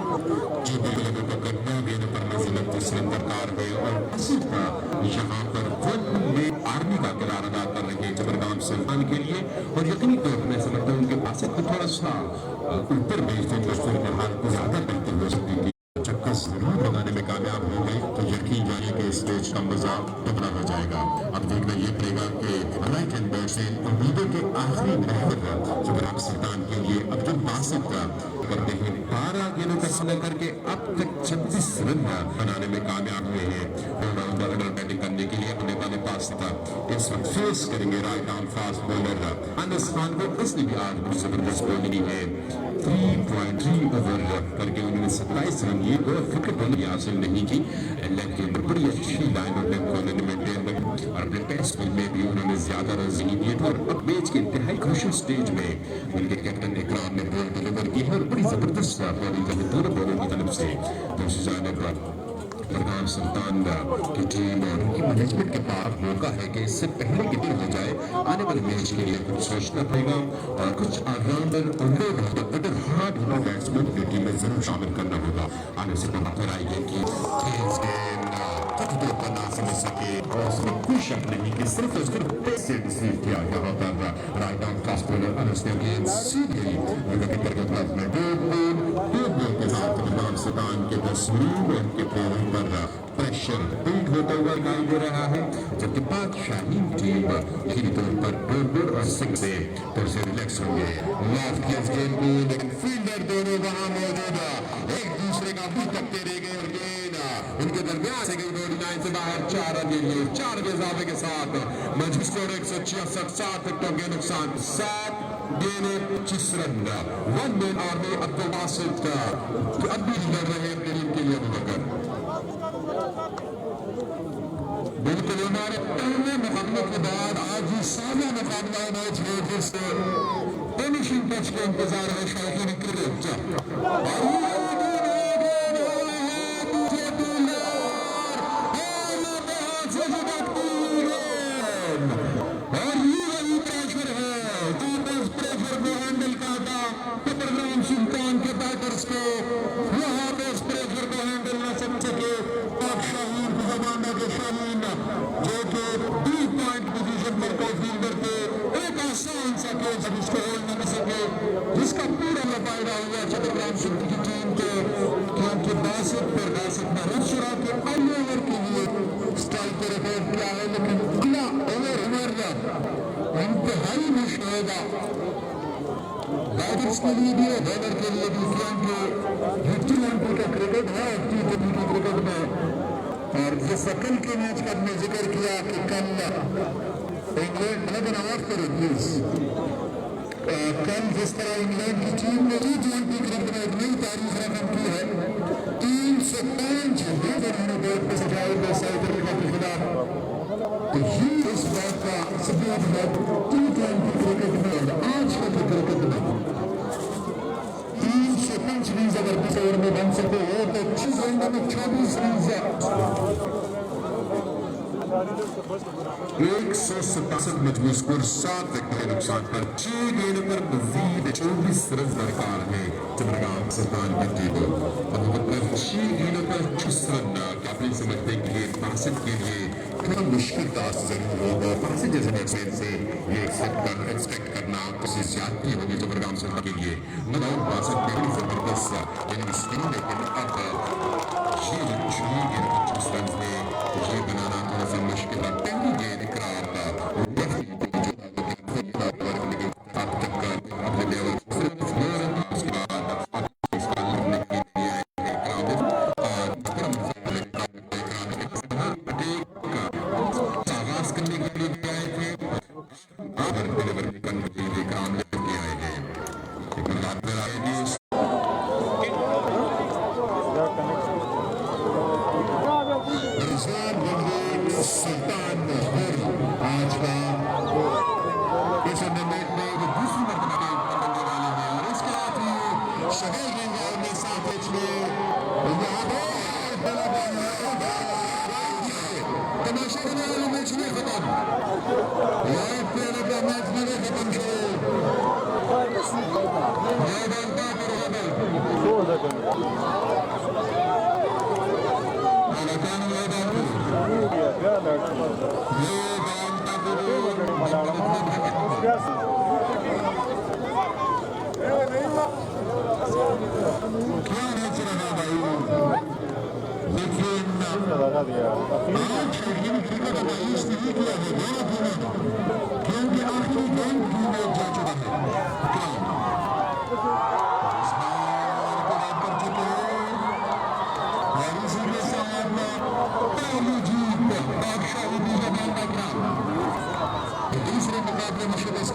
जी बिल्कुल दरकार है और यहाँ पर में आर्मी का किरदार अदा कर रहे हैं जबरदस्त सुल्तान के लिए और यकीनी तौर पर मैं समझता हूँ उनके पास थोड़ा सा ऊपर भेजते जो सूरत ज्यादा बेहतर हो सकती थी। चक्का जरूर लगाने में कामयाब हो गए तो यकीन जानिए कि इस मैच का मजा दुगना हो जाएगा। अब देखना ये पड़ेगा कि राइट हैंड बैट्समैन उम्मीदों के आखिरी जबरदस्त सुल्तान के लिए अब जो बासित करते हैं 12 गेंदों का समय करके अब तक 36 रन बनाने में कामयाब हुए हैं। रोनाल्डो अगर बैटिंग करने के लिए अपने वाले पास था, इस वक्त फेस करेंगे right arm fast bowler Anas Khan को। इसने भी आज बहुत जबरदस्त बॉलिंग है, 3.3 ओवर करके उन्होंने 27 रन लिए, कोई विकेट बॉलिंग हासिल नहीं की, लेकिन बड़ी अच्छी लाइन और लेंथ को उन्होंने मेंटेन रखी और अपने टेस्ट में भी उन्होंने ज्यादा रन नहीं दिए थे। और अब मैच के इंतहाई क्रूशियल स्टेज में उनके कैप्टन इकराम ने बॉल डिलीवर की है और बड़ी जबरदस्त बॉलिंग की दोनों बॉलर की तरफ से। दूसरी जानिब फरहान सुल्तान की टीम और उनकी मैनेजमेंट के पास मौका है कि इससे पहले कि दिन हो जाए आने वाले मैच के लिए कुछ सोचना पड़ेगा और कुछ ऑलराउंडर अगर हार्ड हुआ बैट्समैन की टीम में जरूर शामिल करना होगा। आने से बात आएगी कि तेज गेंद तक को ना समझ सके और उसमें कोई शक नहीं कि सिर्फ उसको पैसे रिसीव किया। यहाँ पर right arm fast bowler Anas ने गेंद सीधे विकेट पर गेंद में दो बॉल के साथ फरहान सुल्तान के तस्वीर उनके प्लेयरों पर प्रेशर बिल्ड होता हुआ दिखाई दे रहा है, जबकि बादशाहीन टीम आखिरी तौर पर बोल्डर और सिंह से फिर से रिलैक्स होंगे। लॉफ्ट किया गेंद को, लेकिन फील्डर दोनों वहां मौजूद एक दूसरे का मुंह तकते रह गए और गेंद उनके दरमियान से गई बॉडी लाइन से बाहर। 4 रन के लिए 4 के इजाफे के साथ मजबूत स्कोर 166, 7 विकेटों के नुकसान, 7 गेंदें 25 run. One man army Abdul Basit अब भी लड़ रहे अपनी टीम के लिए। अबूबकर बिल्कुल हमारे पहले मुकाबले के बाद आज ही सामने मुकाबला मैच है जिससे फिनिशिंग टच का इंतजार है शौकीन क्रिकेट। जिसका पूरा फायदा हुआ चतुर्राम सिंह की टीम के, क्योंकि बासित पर महमूद शुरा के अगले ओवर के लिए स्ट्राइक पे रिकॉर्ड किया है, लेकिन अगला ओवर इंतहाई मुश्किल होगा बैटर्स के लिए भी और बॉलर के लिए भी, क्योंकि T20 का क्रिकेट है और T20 के क्रिकेट में। और जैसा कल के मैच का हमने जिक्र किया कि कल इंग्लैंड आवाज करो प्लीज, कल जिस तरह इंग्लैंड की टीम ने T20 क्रिकेट में एक नई तारीख रकम की है, 305 उन्होंने बैट पे सजाए थे साउथ अफ्रीका के खिलाफ, तो ये इस बात का सबूत है T20 क्रिकेट में आज के क्रिकेट में 305 रन अगर 20 ओवर में बन सके हो तो 6 गेंदों में 24 रन, 167 मजबूत स्कोर, 7 विकेट के नुकसान पर 6 गेंदों पर मजीद 24 रन दरकार है चतुर्राम सुल्तान की टीम को। अब 6 गेंदों पर 26 रन क्या आप समझते हैं कि ये बासित के लिए कितना मुश्किल टास्क जरूर होगा। बासित जैसे बैट्समैन से ये एक्सपेक्ट करना किसी ज्यादती होगी चतुर्राम सुल्तान के लिए। नो डाउट बासित बड़ी जबरदस्त स्पिन, लेकिन अब ये 6 गेंद 25 रन में ये बनाना थोड़ा सा मुश्किल है। पहली गेंद इकरार का आगाज करने के लिए भी आए थे, काम लेके आए हैं, लेकिन रात में आएगी सुल्तान आज का इस टूर्नामेंट में वो दूसरी मरतबा बनने वाले हैं और इसके साथ ही शहर गेंदबाज में साथ तमाशा करने वाले मैच में खत्म, मैच में खत्म क्योंकि आखिरी गेंद भी मैच जा चुका है। مشهد